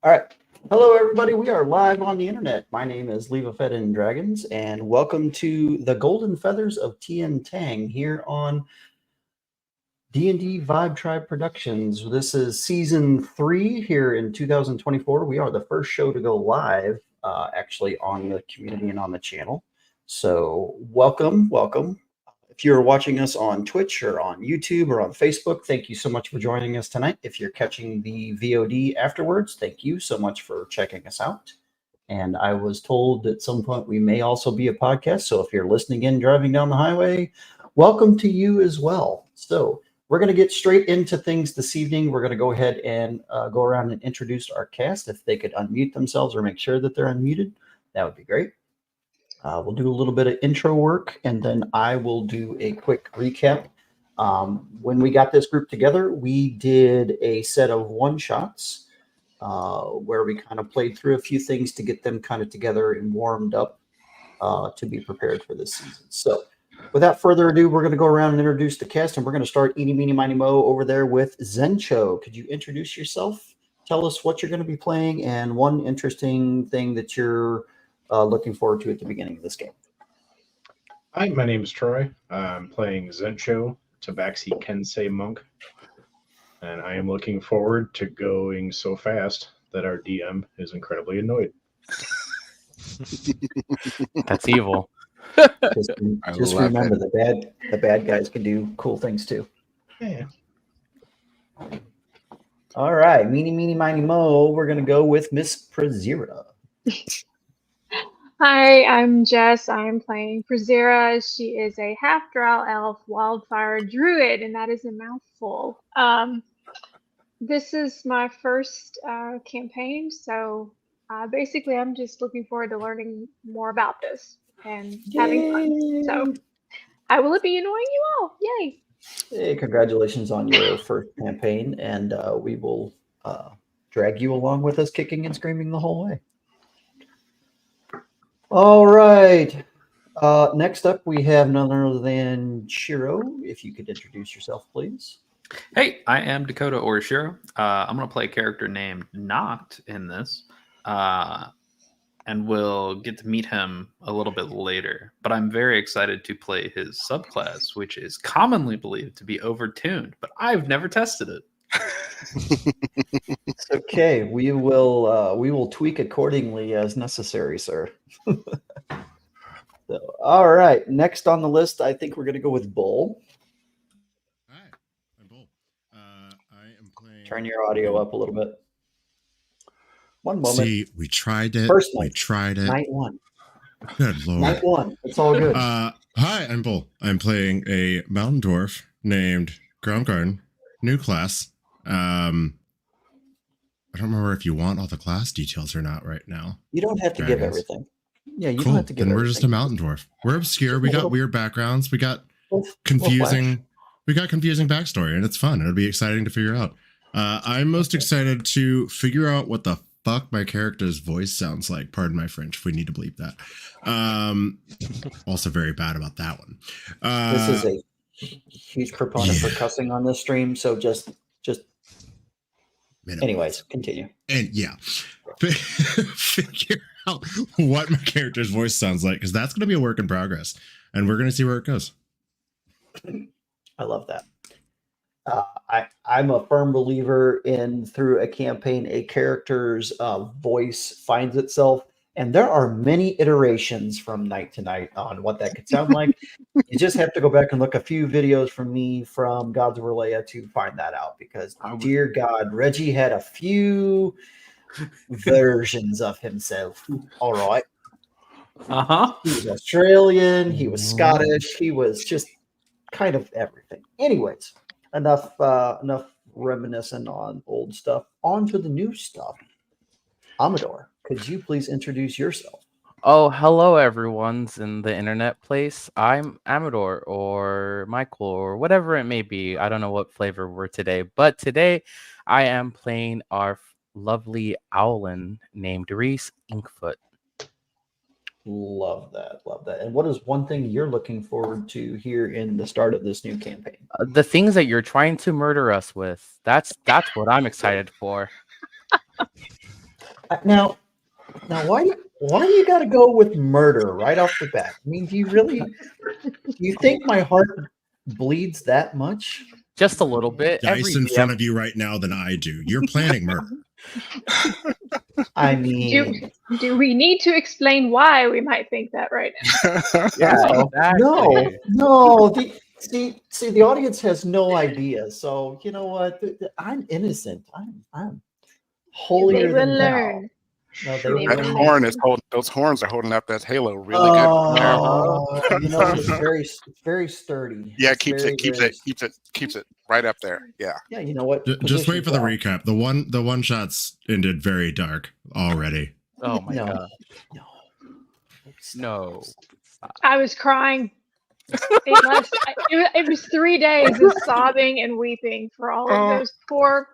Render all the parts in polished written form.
All right. Hello, everybody. We are live on the internet. My name is Leva Fed and Dragons, and welcome to the Golden Feathers of Tiantang here on D&D Vibe Tribe Productions. This is season 3 here in 2024. We are the first show to go live, actually, on the community and on the channel. So, welcome. If you're watching us on Twitch or on YouTube or on Facebook, thank you so much for joining us tonight. If you're catching the VOD afterwards, thank you so much for checking us out. And I was told at some point we may also be a podcast. So if you're listening in driving down the highway, welcome to you as well. So we're going to get straight into things this evening. We're going to go ahead and go around and introduce our cast. If they could unmute themselves or make sure that they're unmuted, that would be great. We'll do a little bit of intro work, and then I will do a quick recap. When we got this group together, we did a set of one-shots where we kind of played through a few things to get them kind of together and warmed up to be prepared for this season. So without further ado, we're going to go around and introduce the cast, and we're going to start eeny, meeny, miny, mo over there with Zencho. Could you introduce yourself? Tell us what you're going to be playing and one interesting thing that you're looking forward to at the beginning of this game. Hi, my name is Troy. I'm playing Zencho, Tabaxi Kensei Monk, and I am looking forward to going so fast that our DM is incredibly annoyed. That's evil. Just remember, the bad guys can do cool things too. Yeah. All right, meeny, meeny, miny, mo. We're going to go with Miss Prezira. Hi, I'm Jess. I'm playing Prezira. She is a half drow elf wildfire druid, and that is a mouthful. This is my first campaign, so basically I'm just looking forward to learning more about this and having fun. So I will be annoying you all. Yay! Hey, congratulations on your first campaign, and we will drag you along with us kicking and screaming the whole way. All right. Next up, we have none other than Shiro. If you could introduce yourself, please. Hey, I am Dakota or Shiro. I'm going to play a character named Not in this, and we'll get to meet him a little bit later. But I'm very excited to play his subclass, which is commonly believed to be overtuned, but I've never tested it. It's okay. We will tweak accordingly as necessary, sir. So, all right. Next on the list, I think we're going to go with Bull. Hi, I'm Bull. I am playing. Turn your audio up a little bit. One moment. See, we tried it. First night. We tried it. Night one. Good lord. Night one. It's all good. Hi, I'm Bull. I'm playing a mountain dwarf named Groundgarden. New class. I don't remember if you want all the class details or not right now. You don't have to give everything. Yeah, you cool. don't have to give Then everything. we're just a mountain dwarf. We're obscure. We got weird backgrounds. We got confusing. We got confusing backstory, and it's fun. It'll be exciting to figure out. I'm most excited to figure out what the fuck my character's voice sounds like. Pardon my French if we need to bleep that. Also very bad about that one. This is a huge proponent for cussing on this stream, so just anyways, continue. And yeah, figure out what my character's voice sounds like, because that's going to be a work in progress, and we're going to see where it goes. I love that. I'm a firm believer in through a campaign, a character's voice finds itself. And there are many iterations from night to night on what that could sound like. You just have to go back and look a few videos from me from Gods of Relaya to find that out, because dear God, Reggie had a few versions of himself. All right. He was Australian. He was Scottish. He was just kind of everything. Anyways, enough reminiscing on old stuff. On to the new stuff. Amador, could you please introduce yourself? Oh, hello, everyone's in the internet place. I'm Amador or Michael or whatever it may be. I don't know what flavor we're today, but today I am playing our lovely owlin named Reese Inkfoot. Love that. And what is one thing you're looking forward to here in the start of this new campaign? The things that you're trying to murder us with. That's what I'm excited for. Now, why do you got to go with murder right off the bat? I mean, do you think my heart bleeds that much? Just a little bit. Dice in front of you right now than I do. You're planning murder. I mean, Do we need to explain why we might think that right now? Yeah, exactly. no. See, the audience has no idea. So you know what? I'm innocent. I'm holier They than will thou. learn. No, they They will will That learn. horn is holding. Those horns are holding up that halo really good. You know, it's very sturdy. Yeah, It's keeps very, keeps it right up there. Yeah. Yeah, you know what? Just wait for the Position's recap. The one shots ended very dark already. Oh my No. god. No. No. I was crying. It was 3 days of sobbing and weeping for all of those poor.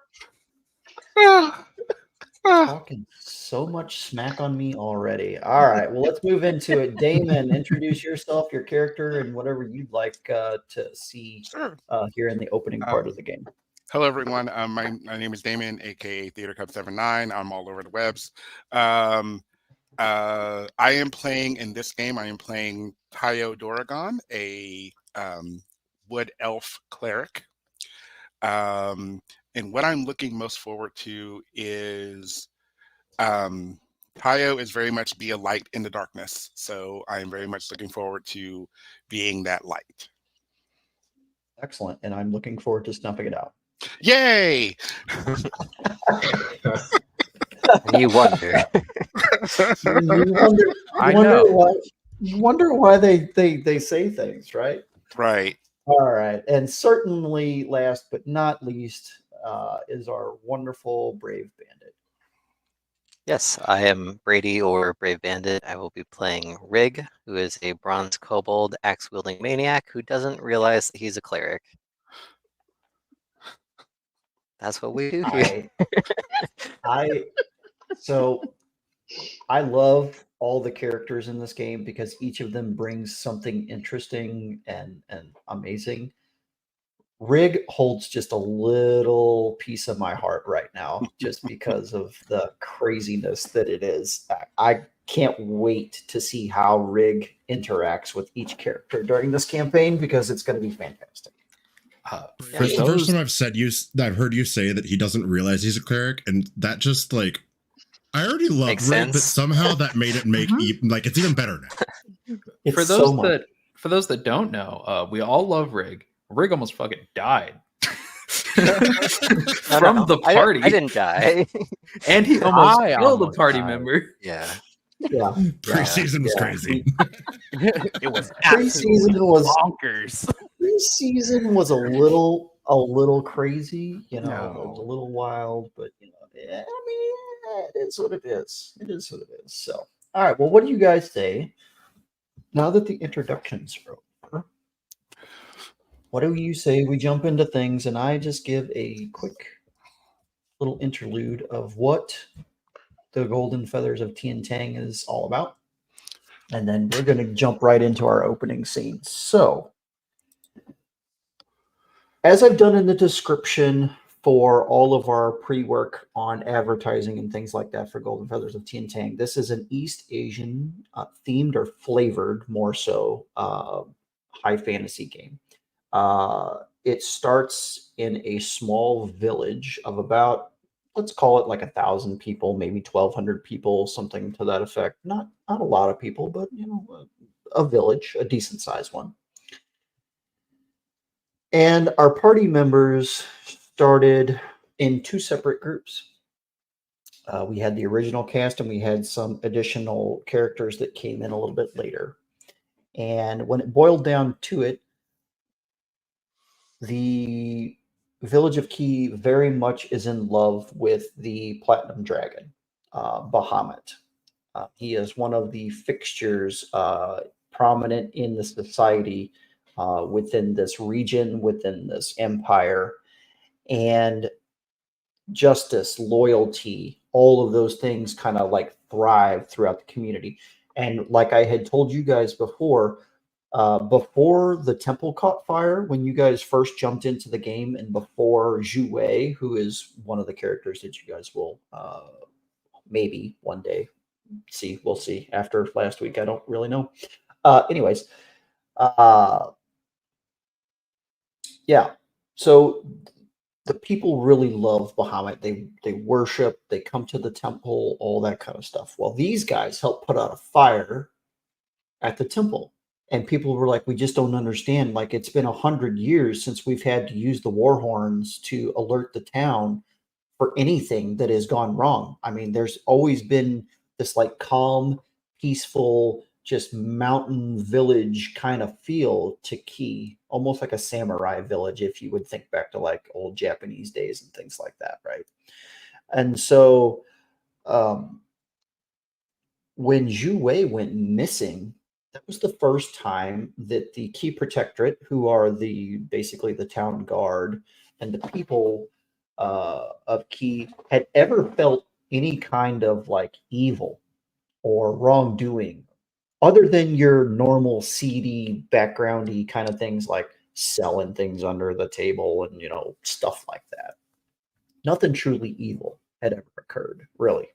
Talking so much smack on me already. All right, well, let's move into it. Damon, introduce yourself, your character, and whatever you'd like to see Sure. here in the opening part of the game. Hello, everyone. My name is Damon, aka Theater Cup 79. I'm all over the webs. I am playing in this game. I am playing Tayo Doragon, a wood elf cleric. And what I'm looking most forward to is Tayo is very much be a light in the darkness. So I am very much looking forward to being that light. Excellent, and I'm looking forward to snuffing it out. Yay! You wonder. You wonder why they say things, right? Right. All right, and certainly last but not least is our wonderful Brave Bandit. Yes, I am Brady or Brave Bandit. I will be playing Rig, who is a bronze kobold axe-wielding maniac who doesn't realize that he's a cleric. That's what we do here. So I love all the characters in this game because each of them brings something interesting and amazing. Rig holds just a little piece of my heart right now, just because of the craziness that it is. I can't wait to see how Rig interacts with each character during this campaign because it's going to be fantastic. It's the first time I've heard you say that he doesn't realize he's a cleric, and that just like I already love Rig, but somehow that made it make it's even better now. For those that don't know, we all love Rig. Rig almost fucking died from the party. I didn't die, and he almost killed a party member. Yeah. Yeah, preseason was crazy. It was preseason was bonkers. Preseason was a little crazy, you know, a little wild, but you know, I mean, it is what it is. It is what it is. So, all right. Well, what do you guys say now that the introductions are over? What do you say we jump into things and I just give a quick little interlude of what the Golden Feathers of Tiantang is all about? And then we're going to jump right into our opening scene. So, as I've done in the description for all of our pre-work on advertising and things like that for Golden Feathers of Tiantang, this is an East Asian themed or flavored, more so, high fantasy game. It starts in a small village of about, let's call it like 1,000 people, maybe 1,200 people, something to that effect. Not a lot of people, but you know, a village, a decent sized one. And our party members started in two separate groups. We had the original cast and we had some additional characters that came in a little bit later. And when it boiled down to it, the Village of Key very much is in love with the Platinum Dragon, Bahamut. He is one of the fixtures prominent in the society within this region, within this empire. And justice, loyalty, all of those things kind of like thrive throughout the community. And like I had told you guys before the temple caught fire, when you guys first jumped into the game, and before Zhu Wei, who is one of the characters that you guys will maybe one day. We'll see. After last week, I don't really know. Anyways, yeah. So the people really love Bahamut. They worship. They come to the temple. All that kind of stuff. Well, these guys help put out a fire at the temple. And people were like, we just don't understand. Like, it's been 100 years since we've had to use the war horns to alert the town for anything that has gone wrong. I mean, there's always been this like calm, peaceful, just mountain village kind of feel to Key, almost like a samurai village, if you would think back to like old Japanese days and things like that, right? And so when Zhu Wei went missing, that was the first time that the Key Protectorate, who are basically the town guard and the people of Key, had ever felt any kind of like evil or wrongdoing, other than your normal seedy, backgroundy kind of things like selling things under the table and stuff like that. Nothing truly evil had ever occurred, really.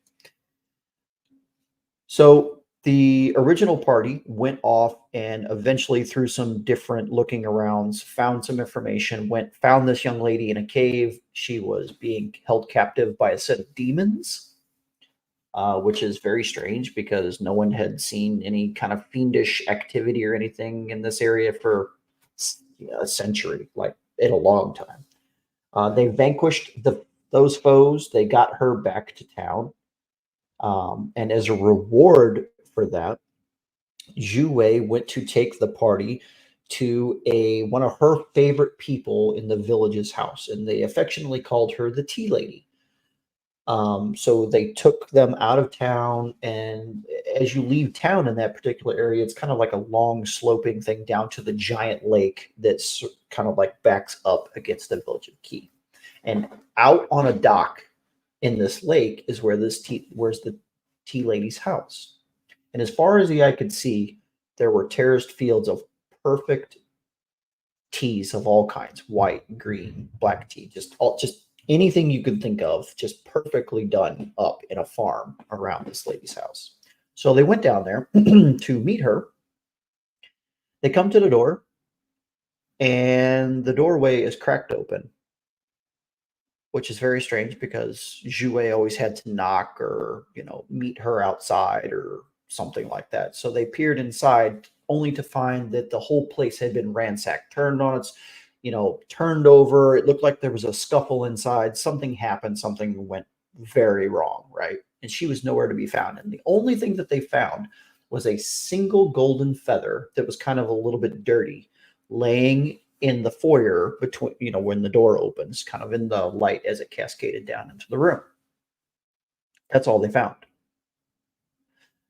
So the original party went off and eventually, through some different looking arounds, found some information, found this young lady in a cave. She was being held captive by a set of demons, which is very strange because no one had seen any kind of fiendish activity or anything in this area for a century, like in a long time. They vanquished those foes. They got her back to town. And as a reward for that, Zhu Wei went to take the party to one of her favorite people in the village's house, and they affectionately called her the Tea Lady. So they took them out of town, and as you leave town in that particular area, it's kind of like a long sloping thing down to the giant lake that's kind of like backs up against the village of Key. And out on a dock in this lake is where's the Tea Lady's house. And as far as the eye could see, there were terraced fields of perfect teas of all kinds, white, green, black tea, just anything you could think of, just perfectly done up in a farm around this lady's house. So they went down there to meet her. They come to the door, and the doorway is cracked open, which is very strange because Zhu Wei always had to knock or, meet her outside or something like that. So they peered inside only to find that the whole place had been ransacked, turned on its, turned over. It looked like there was a scuffle inside. Something happened. Something went very wrong, right? And she was nowhere to be found. And the only thing that they found was a single golden feather that was kind of a little bit dirty, laying in the foyer between, when the door opens, kind of in the light as it cascaded down into the room. That's all they found.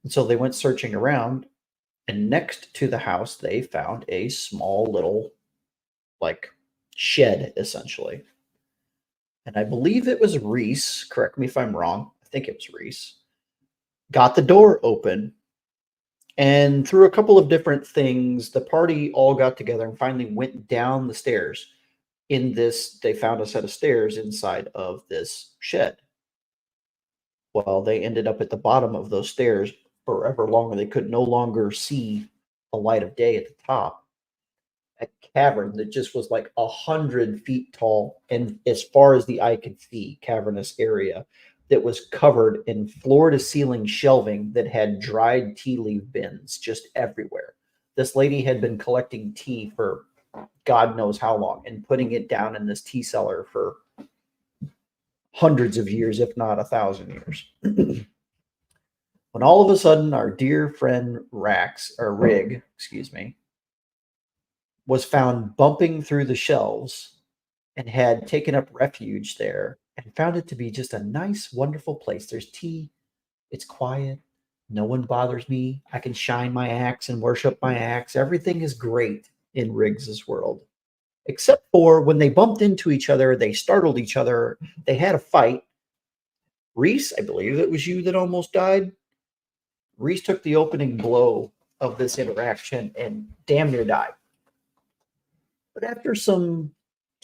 And so they went searching around, and next to the house, they found a small little, like, shed, essentially. And I believe it was Reese. Correct me if I'm wrong. I think it was Reese. Got the door open, and through a couple of different things, the party all got together and finally went down the stairs. They found a set of stairs inside of this shed. Well, they ended up at the bottom of those stairs forever longer. They could no longer see the light of day at the top. A cavern that just was like 100 feet tall, and as far as the eye could see, cavernous area that was covered in floor to ceiling shelving that had dried tea leaf bins just everywhere. This lady had been collecting tea for God knows how long and putting it down in this tea cellar for hundreds of years, if not 1,000 years. When all of a sudden our dear friend Rig, was found bumping through the shelves and had taken up refuge there and found it to be just a nice, wonderful place. There's tea. It's quiet. No one bothers me. I can shine my axe and worship my axe. Everything is great in Riggs's world. Except for when they bumped into each other, they startled each other. They had a fight. Reese, I believe it was you that almost died. Reese took the opening blow of this interaction and damn near died. But after some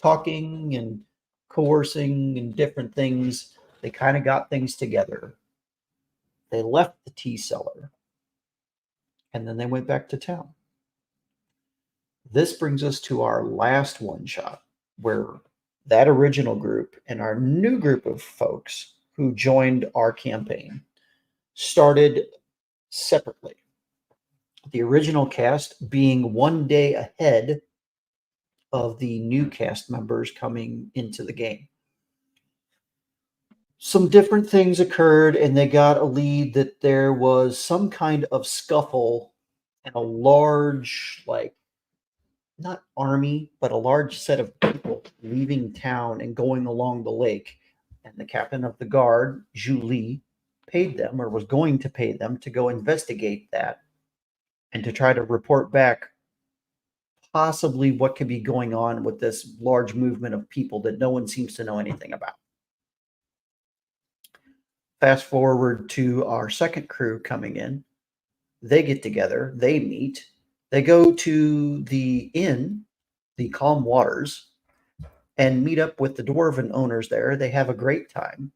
talking and coercing and different things, they kind of got things together. They left the tea cellar, and then they went back to town. This brings us to our last one shot, where that original group and our new group of folks who joined our campaign started separately. The original cast being one day ahead of the new cast members coming into the game. Some different things occurred, and they got a lead that there was some kind of scuffle and a large, like, not army, but a large set of people leaving town and going along the lake. And the captain of the guard, Julie, paid them, or was going to pay them, to go investigate that and to try to report back possibly what could be going on with this large movement of people that no one seems to know anything about. Fast forward to our second crew coming in. They get together, they meet, they go to the inn, the Calm Waters, and meet up with the dwarven owners there. They have a great time.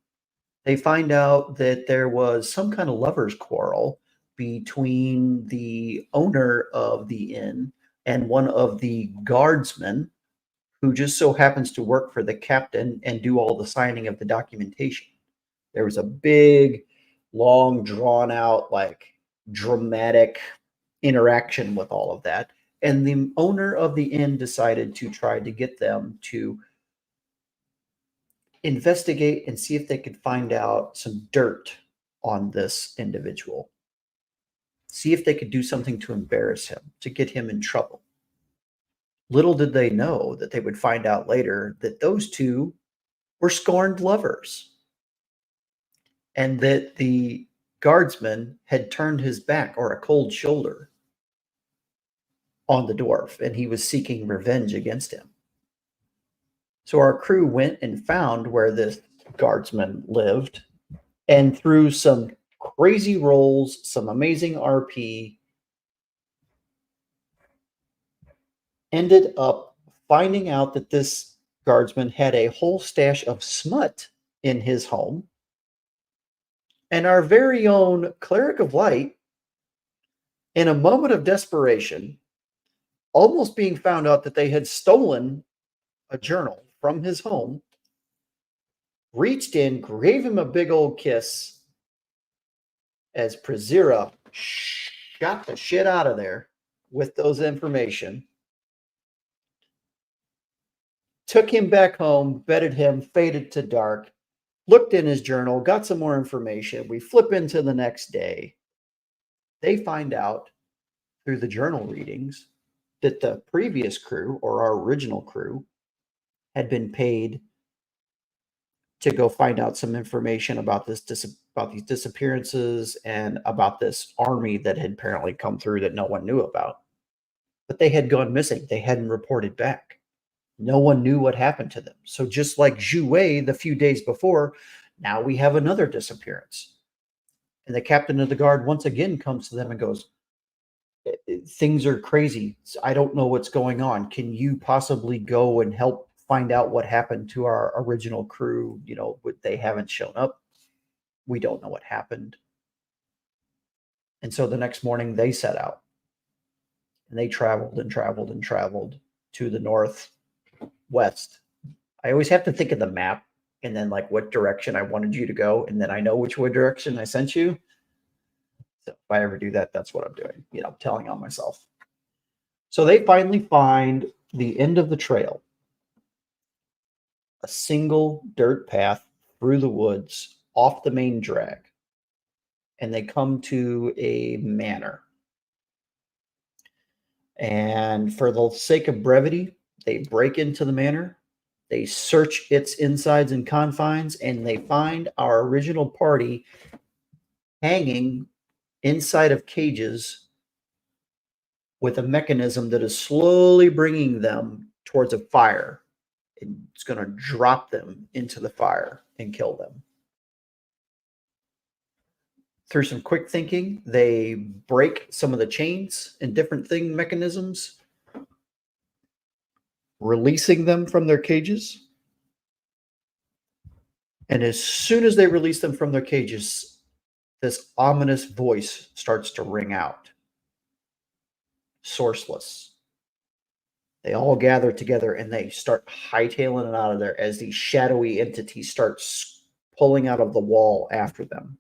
They find out that there was some kind of lovers' quarrel between the owner of the inn and one of the guardsmen, who just so happens to work for the captain and do all the signing of the documentation. There was a big, long, drawn out, like, dramatic interaction with all of that. And the owner of the inn decided to try to get them to investigate and see if they could find out some dirt on this individual. See if they could do something to embarrass him, to get him in trouble. Little did they know that they would find out later that those two were scorned lovers, and that the guardsman had turned his back, or a cold shoulder, on the dwarf, and he was seeking revenge against him. So our crew went and found where this guardsman lived, and through some crazy rolls, some amazing RP, ended up finding out that this guardsman had a whole stash of smut in his home. And our very own Cleric of Light, in a moment of desperation, almost being found out that they had stolen a journal from his home, reached in, gave him a big old kiss, as Prezira shot the shit out of there with those information, took him back home, bedded him, faded to dark, looked in his journal, got some more information. We flip into the next day. They find out through the journal readings that the previous crew, or our original crew, had been paid to go find out some information about these disappearances and about this army that had apparently come through that no one knew about. But they had gone missing. They hadn't reported back. No one knew what happened to them. So just like Jouet the few days before, now we have another disappearance. And the captain of the guard once again comes to them and goes, "Things are crazy. I don't know what's going on. Can you possibly go and help find out what happened to our original crew? You know, they haven't shown up. We don't know what happened." And so the next morning they set out, and they traveled and traveled and traveled to the northwest. I always have to think of the map and then like what direction I wanted you to go, and then I know which way direction I sent you. So if I ever do that, that's what I'm doing, you know, telling on myself. So they finally find the end of the trail, a single dirt path through the woods off the main drag, and they come to a manor. And for the sake of brevity, they break into the manor, they search its insides and confines, and they find our original party hanging inside of cages with a mechanism that is slowly bringing them towards a fire. It's going to drop them into the fire and kill them. Through some quick thinking, they break some of the chains and different mechanisms, releasing them from their cages. And as soon as they release them from their cages, this ominous voice starts to ring out. Sourceless. They all gather together and they start hightailing it out of there as these shadowy entities start pulling out of the wall after them.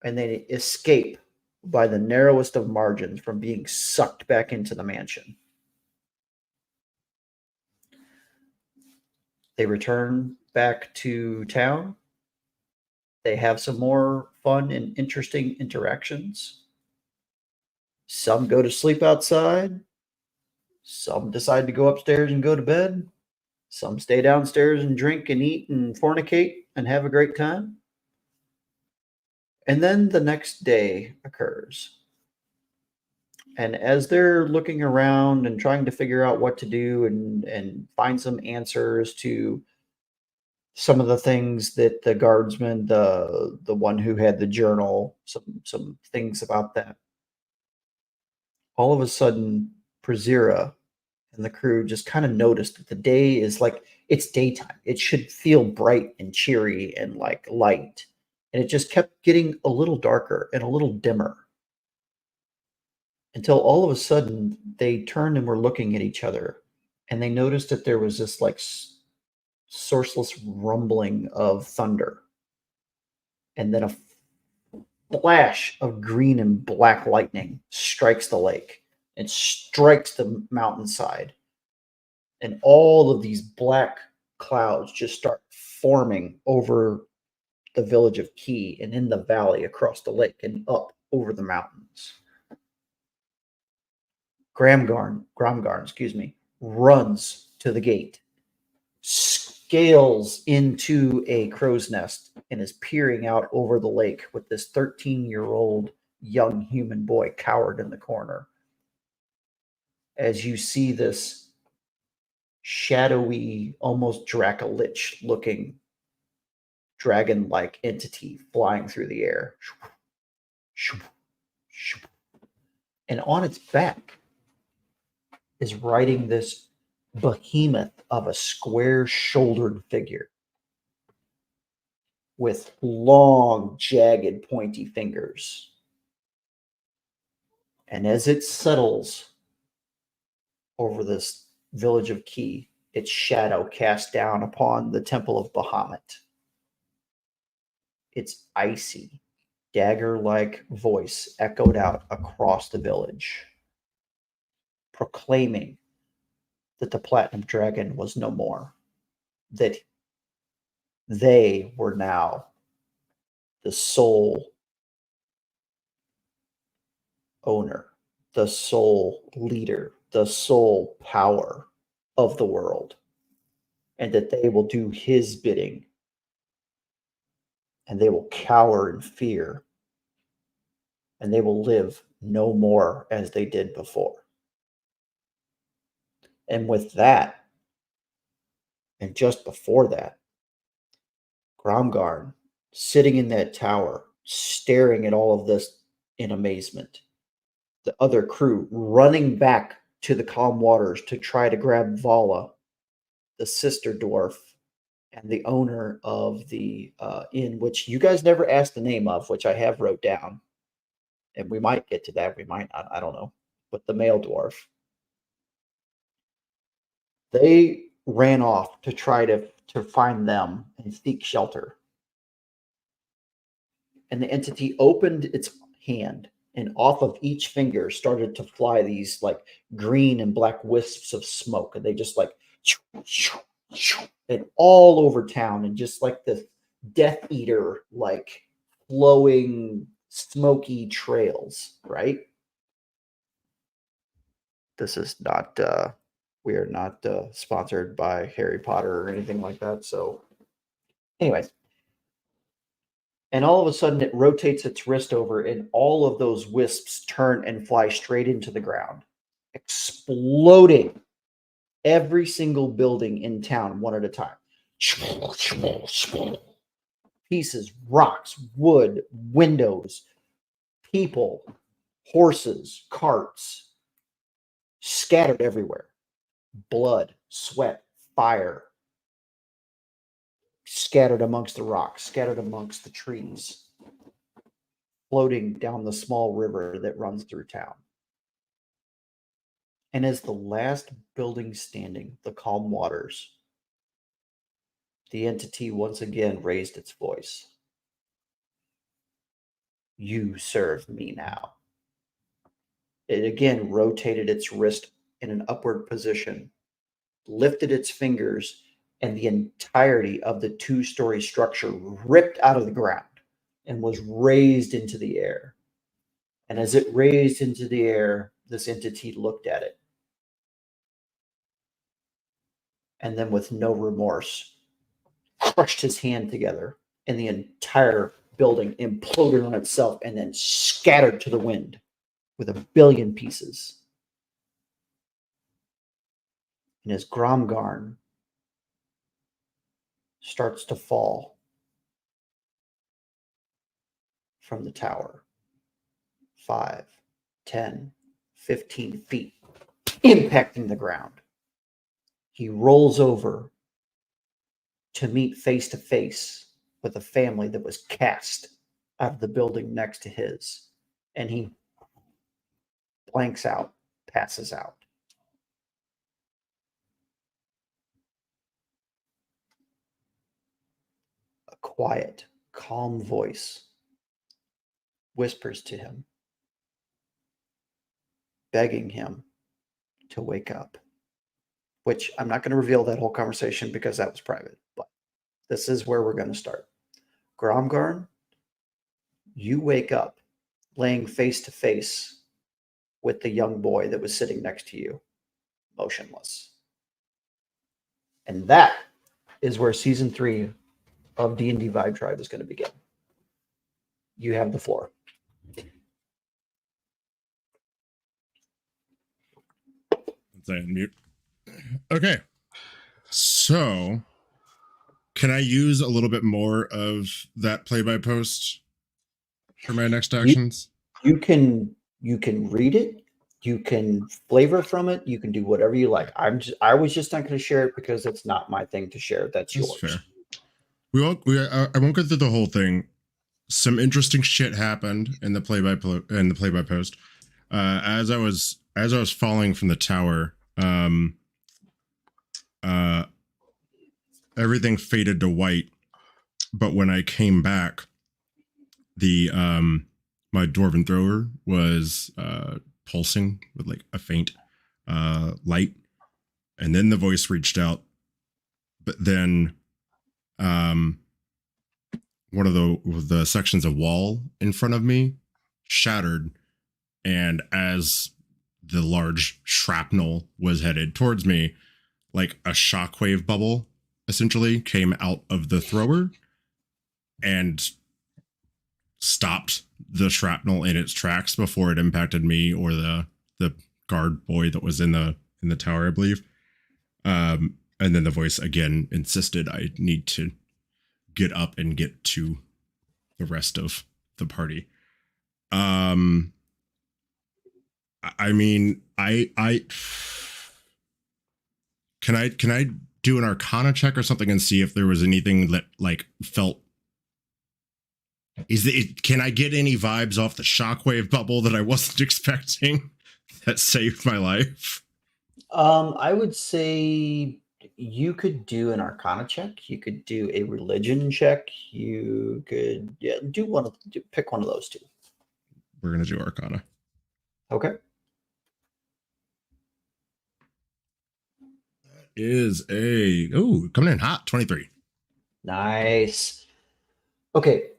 And they escape by the narrowest of margins from being sucked back into the mansion. They return back to town. They have some more fun and interesting interactions. Some go to sleep outside. Some decide to go upstairs and go to bed. Some stay downstairs and drink and eat and fornicate and have a great time. And then the next day occurs. And as they're looking around and trying to figure out what to do and find some answers to some of the things that the guardsman, the one who had the journal, some things about that. All of a sudden, Prazira and the crew just kind of noticed that the day is like, it's daytime. It should feel bright and cheery and like light. And it just kept getting a little darker and a little dimmer. Until all of a sudden they turned and were looking at each other and they noticed that there was this like sourceless rumbling of thunder. And then a flash of green and black lightning strikes the lake and strikes the mountainside. And all of these black clouds just start forming over the village of Key and in the valley across the lake and up over the mountains. Gramgarn, runs to the gate, scales into a crow's nest, and is peering out over the lake with this 13-year-old young human boy cowered in the corner. As you see this shadowy, almost Dracolich looking dragon-like entity flying through the air. And on its back is riding this behemoth of a square-shouldered figure with long, jagged, pointy fingers. And as it settles over this village of Key, its shadow casts down upon the temple of Bahamut. Its icy, dagger-like voice echoed out across the village, proclaiming that the Platinum Dragon was no more, that they were now the sole owner, the sole leader, the sole power of the world, and that they will do his bidding, and they will cower in fear, and they will live no more as they did before. And with that, and just before that, Gromgarn, sitting in that tower, staring at all of this in amazement. The other crew running back to the calm waters to try to grab Vala, the sister dwarf, and the owner of the inn, which you guys never asked the name of, which I have wrote down. And we might get to that. We might not. I don't know. But the male dwarf. They ran off to try to find them and seek shelter. And the entity opened its hand, and off of each finger started to fly these like green and black wisps of smoke. And they just like, and all over town, and just like the Death Eater, like flowing smoky trails, right? This is not, we are not sponsored by Harry Potter or anything like that. So, anyways. And all of a sudden, it rotates its wrist over, and all of those wisps turn and fly straight into the ground, exploding every single building in town one at a time. Pieces, rocks, wood, windows, people, horses, carts, scattered everywhere. Blood, sweat, fire, scattered amongst the rocks, scattered amongst the trees, floating down the small river that runs through town. And as the last building standing, the calm waters, the entity once again raised its voice. You serve me now. It again rotated its wrist in an upward position, lifted its fingers, and the entirety of the two-story structure ripped out of the ground and was raised into the air. And as it raised into the air, this entity looked at it. And then with no remorse, crushed his hand together, and the entire building imploded on itself and then scattered to the wind with a billion pieces. And as Gromgarn starts to fall from the tower, 5, 10, 15 feet, impacting the ground, he rolls over to meet face to face with a family that was cast out of the building next to his. And he blanks out, passes out. A quiet, calm voice whispers to him, begging him to wake up. Which I'm not going to reveal that whole conversation because that was private, but this is where we're going to start. Gromgarn, you wake up laying face to face with the young boy that was sitting next to you, motionless. And that is where season 3 of D&D Vibe Tribe is going to begin. You have the floor. Let's unmute. Okay. So, can I use a little bit more of that play by post for my next actions? You can read it, you can flavor from it, you can do whatever you like. I was just not going to share it because it's not my thing to share. That's yours. Fair. I won't go through the whole thing. Some interesting shit happened in the play by post. As I was falling from the tower, everything faded to white. But when I came back, the my dwarven thrower was pulsing with like a faint light, and then the voice reached out. But then one of the sections of wall in front of me shattered, and as the large shrapnel was headed towards me, like a shockwave bubble essentially came out of the thrower and stopped the shrapnel in its tracks before it impacted me or the guard boy that was in the tower, I believe. And then the voice again insisted I need to get up and get to the rest of the party. I mean, I can I do an Arcana check or something and see if there was anything that like felt. Can I get any vibes off the shockwave bubble that I wasn't expecting that saved my life? I would say you could do an Arcana check. You could do a religion check. You could pick one of those two. We're gonna do Arcana. Okay. Is coming in hot, 23. Nice. Okay.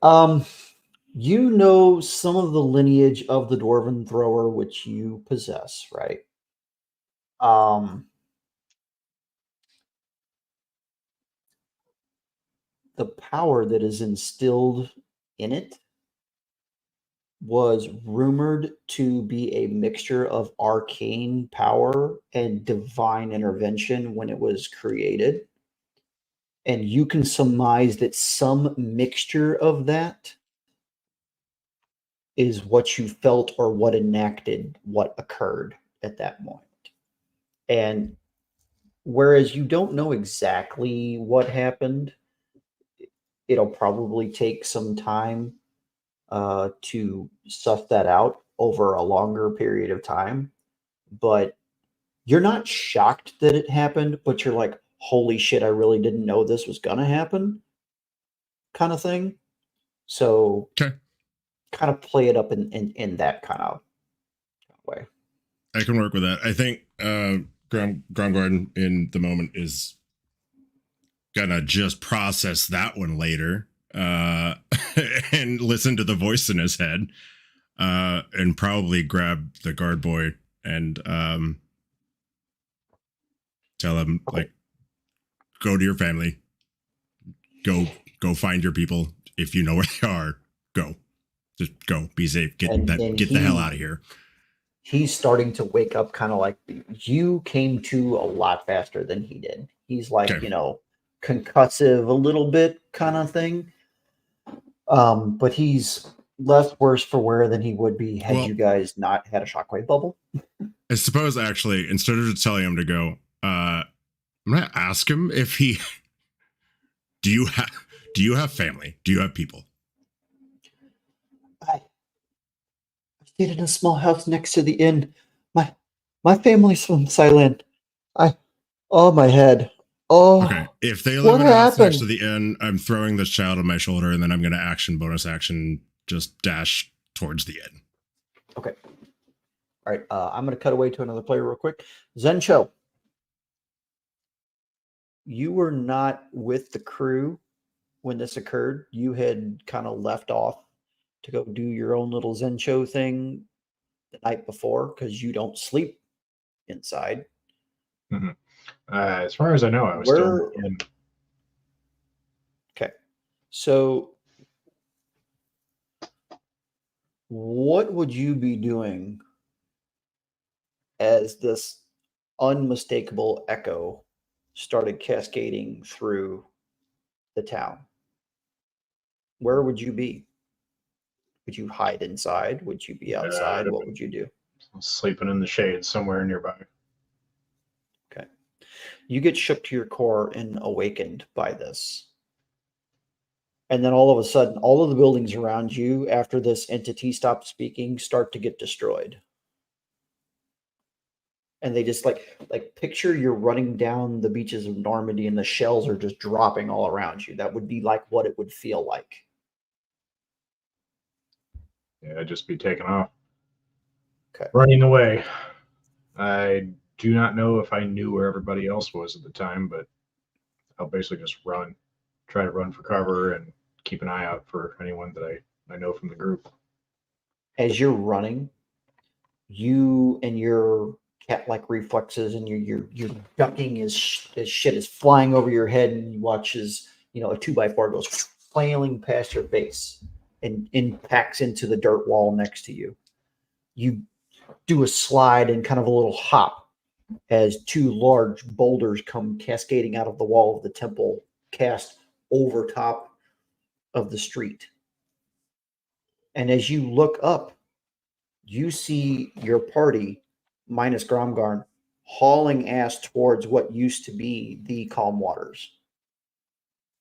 You know some of the lineage of the Dwarven Thrower, which you possess, right? The power that is instilled in it was rumored to be a mixture of arcane power and divine intervention when it was created. And you can surmise that some mixture of that is what you felt or what enacted what occurred at that moment. And whereas you don't know exactly what happened, it'll probably take some time to suss that out over a longer period of time. But you're not shocked that it happened, but you're like, holy shit, I really didn't know this was going to happen, kind of thing. So, Okay. kind of play it up in that kind of way. I can work with that. I think Groundgarden in the moment is gonna just process that one later and listen to the voice in his head and probably grab the guard boy and tell him, like, go to your family, go find your people. If you know where they are, go. Just go. Be safe. Get the hell out of here. He's starting to wake up, kind of like you came to a lot faster than he did. He's like, Okay. Concussive a little bit kind of thing. But he's less worse for wear than he would be had you guys not had a shockwave bubble. I suppose, actually, instead of just telling him to go, I'm gonna ask him if he do you have family? Do you have people? I stayed in a small house next to the inn. My family's from Thailand. My head. Oh, Okay. If they live in a house next to the inn, I'm throwing this child on my shoulder, and then I'm going to bonus action, just dash towards the inn. Okay. All right. I'm going to cut away to another player real quick. Zencho, you were not with the crew when this occurred. You had kind of left off to go do your own little Zencho thing the night before because you don't sleep inside. Mm-hmm. As far as I know, I was still in. Okay. So what would you be doing as this unmistakable echo started cascading through the town? Where would you be? Would you hide inside? Would you be outside? What would you do? Sleeping in the shade somewhere nearby. Okay. You get shook to your core and awakened by this. And then all of a sudden, all of the buildings around you, after this entity stops speaking, start to get destroyed. And they just like picture you're running down the beaches of Normandy and the shells are just dropping all around you. That would be like what it would feel like. Yeah, I'd just be taken off. Okay. Running away. I do not know if I knew where everybody else was at the time, but I'll basically just run. Try to run for cover and keep an eye out for anyone that I know from the group. As you're running, you and your cat-like reflexes and your ducking as shit is flying over your head, and you watch as a 2x4 goes flailing past your face and impacts into the dirt wall next to you. You do a slide and kind of a little hop as two large boulders come cascading out of the wall of the temple, cast over top of the street. And as you look up, you see your party, minus Gromgarn, hauling ass towards what used to be the calm waters.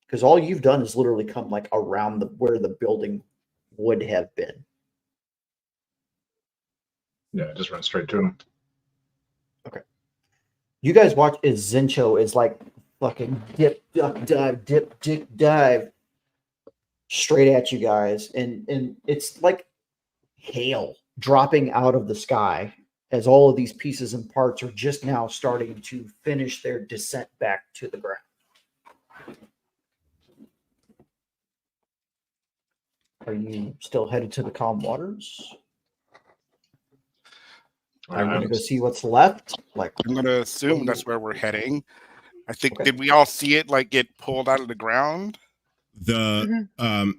Because all you've done is literally come like around where the building would have been. Yeah, just run straight to him. Okay. You guys watch as Zencho is like fucking dip, duck, dive, dip, dick, dive straight at you guys. And it's like hail dropping out of the sky as all of these pieces and parts are just now starting to finish their descent back to the ground. Are you still headed to the calm waters? I'm going to go see what's left. Like, I'm going to assume that's where we're heading. I think, did we all see it like get pulled out of the ground?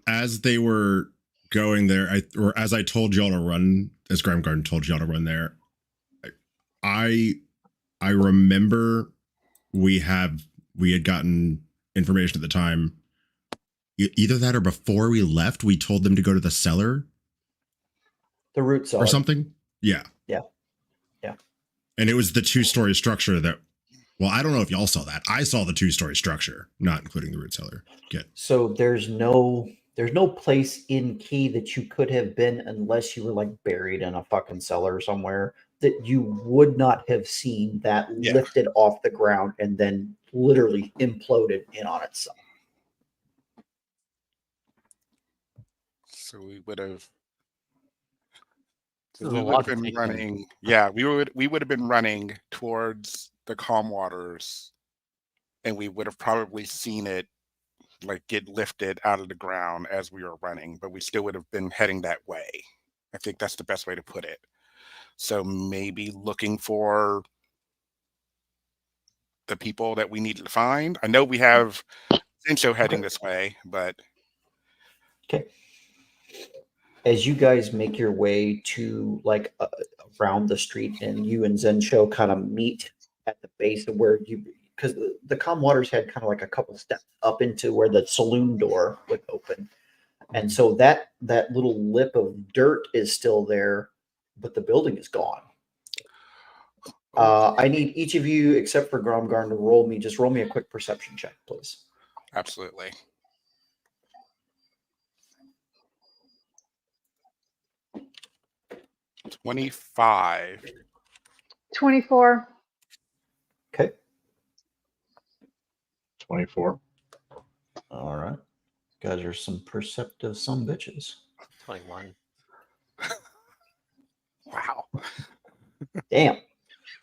As they were going there, as I told y'all to run, as Graham told y'all to run there, I remember we had gotten information at the time. Either that or before we left, we told them to go to the cellar. The root cellar. Or something. Yeah. Yeah. And it was the 2-story structure that Well, I don't know if y'all saw that. I saw the 2-story structure, not including the root cellar. Good. So there's no place in Key that you could have been unless you were like buried in a fucking cellar somewhere that you would not have seen that Yeah. lifted off the ground and then literally imploded in on itself. So we would have. This is We a would lot have to been take in. running. Yeah, we would have been running towards the calm waters, and we would have probably seen it like get lifted out of the ground as we were running, but we still would have been heading that way. I think that's the best way to put it. So maybe looking for the people that we needed to find. I know we have Zincho heading this way, but Okay. As you guys make your way to like around the street, and you and Zensho kind of meet at the base of where you, because the calm waters had kind of like a couple steps up into where the saloon door would open, and so that little lip of dirt is still there, but the building is gone. I need each of you, except for Gromgarn, to roll me a quick perception check, please. absolutely. $25. 24. Okay. 24. All right. Guys are some perceptive some bitches. 21. Wow. Damn.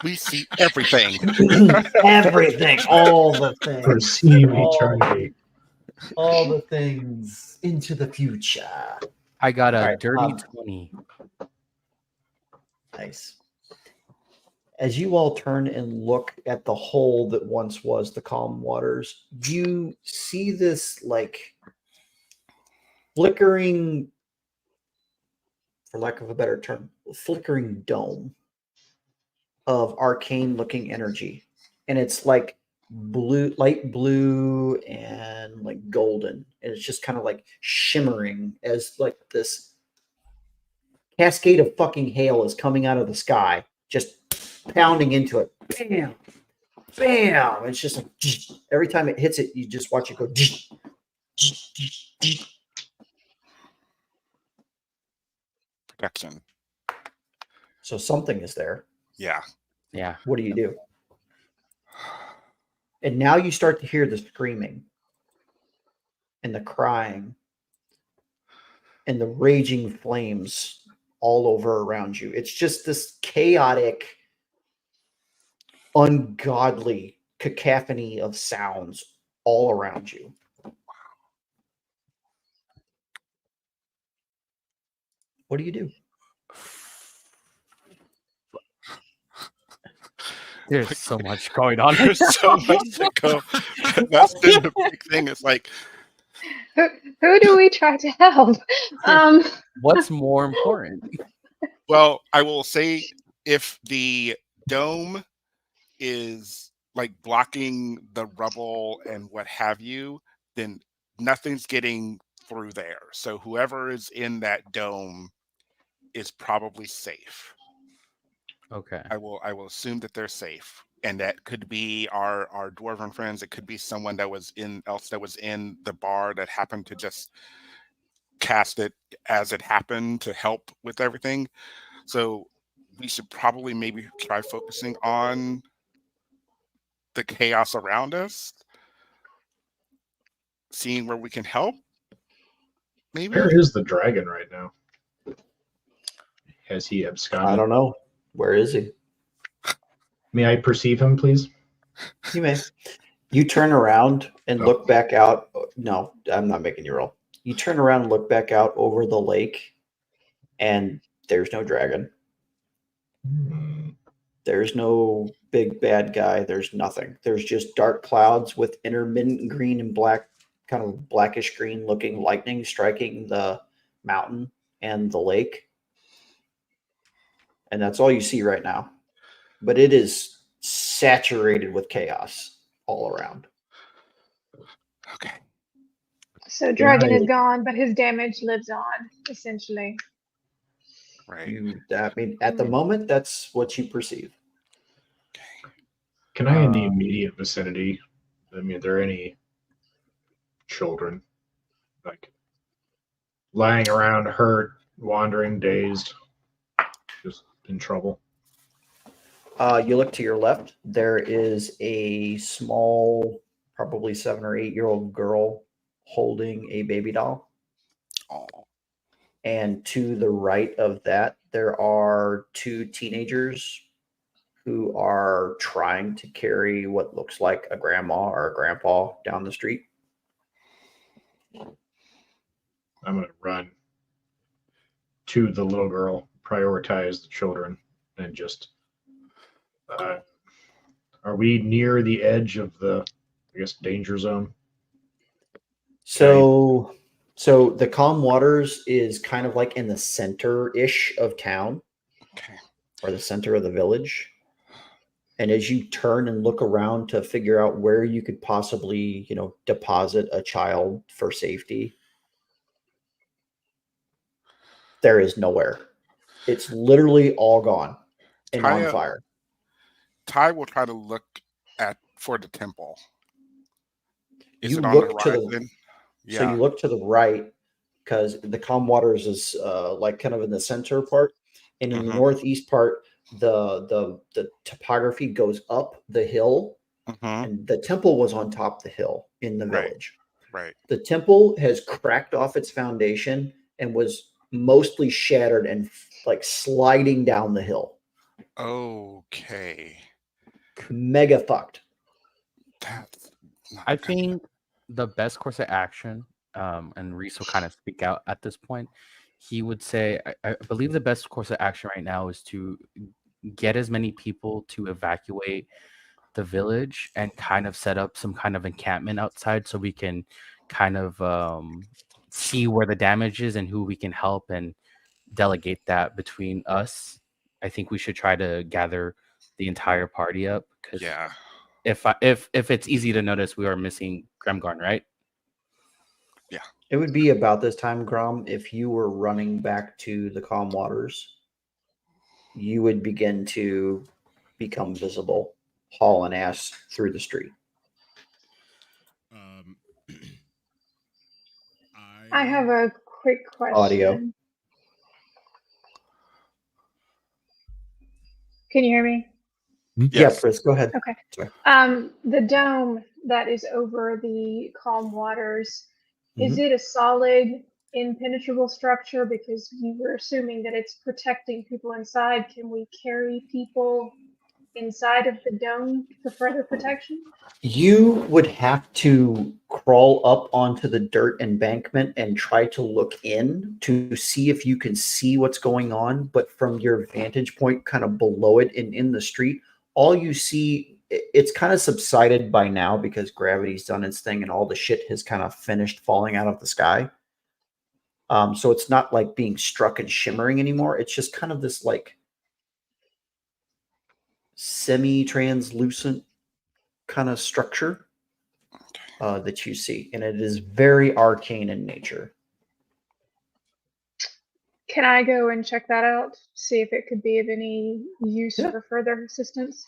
We see everything. Everything. All the things. Perceive All- eternity. All the things into the future. I got a All right, dirty 20. Nice. As you all turn and look at the hole that once was the calm waters, you see this like flickering, for lack of a better term, flickering dome of arcane looking energy. And it's like blue, light blue and like golden. And it's just kind of like shimmering as like this cascade of fucking hail is coming out of the sky, just pounding into it. Bam, bam. It's just like every time it hits it, you just watch it go. Protection. So something is there. Yeah. Yeah. What do you do? And now you start to hear the screaming and the crying and the raging flames all over around you. It's just this chaotic, ungodly cacophony of sounds all around you. What do you do? There's so much going on. There's so much to go. That's been the big thing. It's like, Who do we try to help? What's more important? well, I will say if the dome is like blocking the rubble and what have you, then nothing's getting through there. So whoever is in that dome is probably safe. Okay. I will assume that they're safe. And that could be our dwarven friends. It could be someone that was in the bar that happened to just cast it as it happened to help with everything. So we should probably maybe try focusing on the chaos around us, seeing where we can help. Maybe. Where is the dragon right now? Has he absconded? I don't know. Where is he? May I perceive him, please? You may. You turn around and look back out. No, I'm not making you roll. You turn around and look back out over the lake, and there's no dragon. There's no big bad guy. There's nothing. There's just dark clouds with intermittent green and black, kind of blackish green looking lightning striking the mountain and the lake. And that's all you see right now. But it is saturated with chaos all around. Okay. So Dragon is gone, but his damage lives on, essentially. Right. I mean, at the moment, that's what you perceive. Can I, in the immediate vicinity, I mean, are there any children like lying around, hurt, wandering, dazed, just in trouble? You look to your left. There is a small, probably 7 or 8-year-old girl holding a baby doll. Oh, And to the right of that, there are 2 teenagers who are trying to carry what looks like a grandma or a grandpa down the street. I'm going to run to the little girl, prioritize the children, and just. Are we near the edge of the, I guess, danger zone? So the calm waters is kind of like in the center-ish of town, okay. or the center of the village. And as you turn and look around to figure out where you could possibly, deposit a child for safety, there is nowhere. It's literally all gone and on fire. Ty will try to look for the temple. Is You it on the look to the horizon? So you look to the right because the calm waters is like kind of in the center part, and in the northeast part, the topography goes up the hill, and the temple was on top of the hill in the village. Right. The temple has cracked off its foundation and was mostly shattered and like sliding down the hill. Okay. Mega fucked. I think the best course of action, and Reese will kind of speak out at this point. He would say, I believe the best course of action right now is to get as many people to evacuate the village and kind of set up some kind of encampment outside so we can kind of see where the damage is and who we can help and delegate that between us. I think we should try to gather the entire party up because if it's easy to notice, we are missing Gremgarn, right? Yeah. It would be about this time, Grom, if you were running back to the calm waters, you would begin to become visible, hauling ass through the street. I have a quick question. Audio. Can you hear me? Yes. Yeah, Chris, go ahead. Okay. Sorry. The dome that is over the calm waters, is it a solid, impenetrable structure? Because you were assuming that it's protecting people inside. Can we carry people inside of the dome for further protection? You would have to crawl up onto the dirt embankment and try to look in to see if you can see what's going on. But from your vantage point, kind of below it and in the street, all you see, it's kind of subsided by now because gravity's done its thing and all the shit has kind of finished falling out of the sky. So it's not like being struck and shimmering anymore. It's just kind of this like semi-translucent kind of structure that you see, and it is very arcane in nature. Can I go and check that out? See if it could be of any use for further assistance?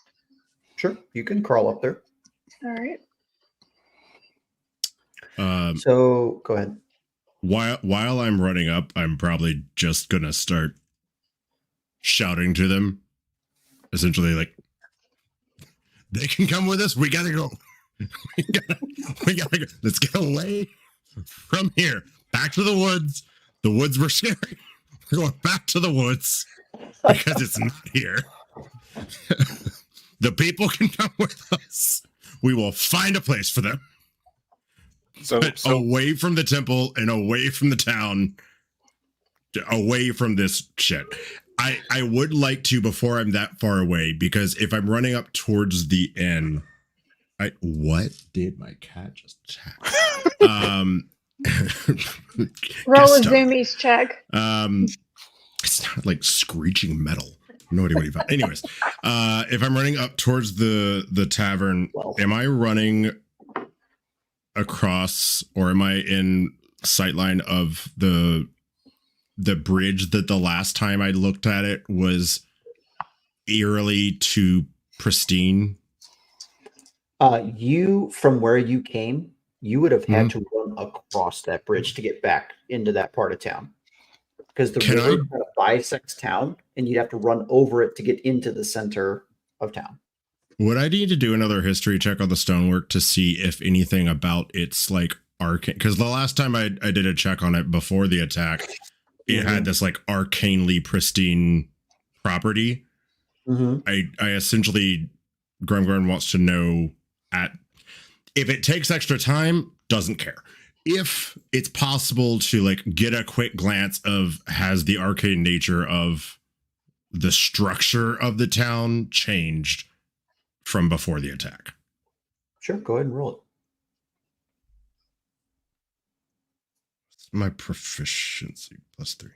Sure, you can crawl up there. All right. So go ahead. While I'm running up, I'm probably just gonna start shouting to them, essentially like, they can come with us. We gotta go. we gotta go. Let's get away from here. Back to the woods. The woods were scary. We're going back to the woods because it's not here. The people can come with us. We will find a place for them. So away from the temple and away from the town, away from this shit. I would like to, before I'm that far away, because if I'm running up towards the end, what did my cat just attack? Roll a zoomies check. It's not like screeching metal. No idea what you found. Anyways, if I'm running up towards the tavern, am I running across, or am I in sightline of the bridge that the last time I looked at it was eerily to pristine? You, from where you came, you would have had to run across that bridge to get back into that part of town. Because the Can river I- kind of bisects town, and you'd have to run over it to get into the center of town. Would I need to do another history check on the stonework to see if anything about its like arcane? Because the last time I did a check on it before the attack, it had this like arcanely pristine property. I essentially, Grumgren wants to know if it takes extra time, doesn't care. If it's possible to like get a quick glance of has the arcane nature of the structure of the town changed from before the attack. Sure, go ahead and roll it. My proficiency +3.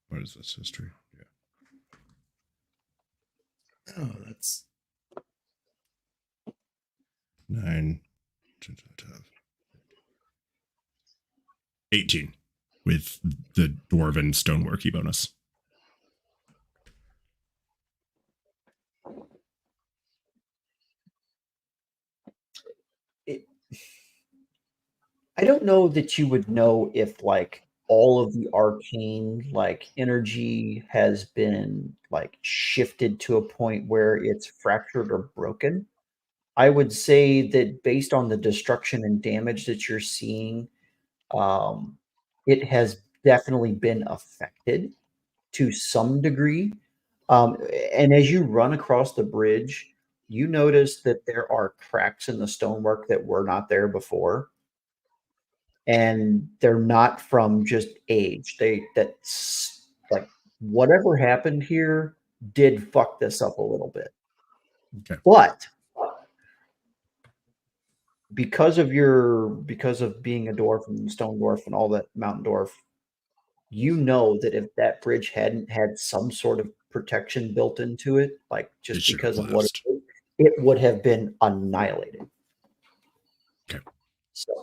What is this history? Yeah. Oh, that's 9, 18 with the dwarven stoneworky bonus. I don't know that you would know if like all of the arcane like energy has been like shifted to a point where it's fractured or broken. I would say that based on the destruction and damage that you're seeing, it has definitely been affected to some degree. And as you run across the bridge, you notice that there are cracks in the stonework that were not there before. And they're not from just age. That's like whatever happened here did fuck this up a little bit. Okay. But because of being a dwarf and stone dwarf and all that mountain dwarf, you know that if that bridge hadn't had some sort of protection built into it, like just because of what it would have been annihilated. Okay. So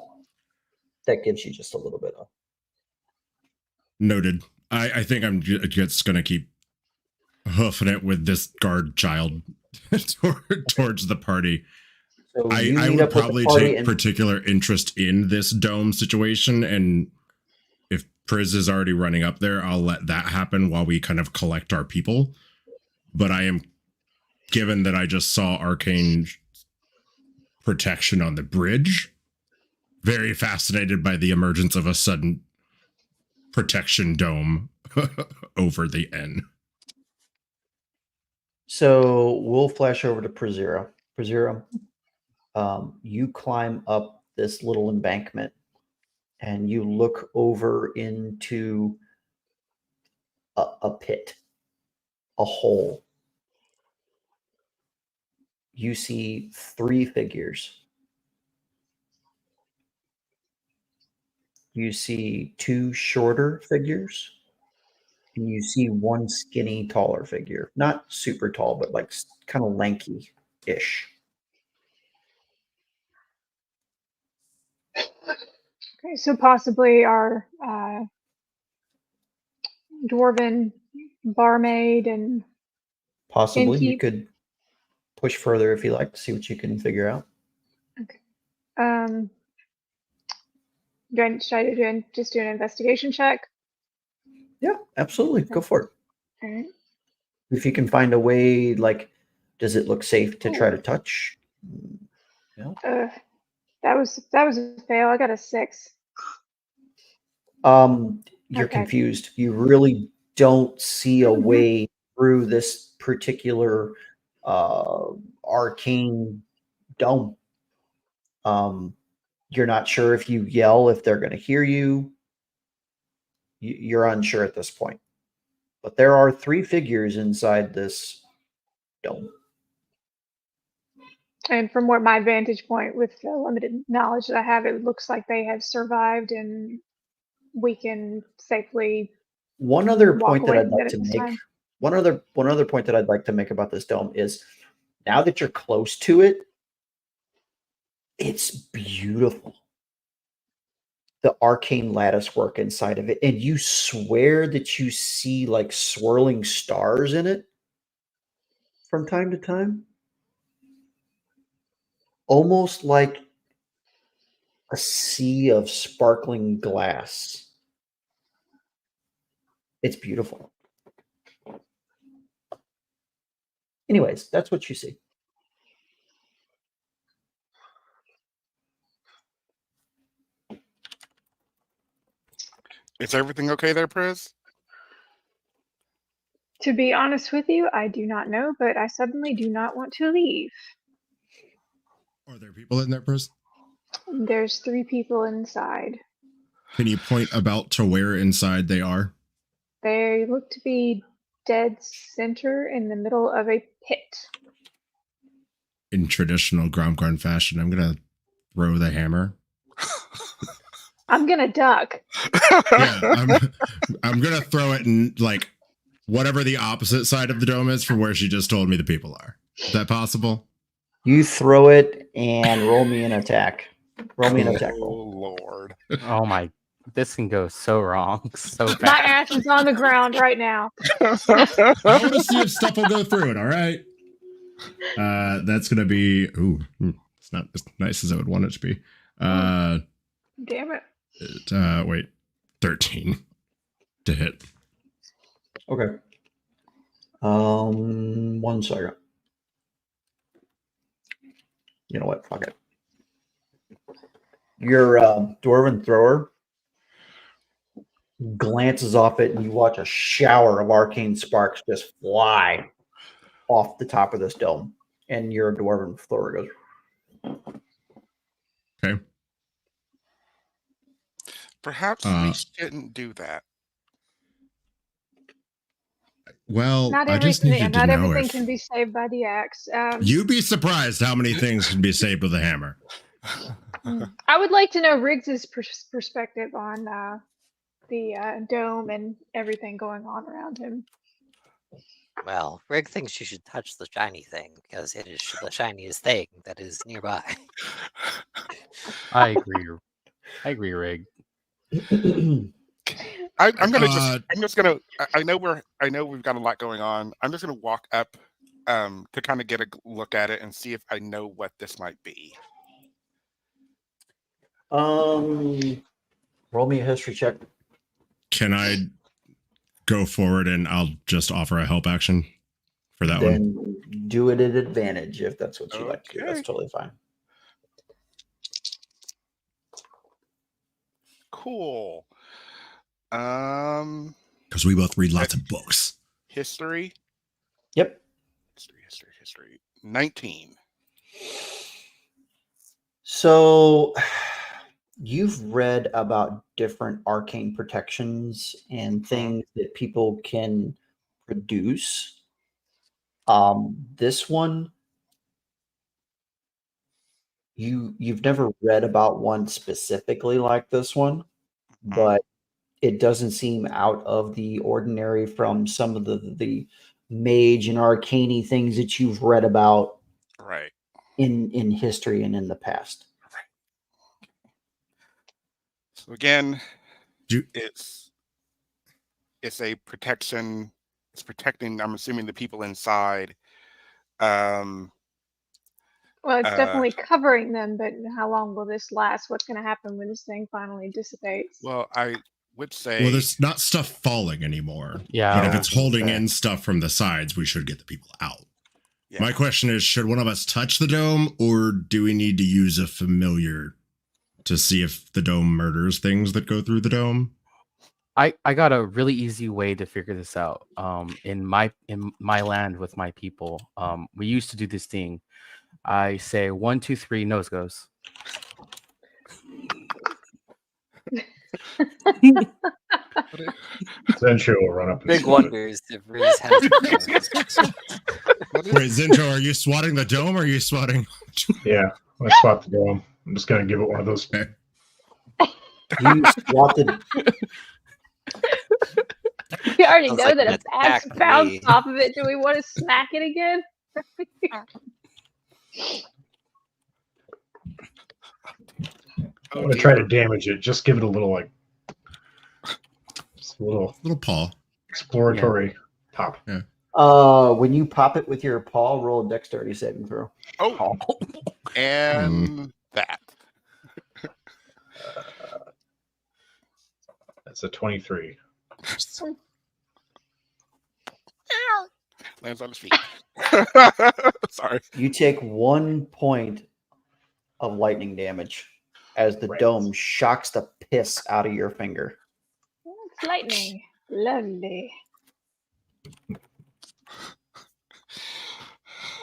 that gives you just a little bit of noted. I think I'm just gonna keep hoofing it with this guard child towards the party. So I would probably take particular interest in this dome situation, and if Priz is already running up there, I'll let that happen while we kind of collect our people. But I am, given that I just saw arcane protection on the bridge, very fascinated by the emergence of a sudden protection dome over the N. So we'll flash over to Prezira. Prezira, you climb up this little embankment and you look over into a pit, a hole. You see 3 figures. You see 2 shorter figures. And you see 1 skinny, taller figure. Not super tall, but like kind of lanky-ish. Okay, so possibly our dwarven barmaid and Possibly. You Innkeep. could push further if you like to see what you can figure out. Okay. Should I just do an investigation check? Yeah, absolutely. Go for it. All right. If you can find a way, like, does it look safe to try to touch? Yeah. That was a fail. I got a 6. You're Okay. confused. You really don't see a way through this particular arcane dome. You're not sure if you yell if they're going to hear you. You're unsure at this point. But there are 3 figures inside this dome. And from what my vantage point, with the limited knowledge that I have, it looks like they have survived and we can safely One other walk point that away I'd like at to this make. time. One other point that I'd like to make about this dome is now that you're close to it, it's beautiful. The arcane lattice work inside of it, and you swear that you see like swirling stars in it from time to time. almost like a sea of sparkling glass. It's beautiful. Anyways, that's what you see. Is everything okay there, Priz? To be honest with you, I do not know, but I suddenly do not want to leave. Are there people in there, Pris? There's 3 people inside. Can you point about to where inside they are? They look to be dead center in the middle of a pit. In traditional Gromgarn fashion, I'm gonna throw the hammer. I'm gonna duck. Yeah, I'm gonna throw it in like whatever the opposite side of the dome is from where she just told me the people are. Is that possible? You throw it and roll me an attack. Roll me an attack Oh roll. Lord! Oh my, this can go so wrong, so My bad. ass is on the ground right now. I want to see if stuff will go through it. All right. That's gonna be. It's not as nice as I would want it to be. Damn it. Wait, 13 to hit. Okay. 1 second. You know what? Fuck it. Your dwarven thrower glances off it, and you watch a shower of arcane sparks just fly off the top of this dome. And your dwarven thrower goes. Okay. Perhaps we shouldn't do that. Well, Not I just everything, needed to not know everything if can be saved by the axe. you'd be surprised how many things can be saved with a hammer. I would like to know Riggs's perspective on the dome and everything going on around him. Well, Rig thinks you should touch the shiny thing because it is the shiniest thing that is nearby. I agree, Rig. I'm just gonna. I know we've got a lot going on. I'm just gonna walk up to kind of get a look at it and see if I know what this might be. Roll me a history check. Can I go forward and I'll just offer a help action for that one? Then do it at advantage if that's what you like to do. That's Okay. totally fine. Cool. Because we both read lots of books. History. Yep. History. 19. So you've read about different arcane protections and things that people can produce. This one, you've never read about one specifically like this one, but it doesn't seem out of the ordinary from some of the mage and arcane things that you've read about Right. in history and in the past. So again, Do- it's a protection. It's protecting, I'm assuming, the people inside. Well, it's definitely covering them, but how long will this last? What's going to happen when this thing finally dissipates? Well, I would say. Well, there's not stuff falling anymore. Yeah. But if Yeah. it's holding in stuff from the sides, we should get the people out. Yeah. My question is, should one of us touch the dome, or do we need to use a familiar to see if the dome murders things that go through the dome? I got a really easy way to figure this out. In my land with my people, we used to do this thing. I say 1, 2, 3, nose goes. Zencho will run up and Big swat it. wonders if Riz has. Wait, Zinjo, are you swatting the dome or are you swatting? Yeah, I swat the dome. I'm just gonna give it one of those. Okay. You swatted. We already Sounds know like that an a axe attack bounced me. off of it. Do we want to smack it again? I'm gonna try to damage it. Just give it a little just a little Little paw. exploratory pop. Yeah. When you pop it with your paw, roll a dexterity saving throw. Oh, and that. That's a 23. Lands on his feet. Sorry. You take 1 point of lightning damage as the dome shocks the piss out of your finger. It's lightning. Lovely.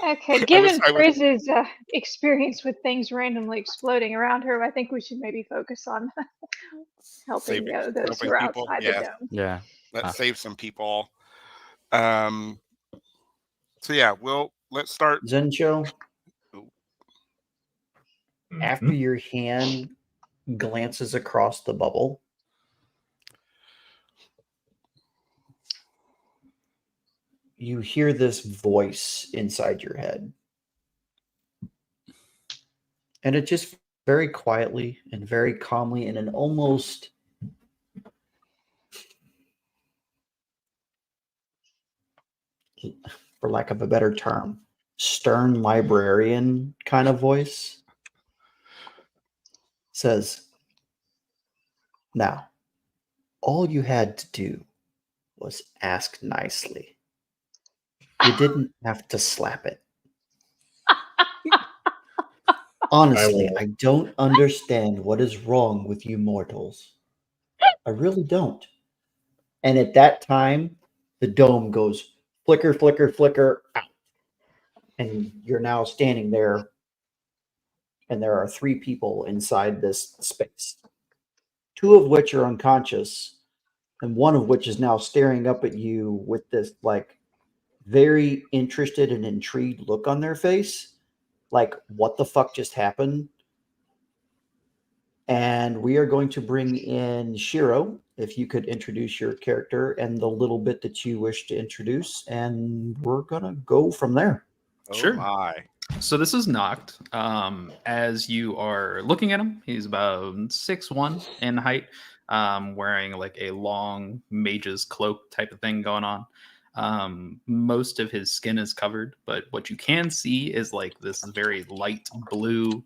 Okay, given I was- Friz's experience with things randomly exploding around her, I think we should maybe focus on helping those helping who are people, outside yeah. the dome. Yeah. Let's save some people. So yeah, let's start. Zencho, after Mhm. your hand glances across the bubble, you hear this voice inside your head. And it just very quietly and very calmly, in an almost for lack of a better term, stern librarian kind of voice says, "Now, all you had to do was ask nicely. You didn't have to slap it. Honestly, I don't understand what is wrong with you mortals. I really don't." And at that time, the dome goes flicker, flicker, flicker out. And you're now standing there, and there are 3 people inside this space, 2 of which are unconscious, and one of which is now staring up at you with this like very interested and intrigued look on their face. Like, what the fuck just happened? And we are going to bring in Shiro, if you could introduce your character and the little bit that you wish to introduce, and we're going to go from there. Oh Sure. my. So this is Noct. As you are looking at him, he's about 6'1" in height, wearing like a long mage's cloak type of thing going on. Most of his skin is covered, but what you can see is like this very light blue,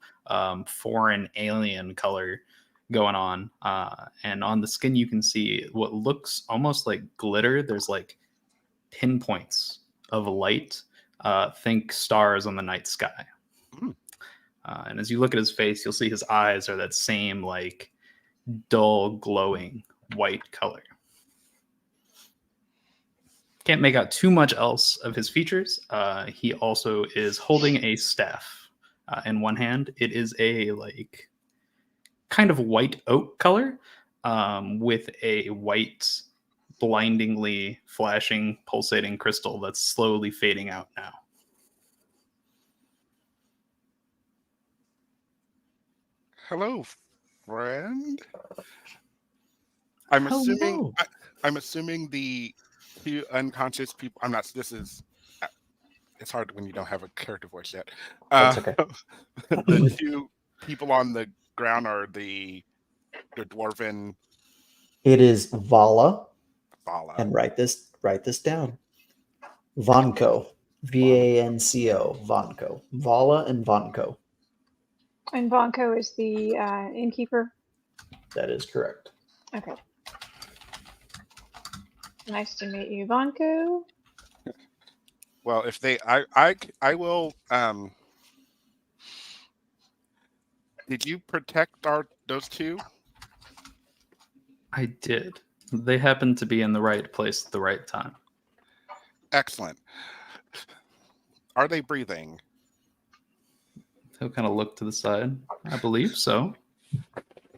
foreign alien color going on. And on the skin, you can see what looks almost like glitter. There's like pinpoints of light. Think stars on the night sky. And as you look at his face, you'll see his eyes are that same like dull, glowing white color. Can't make out too much else of his features. He also is holding a staff in one hand. It is a like kind of white oak color with a white, blindingly flashing, pulsating crystal that's slowly fading out now. Hello, friend. I'm assuming the 2 unconscious people. I'm not. This is. It's hard when you don't have a character voice yet. That's okay. The 2 people on the ground are the dwarven It is Vala, Vala. and write this down. Vanko, Vanco, Vanko, Vala and Vanko. And Vonko is the innkeeper. That is correct. Okay. Nice to meet you, Vonko. Well, if they, I will. Did you protect those 2? I did. They happened to be in the right place at the right time. Excellent. Are they breathing? He'll kind of look to the side. I believe so.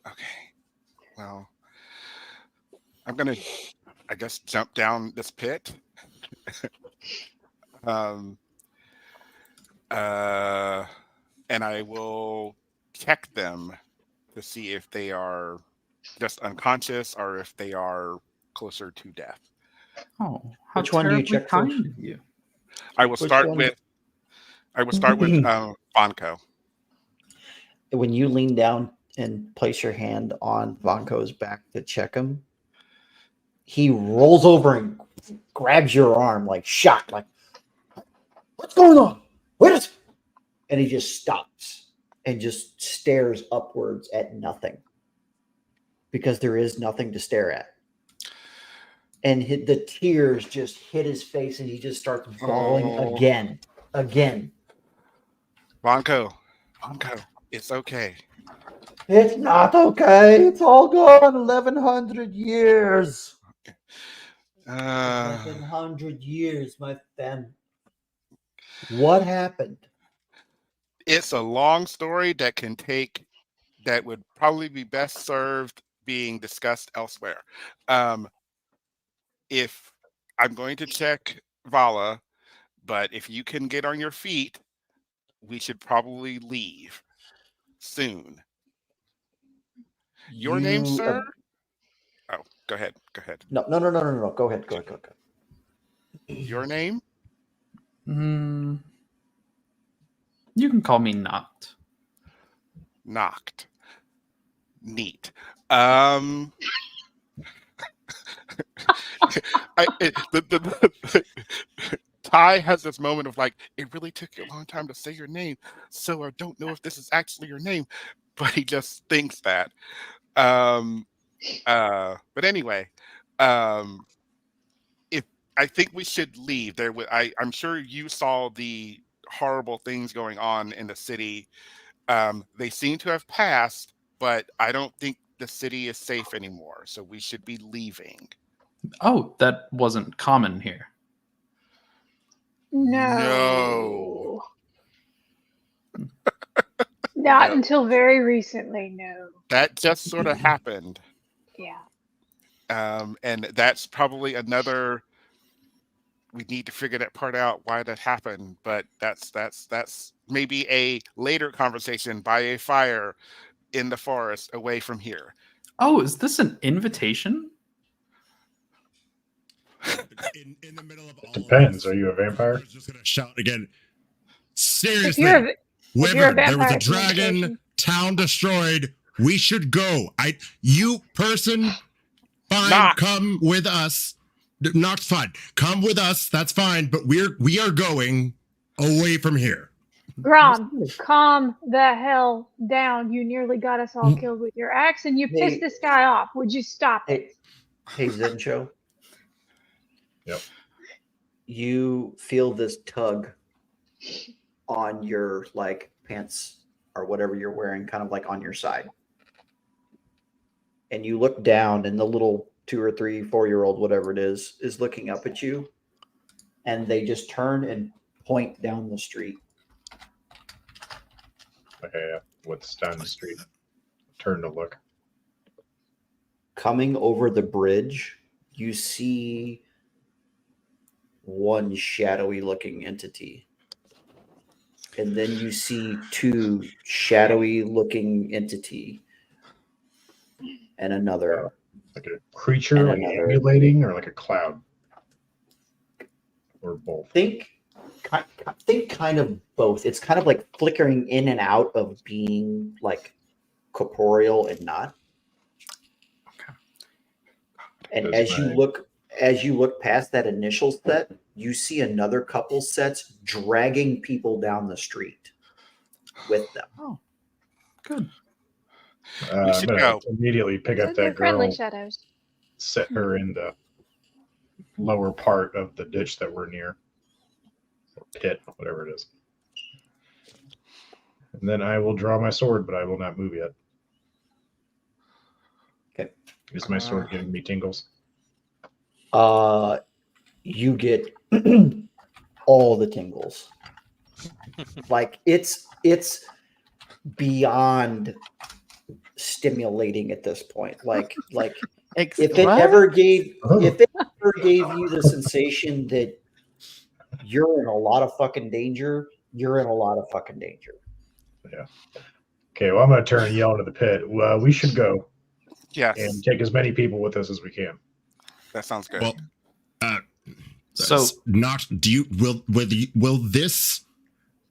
Okay. Well, I'm gonna, I guess, jump down this pit. And I will check them to see if they are just unconscious or if they are closer to death. Oh, how Which one do you terribly check kind first? of you. I will Which start one? with Bonko. When you lean down and place your hand on Vanko's back to check him, he rolls over and grabs your arm, like shocked, like, what's going on? What is? And he just stops and just stares upwards at nothing because there is nothing to stare at. And the tears just hit his face, and he just starts bawling again. Bonko, it's okay. It's not okay. It's all gone. 1,100 years. 1,100 years, my friend. What happened? It's a long story that would probably be best served being discussed elsewhere. If I'm going to check Vala, but if you can get on your feet, we should probably leave soon. Your name, sir? Oh, go ahead. No. Go ahead. Your name? You can call me Knocked. Knocked. Neat. Ty has this moment of like, it really took you a long time to say your name, so I don't know if this is actually your name, but he just thinks that. But anyway, if I think we should leave. I'm sure you saw the horrible things going on in the city. They seem to have passed, but I don't think the city is safe anymore, so we should be leaving. Oh, that wasn't common here. No. Not until very recently, no. That just sort of happened. Yeah. And that's probably another. We need to figure that part out, why that happened. But that's maybe a later conversation by a fire in the forest away from here. Oh, is this an invitation? In the middle of all Depends. of Are you a vampire? just gonna shout again. Seriously, you're a Wyvern, there was vampire, a it's an dragon. invitation. Town destroyed. We should go. You person, fine. Knock. Come with us. Not fine. Come with us. That's fine. But we are going away from here. Grom, calm the hell down. You nearly got us all killed with your axe, and you pissed this guy off. Would you stop it? Hey, Zencho. Yep. You feel this tug on your like pants or whatever you're wearing, kind of like on your side. And you look down, and the little 2 or 3, 4-year-old, whatever it is looking up at you. And they just turn and point down the street. Okay, yeah. What's down the street? Turn to look. Coming over the bridge, you see one shadowy looking entity. And then you see 2 shadowy looking entity. And another. Like a creature, like emulating, or like a cloud? Or both? Think kind of both. It's kind of like flickering in and out of being like corporeal and not. Okay. And as you look past that initial set, you see another couple sets dragging people down the street with them. Oh, good. We should go. Immediately pick up They're that girl, friendly shadows. set her in the lower part of the ditch that we're near. Or pit, whatever it is. And then I will draw my sword, but I will not move yet. Okay. Is my sword giving me tingles? You get all the tingles. Like it's beyond stimulating at this if it ever gave you the sensation that you're in a lot of fucking danger, you're in a lot of fucking danger. Yeah. Okay, well, I'm going to turn and yell into the pit. Well, we should go. Yes. And take as many people with us as we can. That sounds good. Well, So, will this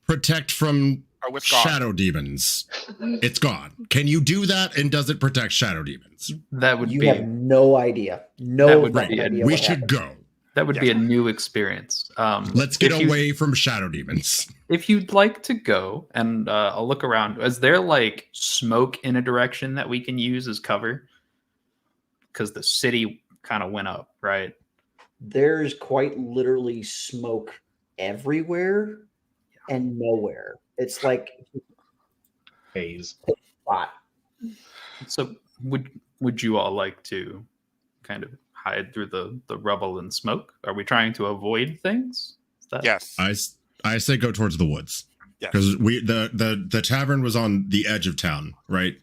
protect from it's gone. shadow demons? It's gone. Can you do that? And does it protect shadow demons? that would You be have no idea. That would be idea We what should happened. go. That would be a new experience. Let's get if you- away from shadow demons. If you'd like to go, and I'll look around, is there like smoke in a direction that we can use as cover? Because the city kind of went up, right? There's quite literally smoke everywhere and nowhere. It's like Haze. hot. So would you all like to kind of hide through the rubble and smoke? Are we trying to avoid things? Is that- Yes. I say go towards the woods Yes. because the tavern was on the edge of town, right?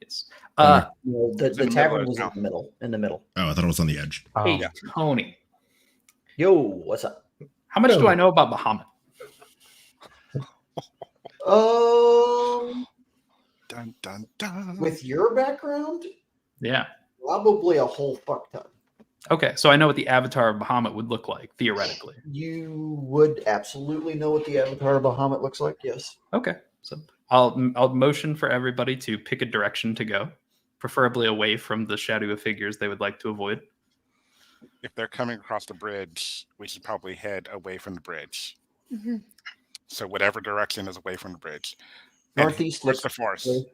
Yes. The in the tavern middle was of in the middle. Oh, I thought it was on the edge. Hey, Yeah. Tony, Yo, what's up? how much do I know about Bahamut? Dun, dun, dun. With your background, Yeah. probably a whole fuck ton. Okay, so I know what the avatar of Bahamut would look like, theoretically. You would absolutely know what the avatar of Bahamut looks like. Yes. Okay, so I'll motion for everybody to pick a direction to go, preferably away from the shadowy figures they would like to avoid. If they're coming across the bridge, we should probably head away from the bridge. Mhm. So whatever direction is away from the bridge. And Northeast towards looks the forest. good.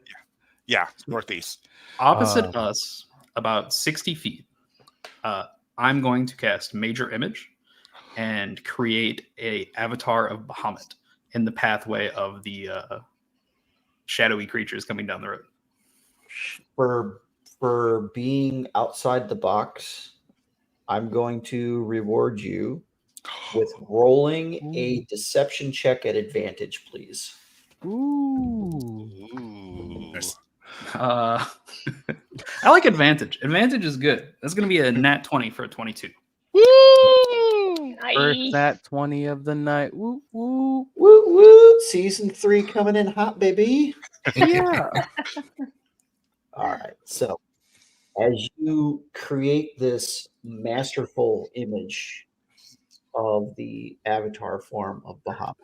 Yeah, northeast. Opposite us, about 60 feet, I'm going to cast Major Image and create a avatar of Bahamut in the pathway of the shadowy creatures coming down the road. For being outside the box, I'm going to reward you with rolling a deception check at advantage, please. Ooh. Ooh. Nice. I like advantage. Advantage is good. That's going to be a nat 20 for a 22. First Nice. nat 20 of the night. Woo woo. Woo woo! Season 3 coming in hot, baby. Yeah. All right. So, as you create this masterful image of the avatar form of Bahamut,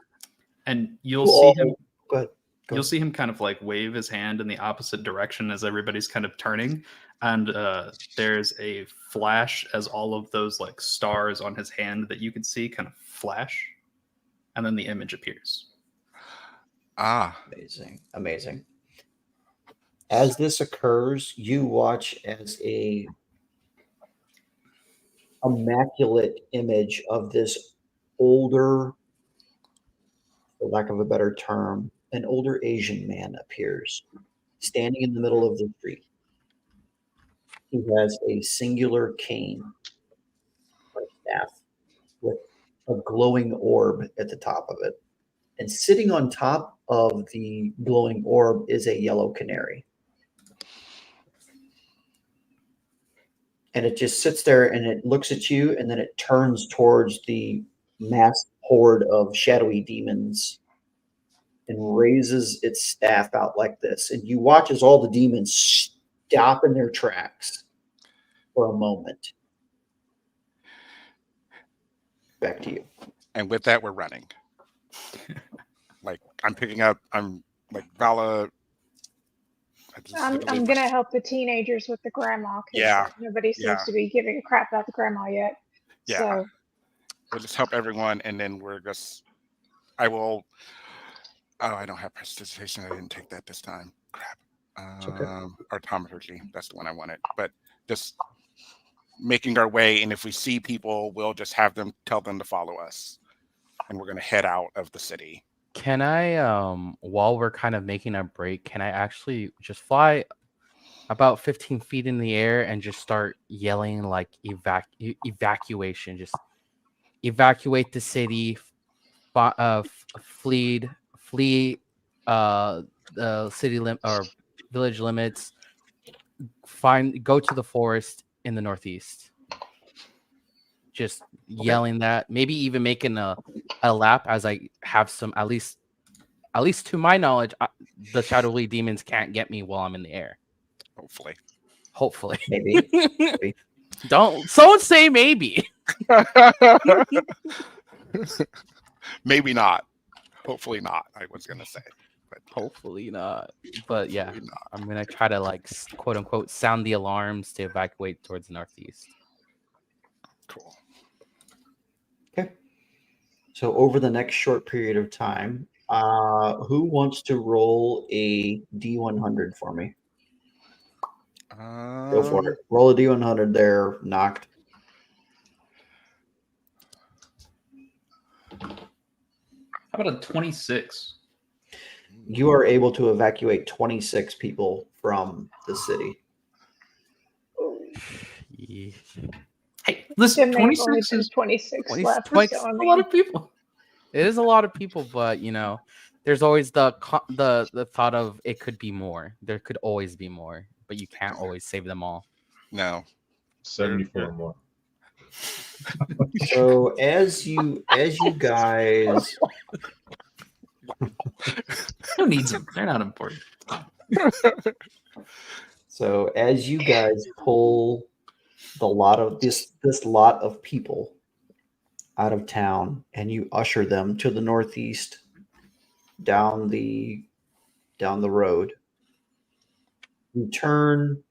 And you'll Cool. see him. go ahead. Go You'll ahead. see him kind of like wave his hand in the opposite direction as everybody's kind of turning, and there's a flash as all of those like stars on his hand that you can see kind of flash, and then the image appears. Ah. Amazing. Amazing. As this occurs, you watch as a immaculate image of this older, for lack of a better term, an older Asian man appears, standing in the middle of the street. He has a singular cane or staff with a glowing orb at the top of it. And sitting on top of the glowing orb is a yellow canary. And it just sits there and it looks at you, and then it turns towards the mass horde of shadowy demons and raises its staff out like this. And you watch as all the demons stop in their tracks for a moment. Back to you. And with that, we're running. Like I'm like Vala. I'm gonna help the teenagers with the grandma. 'Cause Yeah, nobody seems yeah. to be giving a crap about the grandma yet. Yeah. So We'll just help everyone, and then I will. Oh, I don't have prestidigitation. I didn't take that this time. Crap. okay. Artometry. That's the one I wanted. But just making our way, and if we see people, we'll just tell them to follow us, and we're gonna head out of the city. Can I, while we're kind of making our break, can I actually just fly about 15 feet in the air and just start yelling like evacuation? Just evacuate the city, flee the city or village limits, go to the forest in the northeast. Just yelling that, maybe even making a lap as I have some, at least to my knowledge, the shadowy demons can't get me while I'm in the air. Hopefully. Maybe. Maybe. Don't say maybe. Maybe not. Hopefully not. I was gonna say, but Hopefully not. But yeah, hopefully not. I'm gonna try to like quote unquote sound the alarms to evacuate towards the northeast. Cool. So over the next short period of time, who wants to roll a D100 for me? Go for it. Roll a D100 there, knocked. How about a 26? You are able to evacuate 26 people from the city. Yeah. Hey, listen, There may have only 26 been is 26 20 left. twice So, I a mean, lot of people. It is a lot of people, but there's always the thought of it could be more. There could always be more, but you can't always save them all. No. 74 more. So as you guys Who needs them? They're not important. So as you guys pull the lot of this lot of people out of town and you usher them to the northeast down the road, you turn,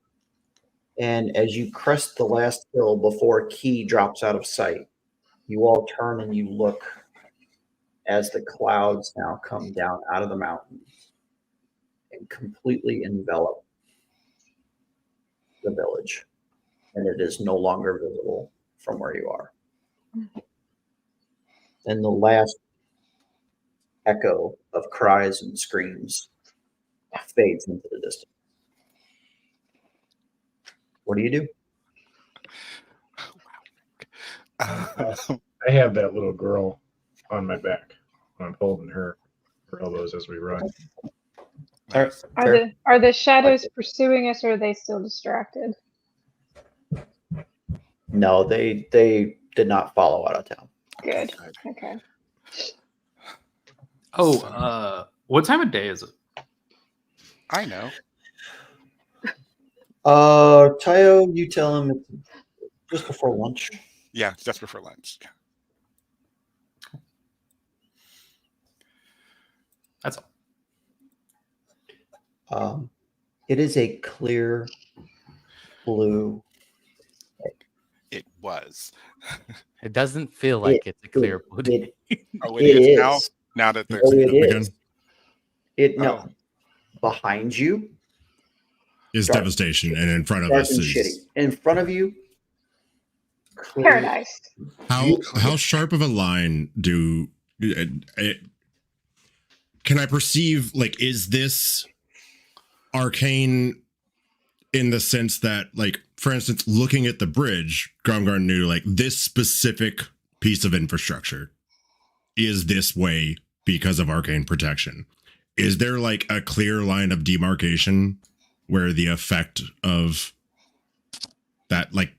and as you crest the last hill before Key drops out of sight, you all turn and you look as the clouds now come down out of the mountains and completely envelop the village, and it is no longer visible from where you are. And the last echo of cries and screams fades into the distance. What do you do? I have that little girl on my back. I'm holding her elbows as we run. Nice. are the shadows pursuing us, or are they still distracted? No, they did not follow out of town. Good. Okay. Oh, what time of day is it? I know. Tayo, you tell him it's just before lunch. Yeah, just before lunch. That's all. It is a clear blue. It was. It doesn't feel like it's a clear blue day. Oh, It is now. is. Now that there's Oh, it Again. is. It no. Oh. Behind you Is Dark. devastation, and in front of dark us and is shitty. In front of you, clear. Paradise. how sharp of a line do can I perceive? Like, is this arcane in the sense that, like, for instance, looking at the bridge, Gromgar knew, like, this specific piece of infrastructure is this way because of arcane protection. Is there, like, a clear line of demarcation where the effect of that, like,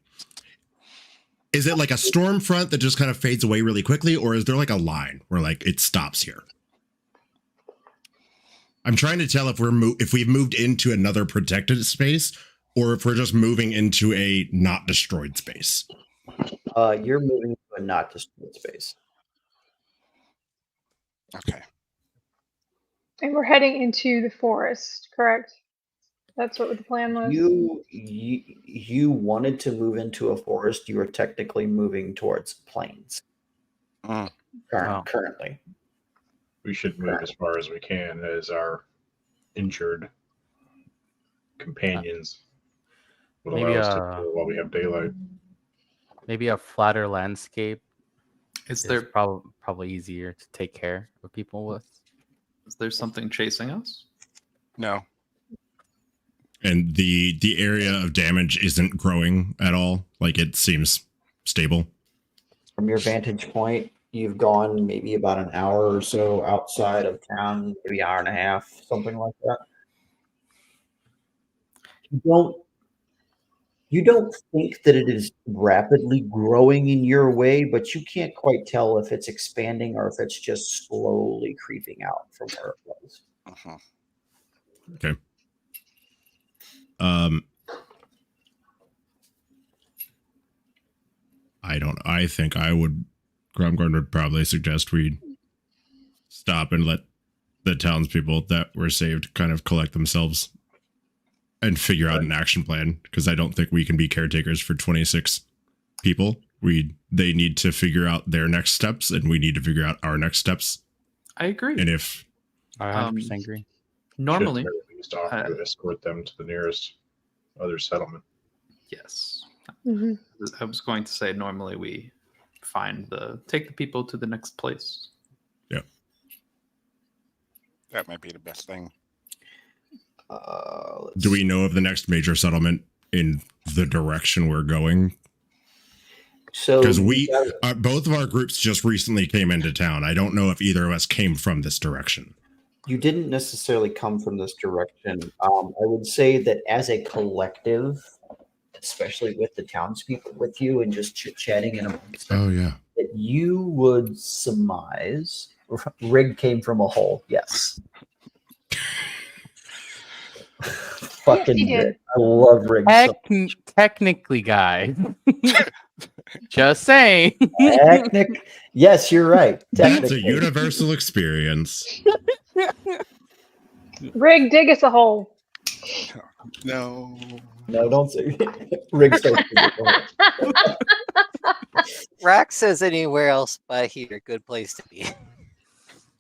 is it like a storm front that just kind of fades away really quickly, or is there like a line where, like, it stops here? I'm trying to tell if we've moved into another protected space, or if we're just moving into a not destroyed space. You're moving to a not destroyed space. Okay. And we're heading into the forest, correct? That's what the plan was. You wanted to move into a forest. You are technically moving towards plains. Mm. Currently. We should move as far as we can as our injured companions will Maybe, allow us to do while we have daylight. Maybe a flatter landscape Is is there probably easier to take care of people with. is there something chasing us? No. And the area of damage isn't growing at all. Like, it seems stable. From your vantage point, you've gone maybe about an hour or so outside of town, maybe an hour and a half, something like that. You don't think that it is rapidly growing in your way, but you can't quite tell if it's expanding or if it's just slowly creeping out from where it was. Uh-huh. Okay. I think Gromgard would probably suggest we stop and let the townspeople that were saved kind of collect themselves and figure out an action plan, because I don't think we can be caretakers for 26 people they need to figure out their next steps, and we need to figure out our next steps. I agree. And if I 100% agree. Normally, Should at least offer to escort them to the nearest other settlement. yes. Mhm. I was going to say normally we take the people to the next place. That might be the best thing. do we know of the next major settlement in the direction we're going? So Because both of our groups just recently came into town. I don't know if either of us came from this direction. you didn't necessarily come from this direction. I would say that as a collective, especially with the townspeople with you and just chit-chatting in amongst them, Oh yeah. that you would surmise Rig came from a hole. Yes. Fucking he did. Rig. I love Rig. Technically, guys. Just saying. Yes, you're right. That's a universal experience. Rig, dig us a hole. No. No, don't say Rig starts to Rax says anywhere else but here, good place to be.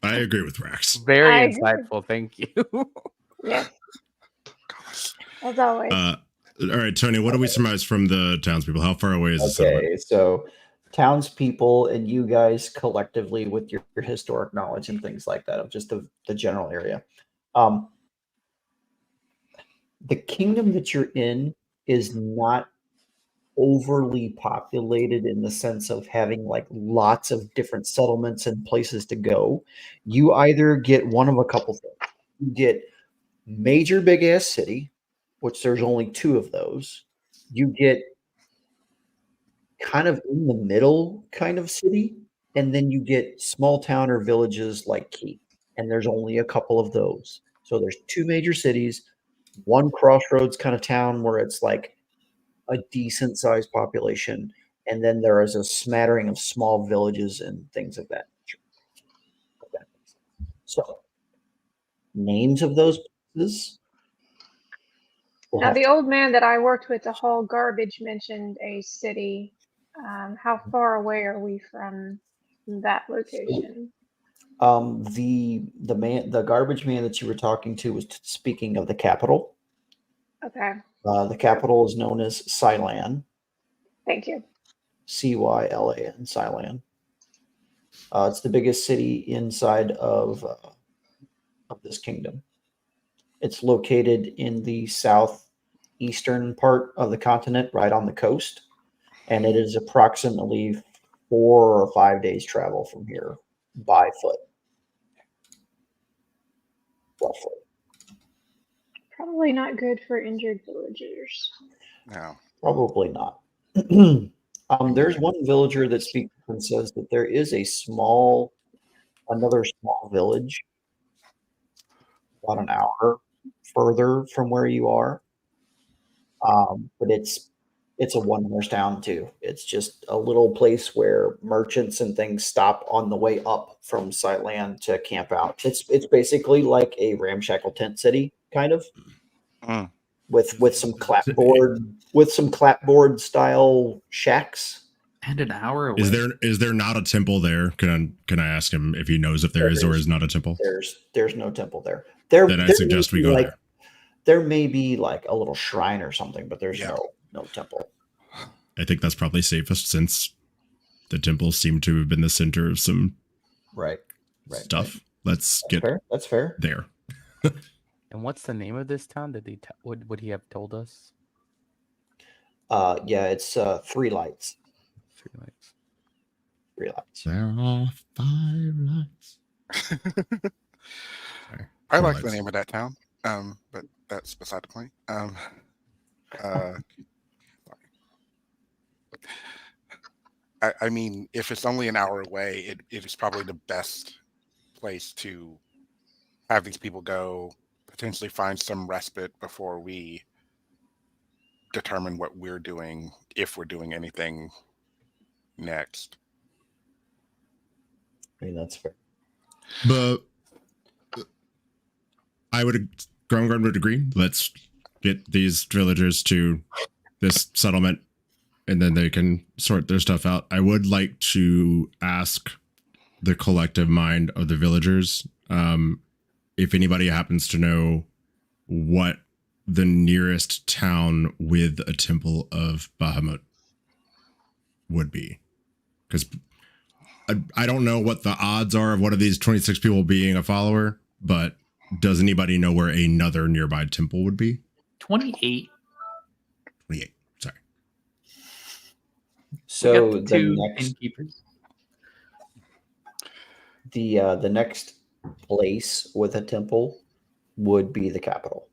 I agree with Rax. Very I agree. insightful. Thank you. Yes. As always. All right, Tony, what do we surmise from the townspeople? How far away is the settlement? Okay, so townspeople and you guys collectively with your historic knowledge and things like that of just the general area. The kingdom that you're in is not overly populated in the sense of having like lots of different settlements and places to go. You either get one of a couple things. You get major big ass city, which there's only 2 of those. You get kind of in the middle kind of city, and then you get small town or villages like Key, and there's only a couple of those. So there's 2 major cities, 1 crossroads kind of town where it's like a decent sized population, and then there is a smattering of small villages and things of that nature. So names of those places. Now, the old man that I worked with, the whole garbage, mentioned a city. How far away are we from that location? The garbage man that you were talking to was speaking of the capital. Okay. The capital is known as Cylan. Thank you. Cylan, Cylan. It's the biggest city inside of this kingdom. It's located in the southeastern part of the continent, right on the coast, and it is approximately 4 or 5 days travel from here by foot. Roughly. Probably not good for injured villagers. No. Probably not. There's one villager that speaks and says that there is another small village about an hour further from where you are. But it's a one-horse town too. It's just a little place where merchants and things stop on the way up from Sightland to camp out. It's basically like a ramshackle tent city, kind of, with some clapboard style shacks. And an hour away. Is there not a temple there? Can I ask him if he knows if there is or is not a temple? There's no temple there. Then I suggest we go there. There may be like a little shrine or something, but there's no temple. I think that's probably safest since the temples seem to have been the center of some stuff. Right. Let's get that's fair. There. And what's the name of this town? Did would he have told us? Yeah, it's 3 lights. 3 lights. 3 lights. There are 5 lights. I like the name of that town, but that's beside the point. I mean, if it's only an hour away, it is probably the best place to have these people go, potentially find some respite before we determine what we're doing, if we're doing anything next. I mean, that's fair. But Groundguard would agree. Let's get these villagers to this settlement and then they can sort their stuff out. I would like to ask the collective mind of the villagers if anybody happens to know what the nearest town with a temple of Bahamut would be. Because I don't know what the odds are of one of these 26 people being a follower, but does anybody know where another nearby temple would be? 28. 28. Sorry. So We got the two next innkeepers. the next place with a temple would be the capital.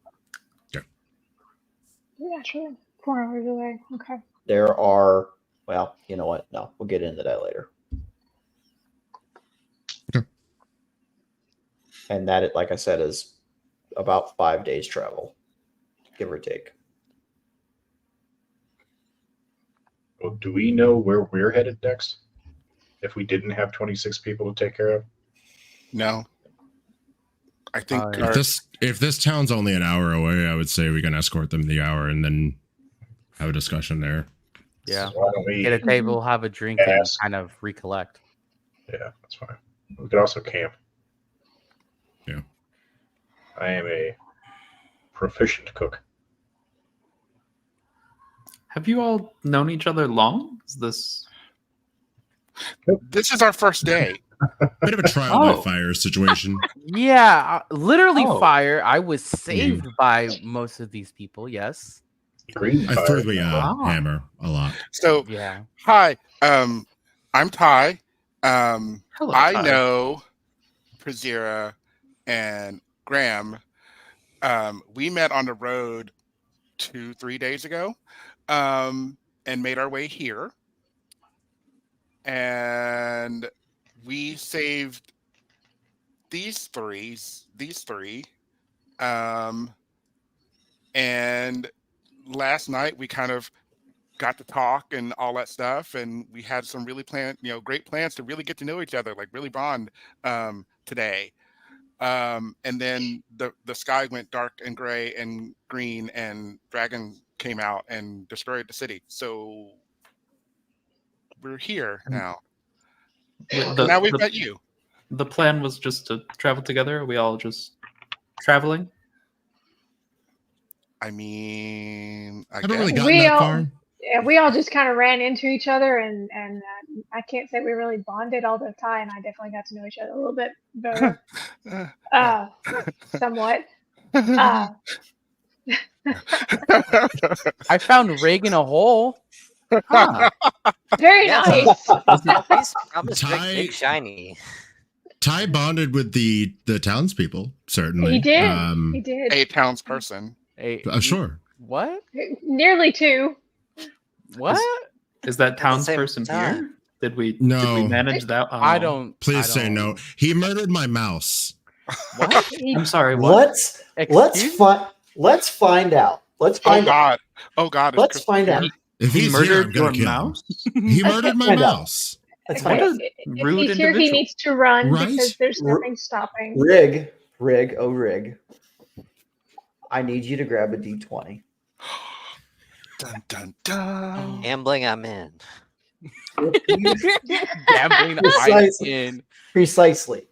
Yeah, sure. 4 hours away. Okay. There are, well, you know what? No, we'll get into that later. Okay. And that, like I said, is about 5 days travel, give or take. Well, do we know where we're headed next? If we didn't have 26 people to take care of? No. I think Yeah. If this town's only an hour away, I would say we can escort them the hour and then have a discussion there. Yeah. So why don't we Get a table, have a drink, and Ask. kind of recollect. Yeah, that's fine. We could also camp. Yeah. I am a proficient cook. Have you all known each other long? Is this this is our first day. Bit of a trial by fire situation. Yeah, literally Oh. fire. I was saved by most of these people. Yes. Green I fire. threw the Ah. hammer a lot. So Yeah. hi, I'm Ty. Hello, I Ty. know Prazira and Graham. We met on the road 2-3 days ago, and made our way here. And we saved these three. And last night we kind of got to talk and all that stuff, and we had some really great plans to really get to know each other, like really bond today. And then the sky went dark and gray and green, and dragon came out and destroyed the city. So we're here now. Now we've met you. The plan was just to travel together. Are we all just traveling? I mean, I Haven't really guess. gotten that far. Yeah, we all just kind of ran into each other, and I can't say we really bonded, although Ty and I definitely got to know each other a little bit better, somewhat. I found Rig in a hole. Ah, Very Yeah, nice. Please promise Rick Ty- big shiny. Ty bonded with the townspeople, certainly. He did. He did. A townsperson. Hey, Sure. What? Nearly 2. What? is that At the same townsperson time. here? Did we No. manage that? Oh. I don't. Please I say don't- no. He murdered my mouse. What? I'm sorry. What? Excuse me? Let's find out. Let's Oh find out. God. Oh God. Let's find out. If He he's here, murdered I'm gonna your kill mouse? him. He murdered my Find out. mouse. Let's What find out. a If rude he's here, he individual. needs to run Right? because there's nothing stopping. Rig. I need you to grab a D20. Dun dun dun. Gambling, I'm in. Gambling I'm Precisely. in. Precisely.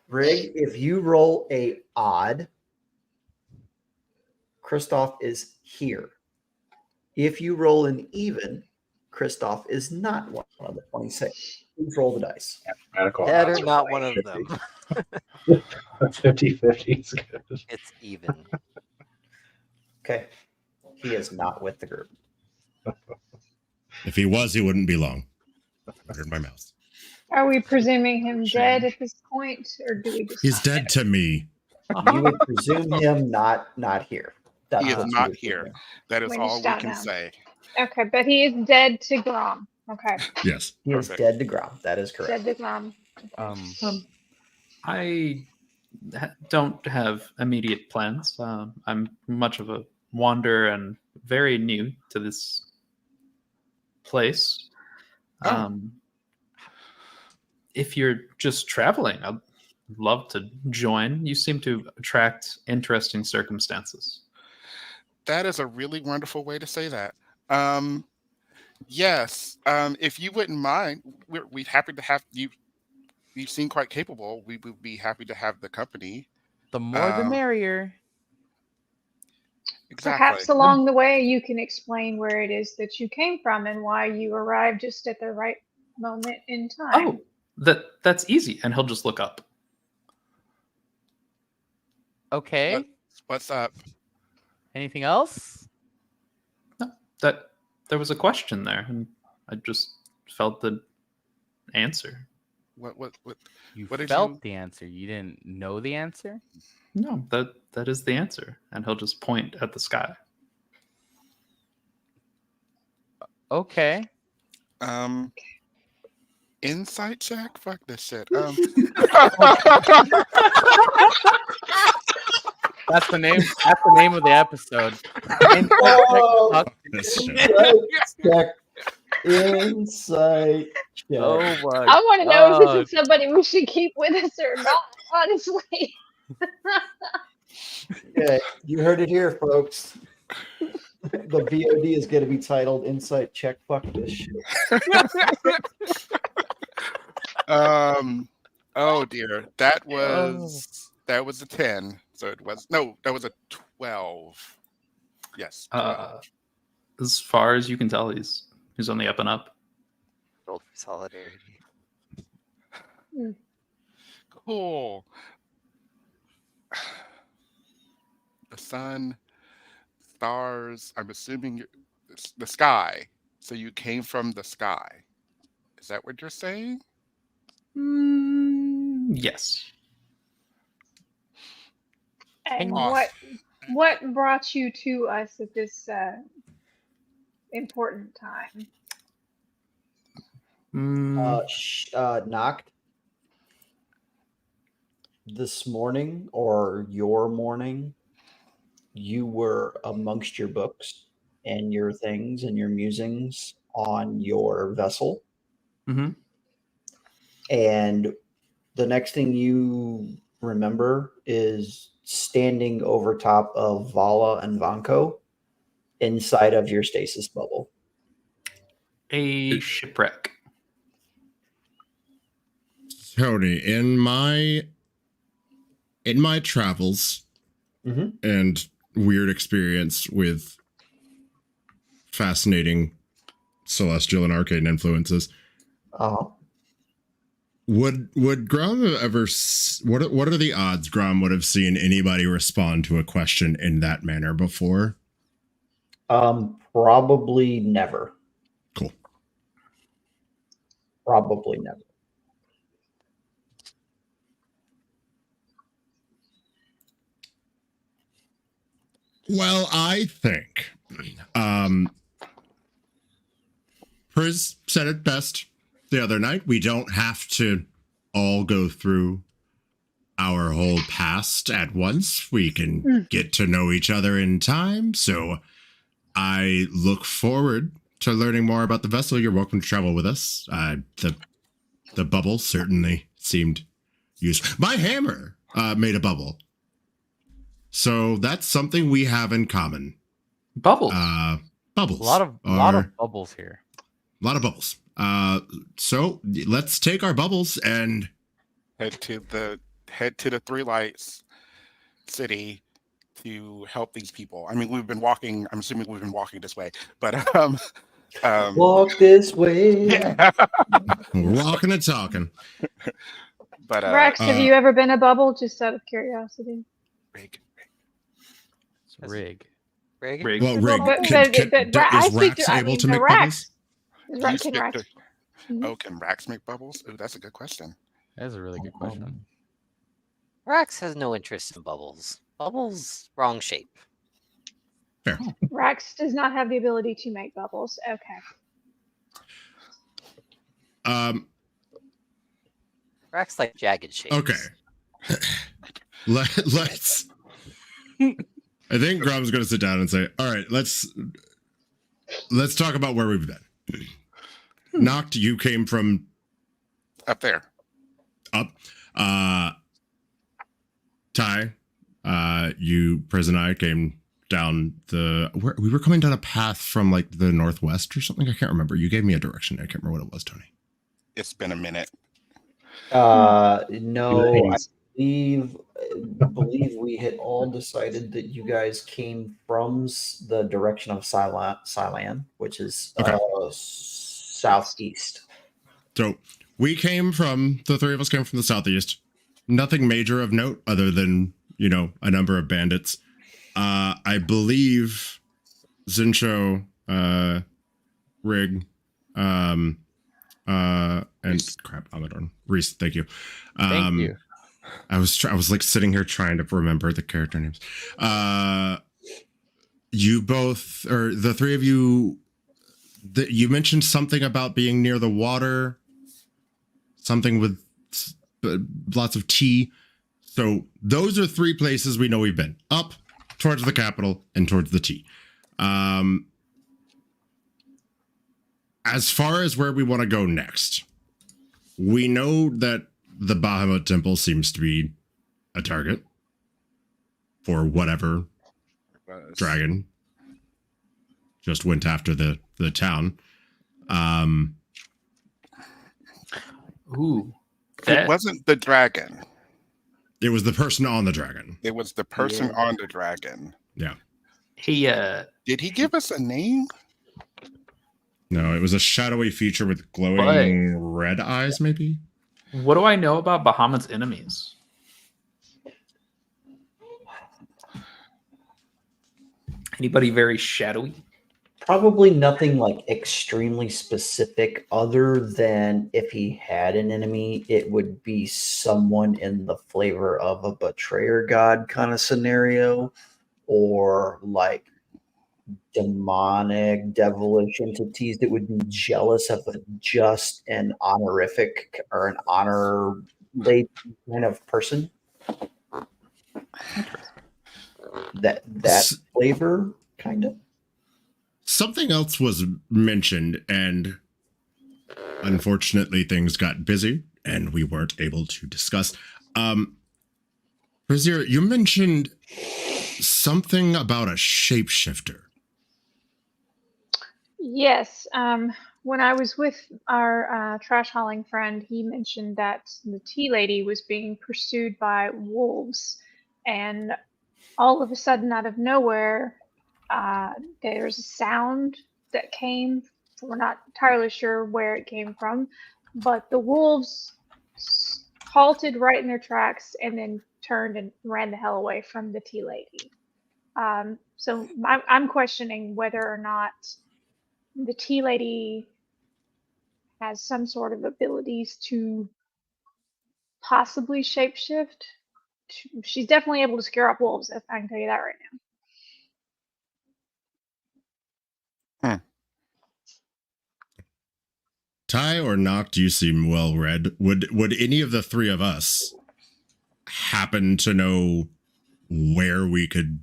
Rig, if you roll a odd, Kristoff is here. If you roll an even, Kristoff is not one of the 26. Please roll the dice. Mathematical That odds are are not like one of 50. them. 50-50 is good. It's even. Okay. He is not with the group. If he was, he wouldn't be long. Murdered my mouse. Are we presuming him dead at this point, or do we just? He's dead to me. You would presume him not here. That's He is what you not would here. presume. That is When all you we stop can now. say. Okay, but he is dead to Grom. Okay, Yes. He is Perfect. dead to Grom. That is correct. dead to Grom. I don't have immediate plans. I'm much of a wanderer and very new to this place. Oh. If you're just traveling, I'd love to join. You seem to attract interesting circumstances. That is a really wonderful way to say that. Yes. If you wouldn't mind, we'd happy to have you. You seem quite capable. We would be happy to have the company. The more the Um, merrier. exactly. Perhaps along the way you can explain where it is that you came from and why you arrived just at the right moment in time. Oh, that's easy. And he'll just look up. Okay. What's up? Anything else? No, that there was a question there, and I just felt the answer. What? You What did felt you? the answer. You didn't know the answer? No, that is the answer. And he'll just point at the sky. Okay. Insight check? Fuck this shit. That's the name. That's the name of the episode. This shit. Insight check. Oh my! I want to know if God. this is somebody we should keep with us or not, honestly. Okay, you heard it here, folks. The VOD is going to be titled "Insight Check." Fuck this shit. Oh dear. That was a 10. So it was that was a 12. Yes. 12. As far as you can tell, he's on the up and up. Rolled for solidarity. Cool. The sun, stars. I'm assuming the sky. So you came from the sky. Is that what you're saying? Yes. And Awesome. what brought you to us at this important time? Knocked this morning or your morning. You were amongst your books and your things and your musings on your vessel. Mm-hmm. And the next thing you remember is standing over top of Vala and Vanko inside of your stasis bubble. A shipwreck. Tony, in my travels and weird experience with fascinating celestial and arcane influences, would Grom have ever? What are the odds Grom would have seen anybody respond to a question in that manner before? Probably never. Cool. Probably never. Well, I think Priz said it best the other night. We don't have to all go through our whole past at once. We can get to know each other in time. So I look forward to learning more about the vessel. You're welcome to travel with us. The bubble certainly seemed useful. My hammer made a bubble. So that's something we have in common. Bubbles. Bubbles. A lot of bubbles here. A lot of bubbles. So let's take our bubbles and head to the Three Lights city to help these people. I mean, we've been walking. I'm assuming we've been walking this way, but walk this way. Yeah. walking and talking. But Rex, have you ever been a bubble? Just out of curiosity. Rig. Well, Rig, But is Rax able to make bubbles? Can Rax make bubbles? Ooh, that's a good question. That's a really good question. Rax has no interest in bubbles. Bubbles, wrong shape. Fair. Rax does not have the ability to make bubbles. Okay. Rax like jagged shapes. Okay. Let's. I think Grom's going to sit down and say, "All right, let's talk about where we've been." Knocked, you came from up there. Up. Ty, you, Priz, and I came down we were coming down a path from like the northwest or something. I can't remember. You gave me a direction. I can't remember what it was, Tony. It's been a minute. No, I believe we had all decided that you guys came from the direction of Silan, which is Okay. Southeast. So we came from, the three of us came from the southeast. Nothing major of note other than, a number of bandits. I believe Zincho, Rig, and crap, Amadorn. Reese, thank you. Thank you. I was like sitting here trying to remember the character names. You both, or the three of you, you mentioned something about being near the water, something with lots of tea. So those are three places we know we've been: up towards the capital and towards the tea. As far as where we want to go next, we know that the Bahamut Temple seems to be a target for whatever dragon just went after the town. Ooh. It wasn't the dragon. It was the person on the dragon. It was the person on the dragon. Yeah. Did he give us a name? No, it was a shadowy feature with glowing red eyes, maybe? What do I know about Bahamut's enemies? Anybody very shadowy? Probably nothing like extremely specific, other than if he had an enemy, it would be someone in the flavor of a betrayer god kind of scenario, or like demonic, devilish entities that would be jealous of just an honorific or an honor laden kind of person. That flavor, kind of. Something else was mentioned, and unfortunately things got busy and we weren't able to discuss. Brazier, you mentioned something about a shapeshifter. Yes. When I was with our trash hauling friend, he mentioned that the tea lady was being pursued by wolves, and all of a sudden, out of nowhere, there's a sound that came. We're not entirely sure where it came from, but the wolves halted right in their tracks and then turned and ran the hell away from the tea lady. So I'm questioning whether or not the tea lady has some sort of abilities to possibly shapeshift. She's definitely able to scare off wolves, if I can tell you that right now. Ty or Noct, you seem well read. Would any of the three of us happen to know where we could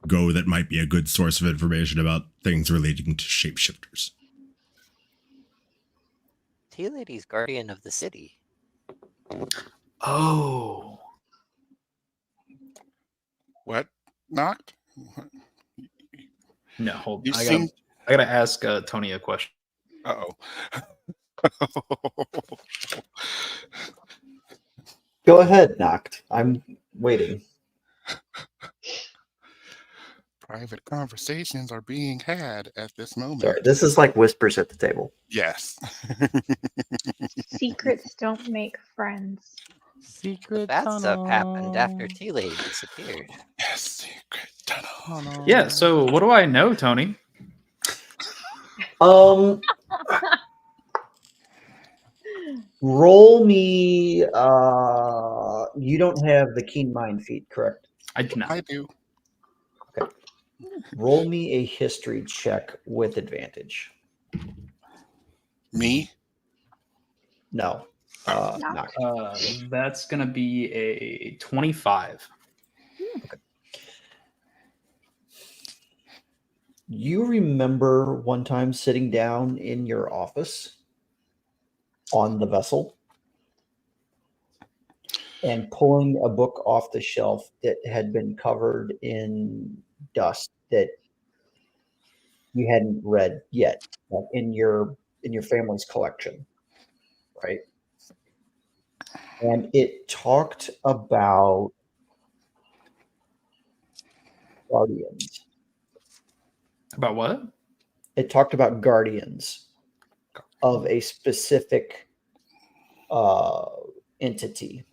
go that might be a good source of information about things relating to shapeshifters? Tea Lady's guardian of the city. Oh. What? Not? No, hold You on. seem... I gotta ask Tony a question. Uh-oh. Go ahead, Noct. I'm waiting. Private conversations are being had at this moment. Sorry, this is like whispers at the table. Yes. Secrets don't make friends. The bad stuff happened after Tea Lady disappeared. Yes, secret tunnel. Yeah, so what do I know, Tony? Roll me. You don't have the keen mind feat, correct? I do not. I do. Okay. Roll me a history check with advantage. Me? No. Noct. That's gonna be a 25. Okay. You remember one time sitting down in your office on the vessel? and pulling a book off the shelf that had been covered in dust that you hadn't read yet, like in your family's collection, right? And it talked about guardians. About what? It talked about guardians of a specific entity.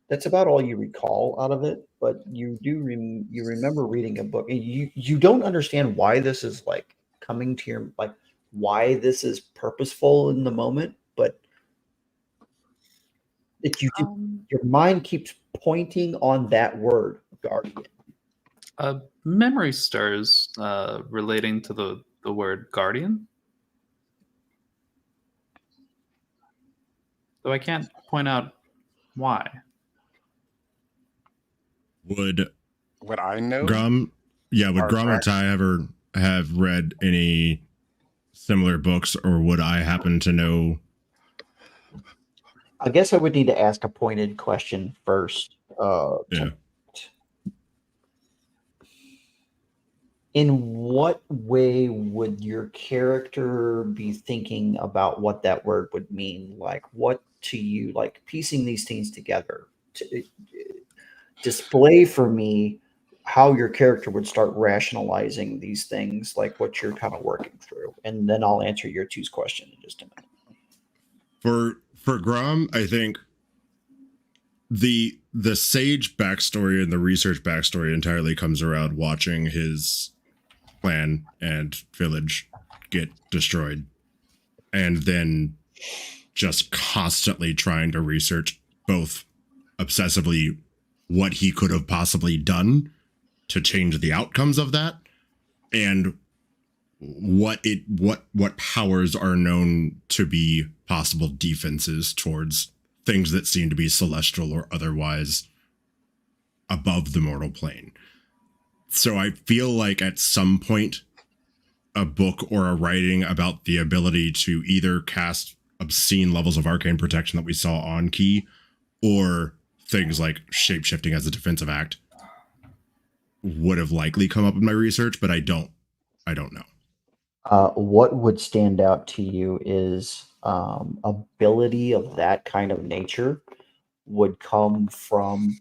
That's about all you recall out of it, but you do you remember reading a book. You don't understand why this is like coming to your, like, why this is purposeful in the moment, but your mind keeps pointing on that word, guardian. Memory stirs relating to the word guardian. Though I can't point out why. Would I know? Grum, would Grum or Ty ever have read any similar books, or would I happen to know? I guess I would need to ask a pointed question first. In what way would your character be thinking about what that word would mean? Like, what to you, like piecing these things together, to display for me how your character would start rationalizing these things, like what you're kind of working through. And then I'll answer your two's question in just a minute. For Grum, I think the sage backstory and the research backstory entirely comes around watching his clan and village get destroyed, and then just constantly trying to research both obsessively what he could have possibly done to change the outcomes of that, and what powers are known to be possible defenses towards things that seem to be celestial or otherwise above the mortal plane. So I feel like at some point a book or a writing about the ability to either cast obscene levels of arcane protection that we saw on Key, or things like shape-shifting as a defensive act, would have likely come up in my research, but I don't know. What would stand out to you is ability of that kind of nature would come from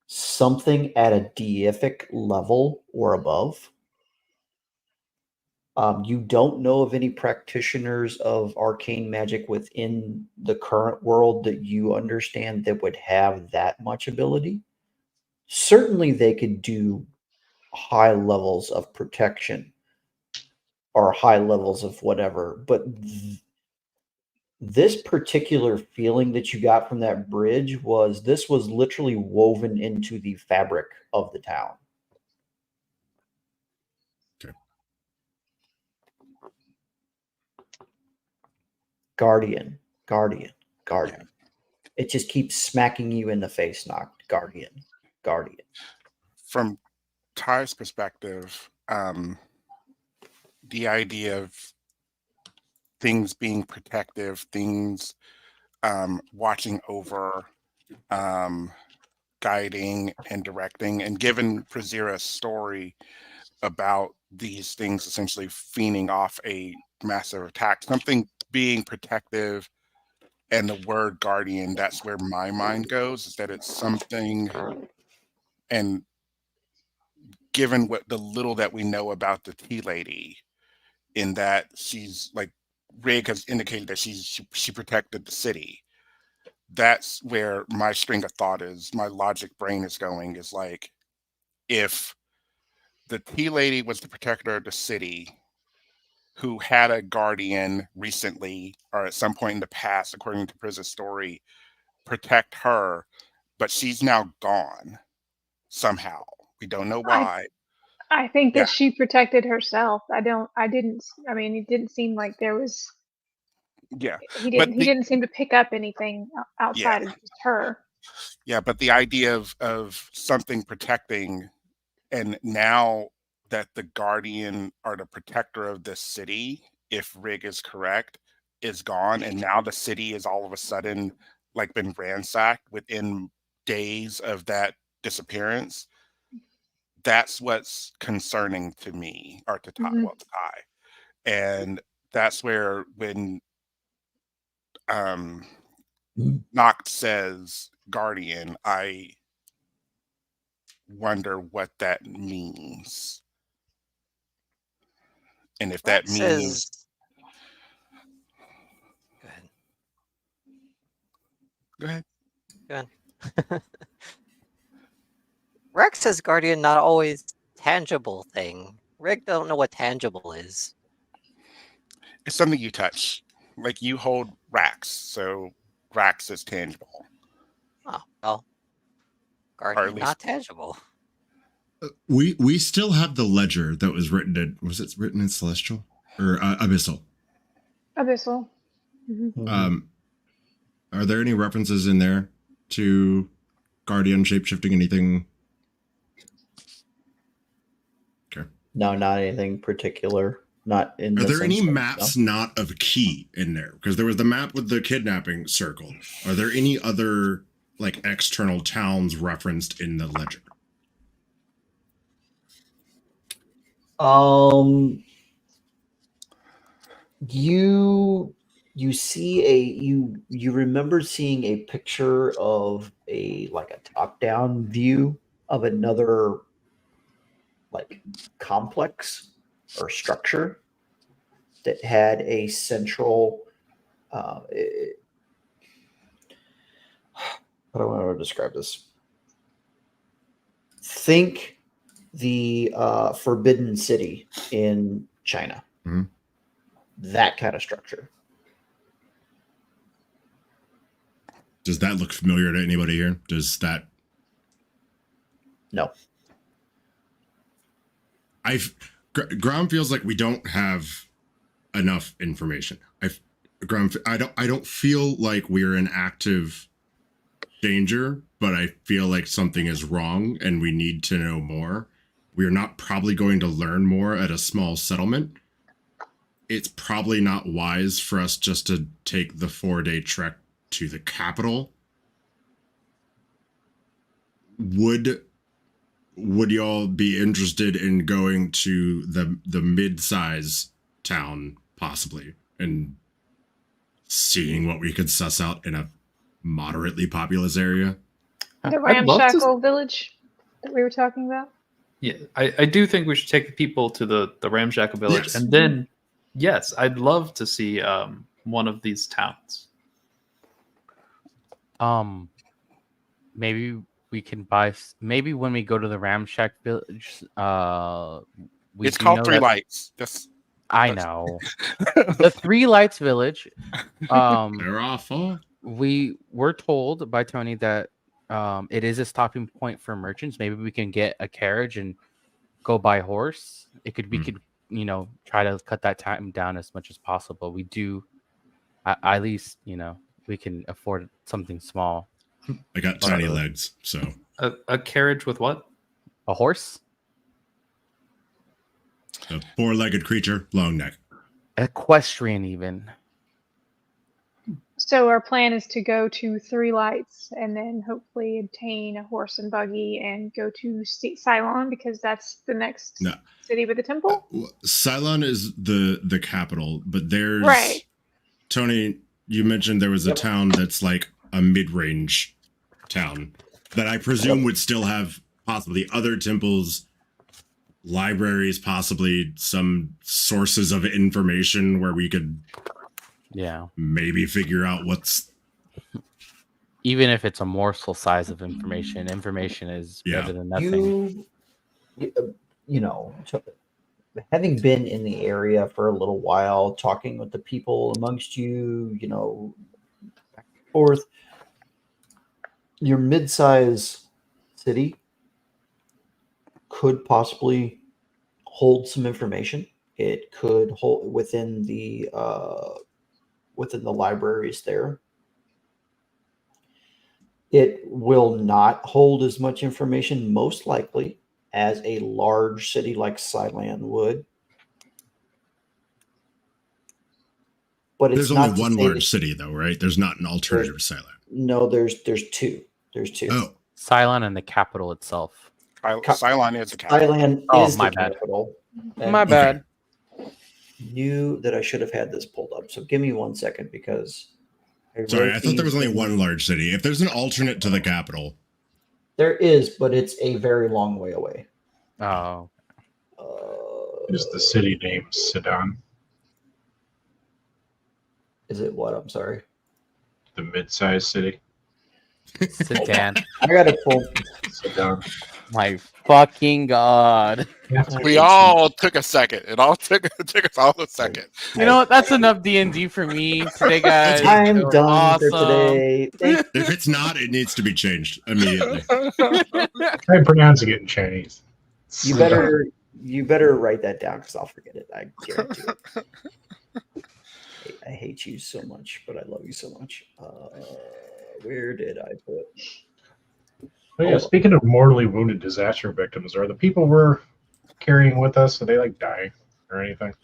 something at a deific level or above. You don't know of any practitioners of arcane magic within the current world that you understand that would have that much ability. Certainly, they could do high levels of protection or high levels of whatever, but this particular feeling that you got from that bridge was literally woven into the fabric of the town. Okay. Guardian. It just keeps smacking you in the face, knocked. Guardian. From Ty's perspective, the idea of things being protective, things watching over, guiding and directing, and given Prazira's story about these things essentially feeding off a massive attack, something being protective, and the word guardian, that's where my mind goes, is that it's something, and given what the little that we know about the tea lady, in that she's like, Rig has indicated that she protected the city. That's where my string of thought is, my logic brain is going, is like, if the tea lady was the protector of the city, who had a guardian recently or at some point in the past, according to Priz's story, protect her, but she's now gone somehow. We don't know why. I think Yeah. that she protected herself. I mean, it didn't seem like there was. Yeah. He didn't seem to pick up anything outside Yeah. of just her. Yeah, but the idea of something protecting, and now that the guardian or the protector of this city, if Rig is correct, is gone, and now the city is all of a sudden like been ransacked within days of that disappearance. That's what's concerning to me, or to Ty, Mhm. well, to Ty. And that's where when Noct says guardian, I wonder what that means. And if that Rex means says, go ahead. go ahead. Go ahead. Rex says guardian, not always tangible thing. Rick don't know what tangible is. It's something you touch. Like you hold racks, so racks is tangible. Oh, well, Or at guardian, least not tangible. We still have the ledger that was written in, was it written in Celestial or Abyssal? Abyssal. Mhm. Are there any references in there to Guardian shapeshifting? Anything? Okay. No, not anything particular. Not in Are this there any instance, maps no. not of key in there? Because there was the map with the kidnapping circle. Are there any other like external towns referenced in the ledger? You see you remember seeing a picture of a like a top-down view of another like complex or structure that had a central how do I want to describe this? Think the Forbidden City in China. Mhm. That kind of structure. Does that look familiar to anybody here? Does that? No. Grom feels like we don't have enough information. I don't feel like we're in active danger, but I feel like something is wrong and we need to know more. We're not probably going to learn more at a small settlement. It's probably not wise for us just to take the 4-day trek to the capital. Would y'all be interested in going to the mid-size town possibly and seeing what we could suss out in a moderately populous area? The I'd love to. ramshackle village that we were talking about. Yeah, I do think we should take the people to the ramshackle village, Yes. and then yes, I'd love to see one of these towns. Maybe we can buy. Maybe when we go to the Ramshack village, we it's do called know Three that- Lights. I know the Three Lights village. They're awful. We were told by Tony that it is a stopping point for merchants. Maybe we can get a carriage and go by horse. We could try to cut that time down as much as possible. We do at least we can afford something small. I got tiny legs, so A carriage with what? A horse? a 4-legged creature, long neck. Equestrian even. So our plan is to go to Three Lights and then hopefully obtain a horse and buggy and go to Ceylon because that's the next city with a temple. Ceylon is the capital, but there's right. Tony, you mentioned there was a town that's like a mid-range town that I presume would still have possibly other temples, libraries, possibly some sources of information where we could maybe figure out what's, even if it's a morsel size of information is better than nothing. Having been in the area for a little while, talking with the people amongst you, back and forth, your mid-size city could possibly hold some information. It could hold within the libraries there. It will not hold as much information, most likely, as a large city like Cylon would. But it's There's only not to one say large that- city, though, right? There's not an alternative to Cylon. No, there's two. There's two. Oh, Cylon and the capital itself. Cylon is the capital. Thailand Oh, is my the bad. capital. and My bad. Knew that I should have had this pulled up. So give me 1 second because sorry. I thought there was only these one things- large city. If there's an alternate to the capital, There is, but it's a very long way away. Oh, Is the city named Sedan? Is it what? I'm sorry. The mid-sized city? Sedan. I got to pull. Sedan. My fucking god. We all took a second. It all took us all a second. You know what? That's enough D&D for me today, guys. I'm It was done for awesome. today. Thank if it's not, it needs to be changed immediately. I'm pronouncing it in Chinese. you. Better write that down because I'll forget it. I guarantee it. I hate you so much, but I love you so much. Where did I put? Oh, yeah, speaking of mortally wounded disaster victims, are the people we're carrying with us, are they like dying or anything?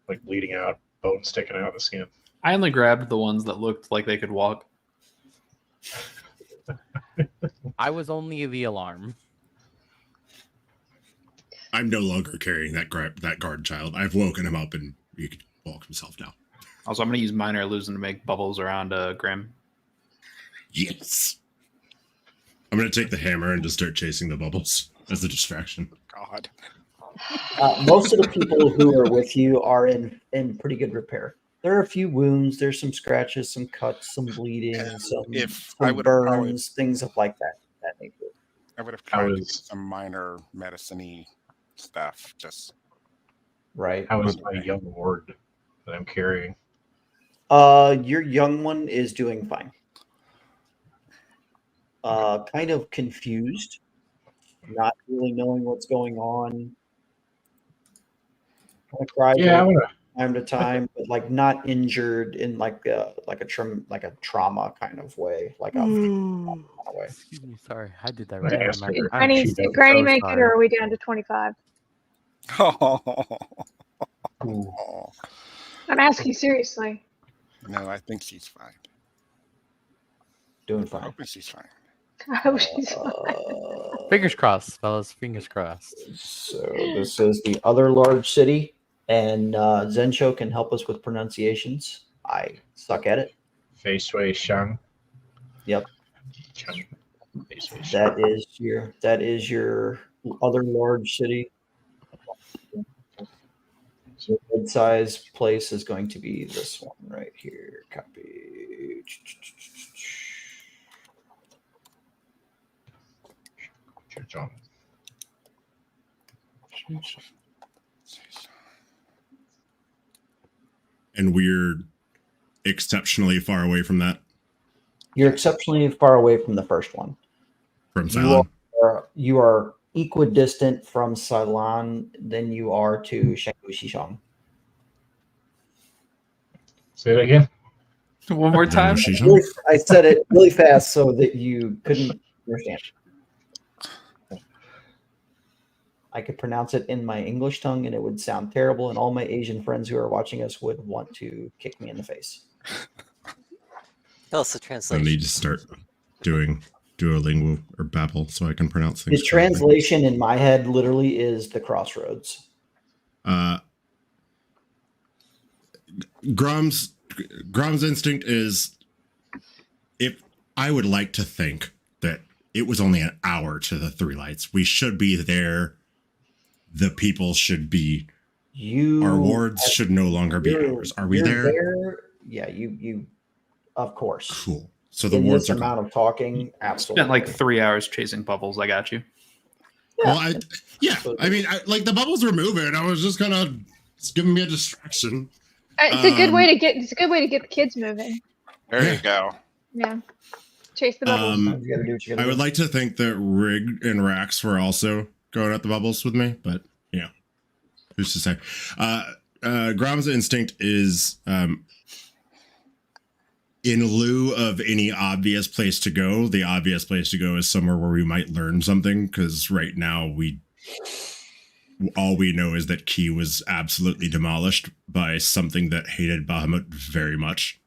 Like bleeding out, bone sticking out of the skin? I only grabbed the ones that looked like they could walk. I was only the alarm. I'm no longer carrying that guard child. I've woken him up and he can walk himself now. Also, I'm going to use minor illusion to make bubbles around Grim. Yes. I'm going to take the hammer and just start chasing the bubbles as a distraction. God. Most of the people who are with you are in pretty good repair. There are a few wounds. There's some scratches, some cuts, some bleeding, some burns, things of like that nature. I would have tried to get some minor medicine-y stuff. Just right. How is my young ward that I'm carrying? Your young one is doing fine. Kind of confused, not really knowing what's going on. Kind of cries time to time, but like not injured in like a trauma kind of way, like a way. Excuse me, sorry, I did that I right. asked her. Did Granny make it, or are we down to 25? I'm asking seriously. No, I think she's fine. Doing I fine. hope she's fine. I hope she's fine. Fingers crossed, fellas. Fingers crossed. So this is the other large city, and Zensho can help us with pronunciations. I suck at it. Fei Sui Shang. Yep. Chang. Fei Sui That Shang. is your other large city. So mid-size place is going to be this one right here. Copy. John. And we're exceptionally far away from that. You're exceptionally far away from the first one. From Cylon. You are equidistant from Cylon than you are to Shenghu Shishang. Say it again. One more time. Really, I said it really fast so that you couldn't understand. I could pronounce it in my English tongue and it would sound terrible, and all my Asian friends who are watching us would want to kick me in the face. Tell us the I translation. need to start doing Duolingo or Babbel so I can pronounce The things. translation in my head literally is the crossroads. Grom's instinct is, if I would like to think that it was only an hour to the Three Lights, we should be there. The people should be. Our wards should no longer be ours. Are we there? Yeah, you. Of course. Cool. So the In wards this are amount of talking, absolutely. Spent like 3 hours chasing bubbles. I got you. Well, I mean, like the bubbles were moving. I was just kind of giving me a distraction. It's a good way to get. It's a good way to get the kids moving. There you go. Yeah, chase the bubbles. You gotta do what you gotta I would do. like to think that Rig and Rax were also going at the bubbles with me, but yeah, who's to say? Grom's instinct is in lieu of any obvious place to go, the obvious place to go is somewhere where we might learn something, because right now all we know is that Key was absolutely demolished by something that hated Bahamut very much.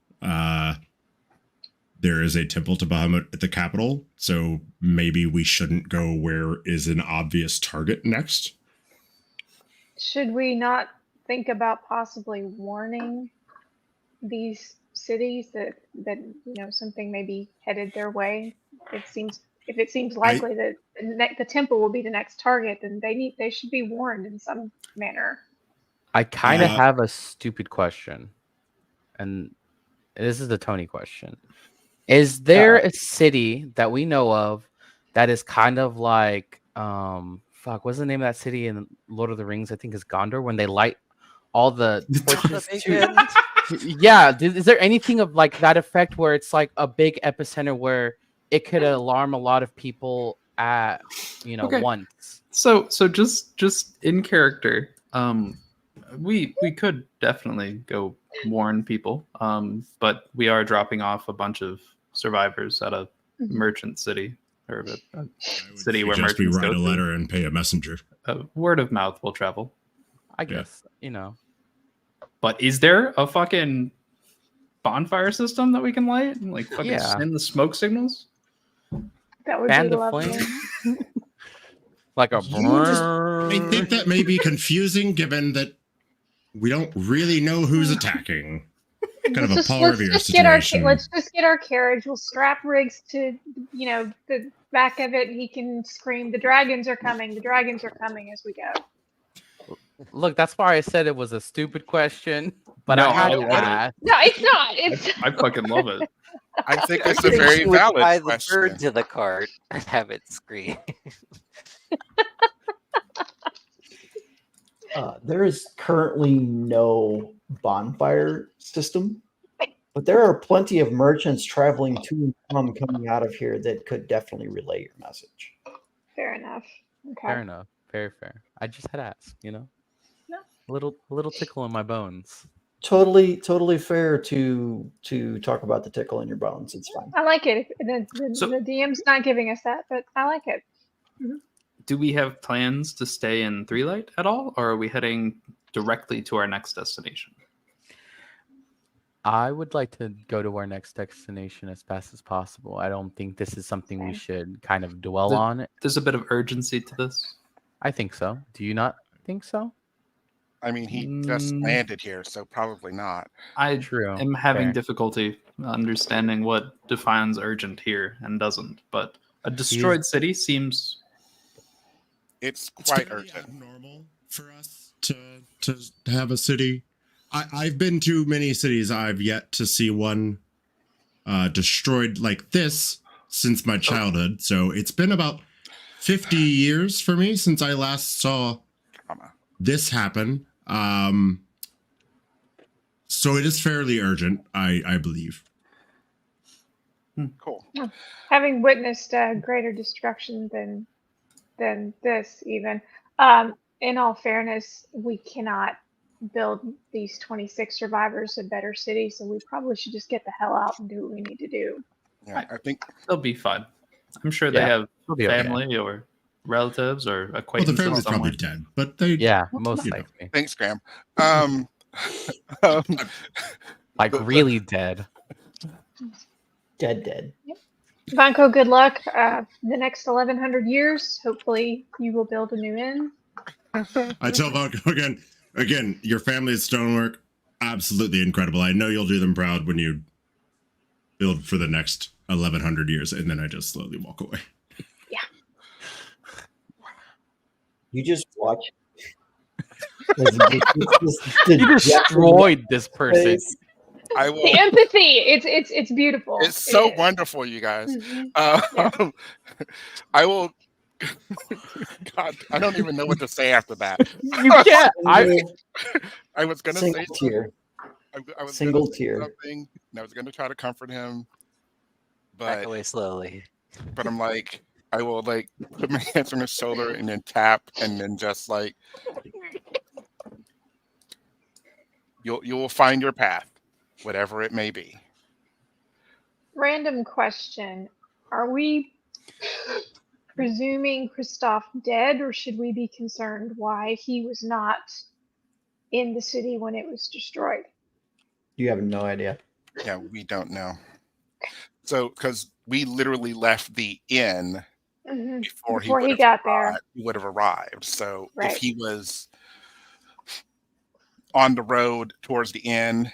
There is a temple to Bahamut at the capital, so maybe we shouldn't go where is an obvious target next. Should we not think about possibly warning these cities that something may be headed their way? If it seems likely that the temple will be the next target, then they should be warned in some manner. I kind of have a stupid question, and this is the Tony question. Is there a city that we know of that is kind of like what's the name of that city in Lord of the Rings? I think it's Gondor, when they light all the torches yeah, is there anything of like that effect where it's like a big epicenter where it could alarm a lot of people at once? So just in character, we could definitely go warn people, but we are dropping off a bunch of survivors at a merchant city, or a city where merchants we write go a letter and pay a messenger. Word of mouth will travel, I guess. But is there a fucking bonfire system that we can light and like fucking send the smoke signals? That would Fan be the lovely. flame? Like a I think that may be confusing, given that we don't really know who's attacking. Kind of a Paul Revere situation. Let's just get our carriage. We'll strap Riggs to the back of it, and he can scream, "The dragons are coming! The dragons are coming!" as we go. Look, that's why I said it was a stupid question, but I had to ask. No, it's not. I fucking love it. I think it's a very valid tie the question. bird to the cart and have it scream. There is currently no bonfire system, but there are plenty of merchants traveling to and from coming out of here that could definitely relay your message. Fair enough. Okay. Fair enough. Very fair. I just had to ask, Yeah. A little tickle in my bones. Totally fair to talk about the tickle in your bones. It's fine. I like it. The DM's not giving us that, but I like it. Mm-hmm. Do we have plans to stay in Three Light at all, or are we heading directly to our next destination? I would like to go to our next destination as fast as possible. I don't think this is something we should kind of dwell on. There's a bit of urgency to this. I think so. Do you not think so? I mean, he just landed here, so probably not. I am having difficulty understanding what defines urgent here and doesn't, but a destroyed city seems... It's quite urgent. Normal for us to have a city. I've been to many cities. I've yet to see one destroyed like this since my childhood. So it's been about 50 years for me since I last saw this happen. So it is fairly urgent, I believe. Cool. Having witnessed greater destruction than this, even in all fairness, we cannot build these 26 survivors a better city, so we probably should just get the hell out and do what we need to do. Yeah, I think they'll be fine. I'm sure they have family or relatives or acquaintances. Well, the family's probably dead, but they most likely. Thanks, Graham. Like really dead. Dead. Yep. Vanko, good luck. The next 1100 years, hopefully you will build a new inn. I tell Vanko again, your family's stonework, absolutely incredible. I know you'll do them proud when you build for the next 1100 years, and then I just slowly walk away. Yeah. You just watch. You destroyed this person. I will. The empathy, it's beautiful. It's so wonderful, you guys. Mm-hmm. I will. God, I don't even know what to say after that. You can't. I was gonna single say tear. I was single gonna say tear. something, and I was gonna try to comfort him, Back but away slowly. but I'm like, I will like put my hands on his shoulder and then tap, and then just like you will find your path, whatever it may be. Random question. Are we presuming Christoph dead, or should we be concerned why he was not in the city when it was destroyed? You have no idea. Yeah, we don't know. So, because we literally left the inn before he got there. He would have arrived. So Right. if he was on the road towards the inn,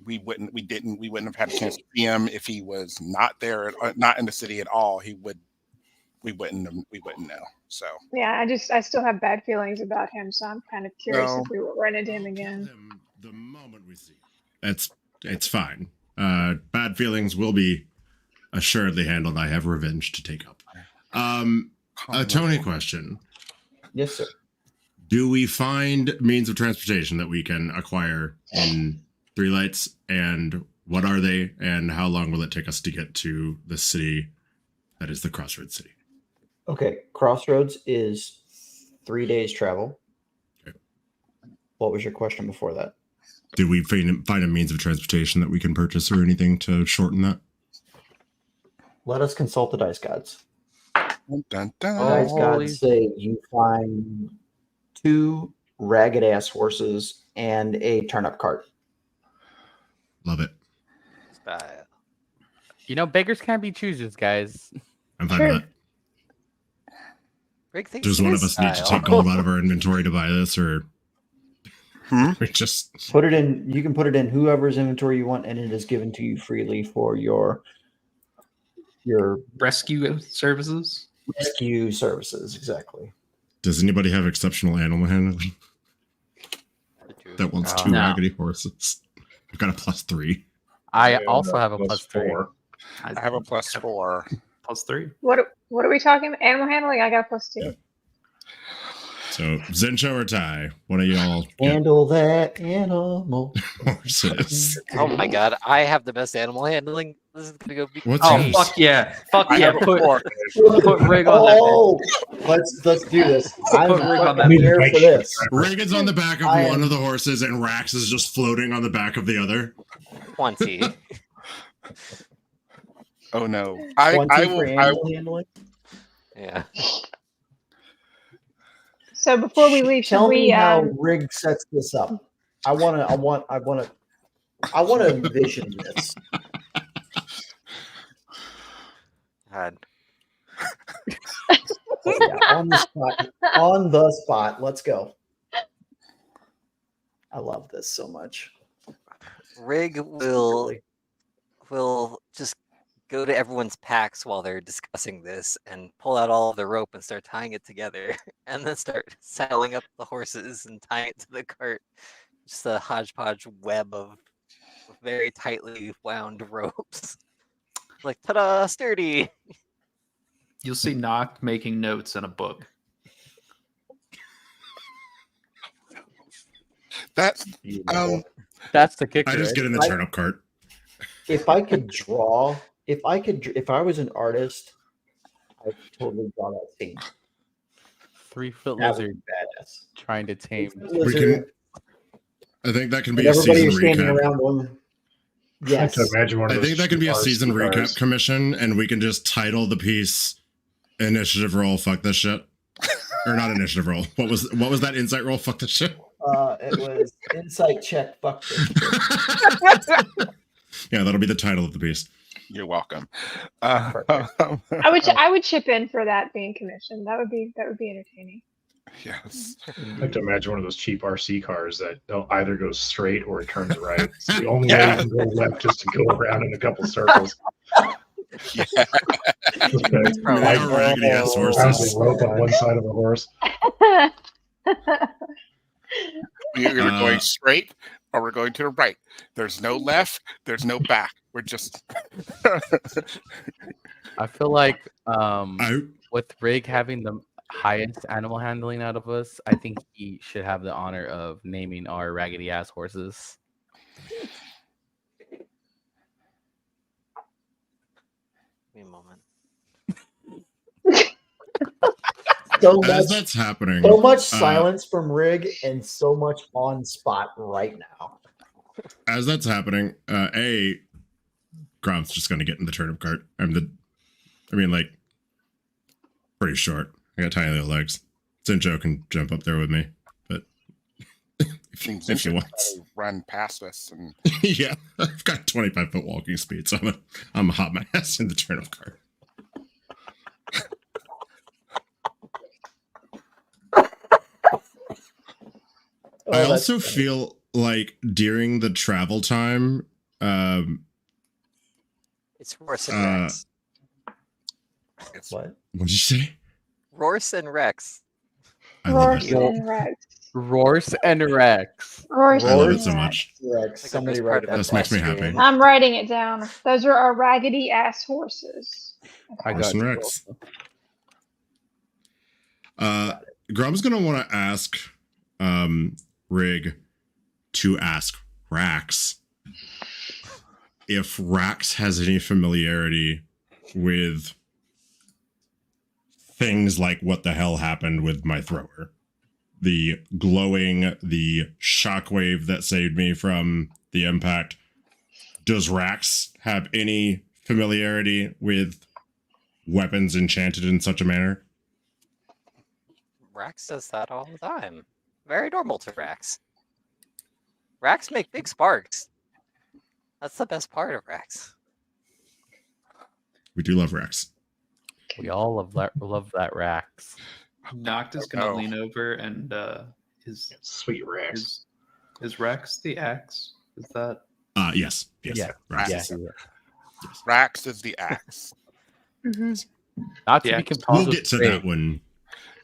we wouldn't have had a chance to see him. If he was not there, not in the city at all, we wouldn't know. So Yeah, I still have bad feelings about him, so I'm kind of curious if we will run into him again. The moment we see, it's fine. Bad feelings will be assuredly handled. I have revenge to take up. A Tony question. Yes, sir. Do we find means of transportation that we can acquire in Three Lights, and what are they, and how long will it take us to get to the city that is the Crossroads City? Okay, Crossroads is 3 days travel. Okay. What was your question before that? Do we find a means of transportation that we can purchase or anything to shorten that? Let us consult the dice gods. dun, dun, dun. Dice gods say you find 2 ragged-ass horses and a turnip cart. Love it. Style. You know, beggars can't be choosers, guys. I'm fine with that. Rick thinks Does it one is of us need to style. take gold out of our inventory to buy this, or we just Put it in. You can put it in whoever's inventory you want, and it is given to you freely for your Rescue services. rescue services. Exactly. Does anybody have exceptional animal handling that wants 2 No. raggedy horses? I've got a +3. I also have a +3. I have a +4. +3. What are we talking about? Animal handling? I got a +2. So Zencho or Ty, one of y'all get Handle that animal. horses. Oh my god, I have the best animal handling. This is gonna go. What's Oh yours? fuck yeah! Fuck I yeah! have a 4. Put Rig on that. Oh, let's do this. I'm Put Rig on that. fucking here for this. Reagan's on the back of I one am- of the horses, and Rax is just floating on the back of the other. 20. Oh no! I 20 will. for animal handling. Yeah. So before we leave, should Tell we? me how Rig sets this up. I want to envision this. God. Yeah, on the spot. On the spot. Let's go. I love this so much. Rig will just go to everyone's packs while they're discussing this and pull out all of the rope and start tying it together, and then start saddling up the horses and tying it to the cart. Just a hodgepodge web of very tightly wound ropes. Like, ta-da, sturdy. You'll see Noct making notes in a book. That's That's the kicker. I just get in the turnip cart. If I could draw, if I was an artist, I would totally draw that scene. 3-foot That would lizard be badass. trying to tame. Lizard, I think that can and be a everybody season is standing recap. around them. I have Yes. to imagine one of I those think that can be a cheap season RC recap cars. commission, and we can just title the piece "Initiative Roll." Fuck this shit, or not initiative roll. What was that insight roll? Fuck this shit. It was insight check. Fuck this. Yeah, that'll be the title of the piece. You're welcome. I would chip in for that being commissioned. That would be entertaining. Yes. I have to imagine one of those cheap RC cars that they'll either go straight or it turns right. It's the only way you can go left just to go around in a couple circles. Yeah. Raggedy ass horses. A rope on one side of a horse. We're either going straight or we're going to the right. There's no left. There's no back. We're just. I feel like with Rig having the highest animal handling out of us, I think he should have the honor of naming our raggedy ass horses. Give me a moment. So As much, that's happening, so much silence from Rig and so much on spot right now. as that's happening, Grom's just going to get in the turnip cart. Like, pretty short. I got tiny little legs. Zincho can jump up there with me, but if she wants, run past us and yeah, I've got 25-foot walking speed, so I'm a hot my ass in the turnip cart. I also feel like during the travel time, It's Roarse and Rex. What? What'd you say? Roarse and Rex. I love Roarse it. and Rex. Roarse and Rex. Roarse I love and it so Rex. much. Rex. Like Somebody the best write part that. of This makes me that happy. game. I'm writing it down. Those are our raggedy ass horses. I got Horse and you. Rex. Grum's gonna want to ask Rig to ask Rax if Rax has any familiarity with things like what the hell happened with my thrower. The glowing, the shockwave that saved me from the impact. Does Rax have any familiarity with weapons enchanted in such a manner? Rax does that all the time. Very normal to Rax. Rax make big sparks. That's the best part of Rax. We do love Rax. We all love that Rax. Noct is gonna Oh. lean over and Sweet Rex. is Rex the axe? Is that Yes. Yeah. Rax. Yeah. Yes. Rax is the axe. Mhm. Not to Yeah. be confused We'll with get to Rig. that one.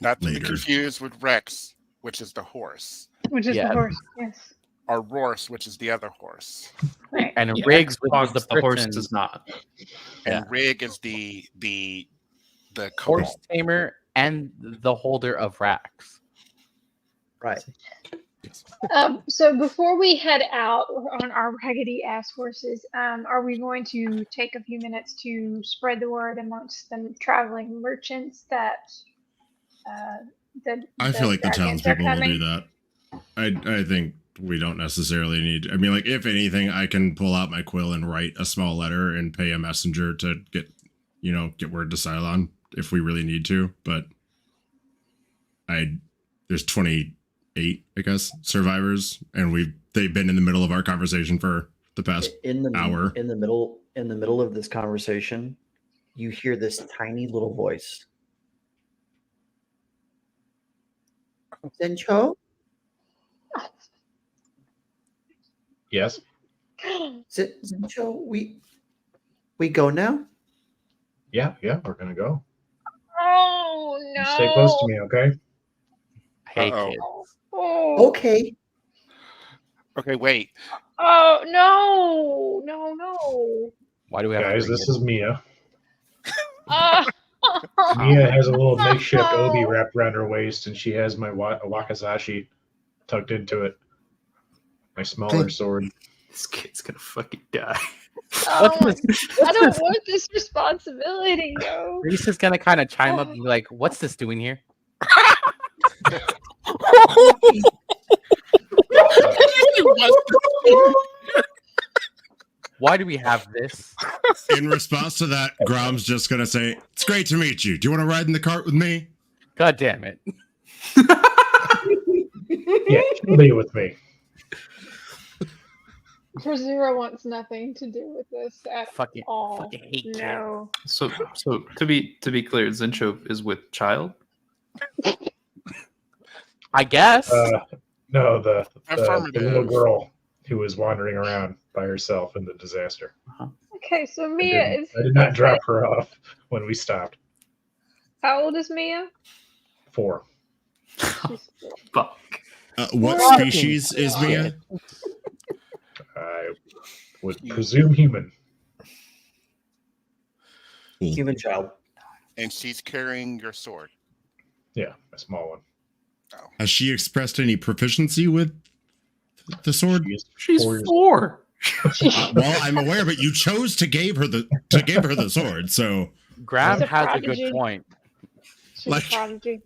Not to be Later. confused with Rex, which is the horse, Which is Yeah. the horse. Yes. or Roarse, which is the other horse. Right. And Yeah, Riggs was Xbox, the the horse person, does not? And Yeah. Rig is the horse cobalt. tamer and the holder of Rax. Right. So before we head out on our raggedy ass horses, are we going to take a few minutes to spread the word amongst the traveling merchants that I feel like the dragons are townspeople will do coming? that. I think we don't necessarily need. I mean, like, if anything, I can pull out my quill and write a small letter and pay a messenger to get word to Cylon if we really need to. But there's 28, I guess, survivors, and they've been in the middle of our conversation for the past hour. In the middle of this conversation, you hear this tiny little voice. Zencho? Yes. Zencho, we go now? Yeah, we're gonna go. Oh no! You stay close to me, okay? Hey, Uh-oh. kid. Oh. Okay. Okay, wait. Oh no! Why do we have Guys, to this is Mia. Oh. Mia has a little makeshift obi wrapped around her waist, and she has my wakizashi tucked into it. My smaller sword. This kid's gonna fucking die. Oh, What's I don't this? want this responsibility, yo. Reese is gonna kind of chime up and be like, "What's this doing here?" Why do we have this? In response to that, Grom's just gonna say, "It's great to meet you. Do you want to ride in the cart with me?" God damn it! Yeah, she'll be with me. Zero wants nothing to do with this at Fucking all. hate kid. No. So to be clear, Zencho is with child. I guess. No, the Affirmative. little girl who was wandering around by herself in the disaster. Okay, so Mia is. I did not drop her off when we stopped. How old is Mia? 4. She's Fuck. What Fucking species is Mia? I would presume human. Cool. Human child. And she's carrying your sword. Yeah, a small one. Has she expressed any proficiency with the sword? She is She's 4 years four. Well, I'm aware, but you chose to give her the sword, so Graham She's a has a prodigy. good point. She's Like- a prodigy.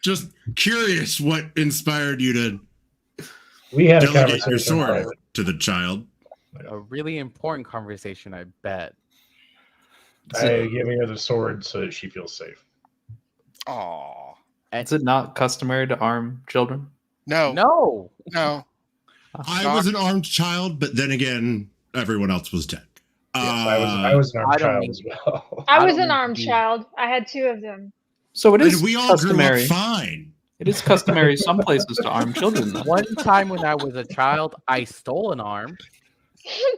just curious what inspired you to We had a delegate your conversation. sword to the child. A really important conversation, I bet. I give her the sword so that she feels safe. Aw. Is it not customary to arm children? No. No. No. I was an armed child, but then again, everyone else was dead. Yes, I was an I armed don't child need- as well. I I was don't an need to armed be- child. I had 2 of them. So it is And we all grew up customary. fine. It is customary some places to arm children. Though. One time when I was a child, I stole an arm.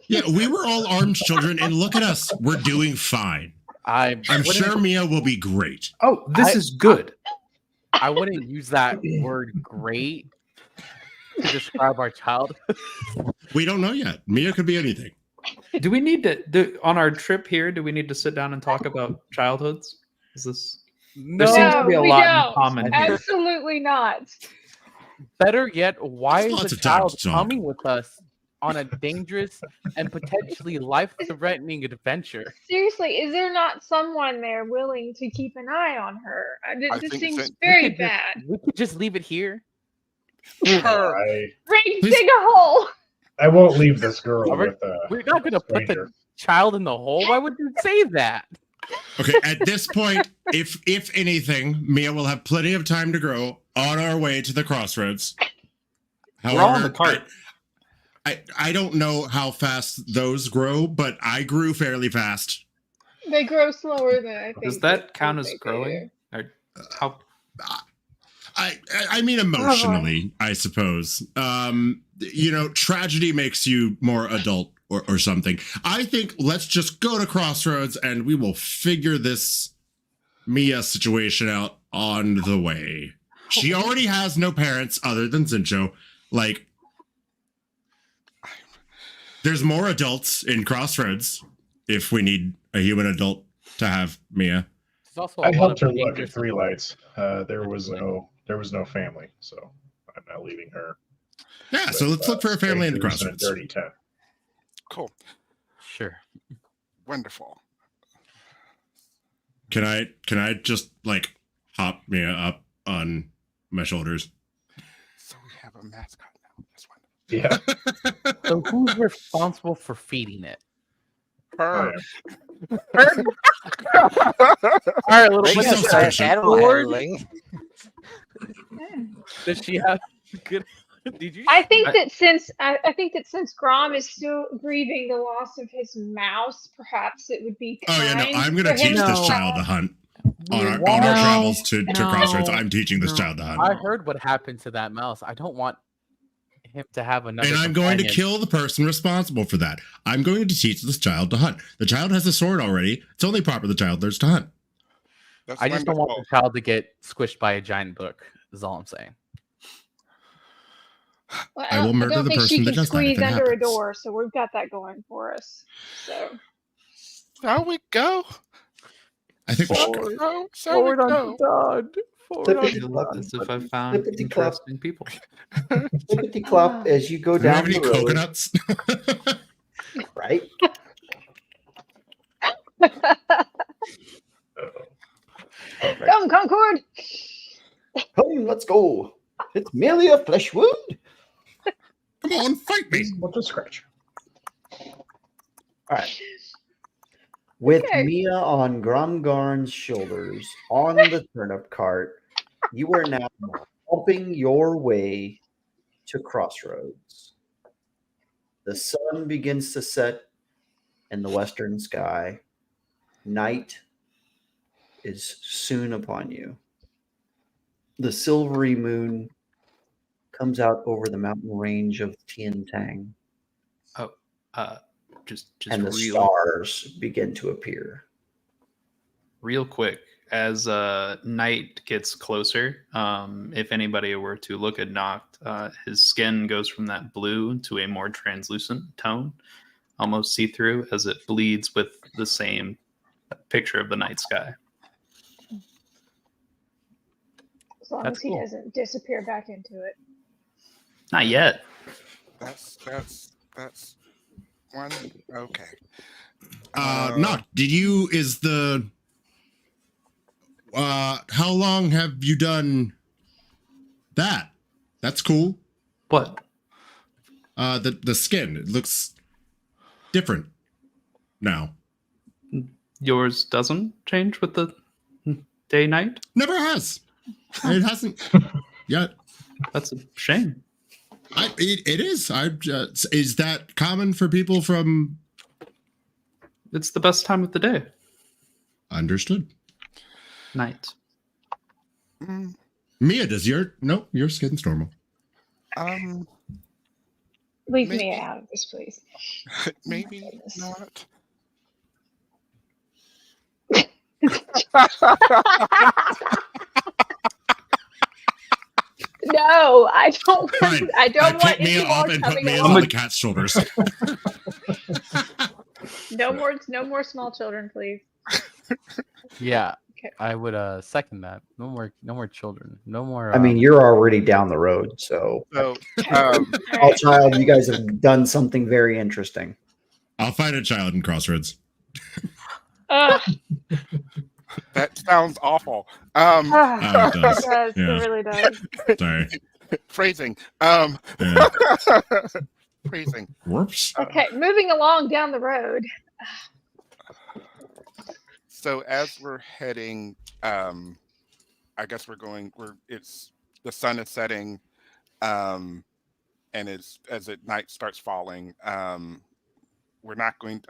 Yeah, we were all armed children, and look at us. We're doing fine. I'm sure Mia will be great. Oh, this is good. I wouldn't use that word "great" to describe our child. We don't know yet. Mia could be anything. Do we need to on our trip here? Do we need to sit down and talk about childhoods? Is this? No, There seems to be a we lot in don't. common here. Absolutely not. better yet, why There's is lots the of time child to talk. coming with us on a dangerous and potentially life-threatening adventure? Seriously, is there not someone there willing to keep an eye on her? I This think seems that- very We could bad. We could just leave it here. I Ray, Please- dig a hole. won't leave this girl Alright, with We're not going to put the stranger. child in the hole. Why would you say that? Okay, at this point, if anything, Mia will have plenty of time to grow on our way to the crossroads. We're all in the cart. I don't know how fast those grow, but I grew fairly fast. They grow slower than I think. Does that count as they do. growing? Or how? I mean emotionally, I suppose. Tragedy makes you more adult or something. I think let's just go to Crossroads and we will figure this Mia situation out on the way. She already has no parents other than Zincho. Like, there's more adults in Crossroads if we need a human adult to have Mia. There's also I a lot helped of her look at dangerous- Three Lights. There was no family, so I'm not leaving her. Yeah, so let's look for a family in the strangers Crossroads. a dirty tent. Cool. Sure. Wonderful. Can I just like hop Mia up on my shoulders? So we have a mascot now. That's wonderful. Yeah. So who's responsible for feeding it? Her. All right, little Ray She's is so an special. animal handling. Does she have good? Did you? I think that since Grom is still grieving the loss of his mouse, perhaps it would be Oh yeah, no, kind I'm gonna for him teach this to child to have- hunt. On our No, travels to Crossroads, no, I'm teaching this no. child to hunt. I heard what happened to that mouse. I don't want him to have another. And I'm going to companion. kill the person responsible for that. I'm going to teach this child to hunt. The child has a sword already. It's only proper the child learns to hunt. That's I just don't want the wonderful. child to get squished by a giant book. Is all I'm saying. Well, I will murder don't the think person she that can does that if squeeze it under a happens. door, so we've got that going for us. So There we go. I think we should go. So we go. God. Flippity I clop, love this if I found Flippity clop. interesting people. flippity clop as you go Do you have down any the road. coconuts? Right? come, Concord. Come, let's go. It's merely a flesh wound. Come on, fight me. We'll just scratch. All right. With Okay. Mia on Gromgarn's shoulders on the turnip cart, you are now helping your way to Crossroads. The sun begins to set in the western sky. Night is soon upon you. The silvery moon comes out over the mountain range of Tiantang, Just and the real stars begin to appear. real quick as night gets closer, if anybody were to look at Noct, his skin goes from that blue to a more translucent tone, almost see-through, as it bleeds with the same picture of the night sky. As long That's as he cool. doesn't disappear back into it. Not yet. That's one. Okay. Knock, how long have you done that? That's cool. What? The skin, it looks different now. Yours doesn't change with the day night? Never has. It hasn't yet. That's a shame. It is. Is that common for people from? It's the best time of the day. Understood. Night. Mm, Mia, does your skin's normal? Leave Maybe. me out of this, please. maybe goodness. not. No, I don't. Fine. I don't want pick Mia any more up and put coming Mia along. on the cat's shoulders. No more small children, please. Yeah, Okay. I would second that. No more children. No more. I mean, you're already down the road, so So, all child, you guys have done something very interesting. I'll find a child in Crossroads. Ugh. that sounds awful. Oh, it It does. does. Yeah. It really does. Sorry. Phrasing. Yeah. Phrasing. Whoops. Okay, moving along down the road. So as we're heading, I guess it's the sun is setting, and as night starts falling, we're not going.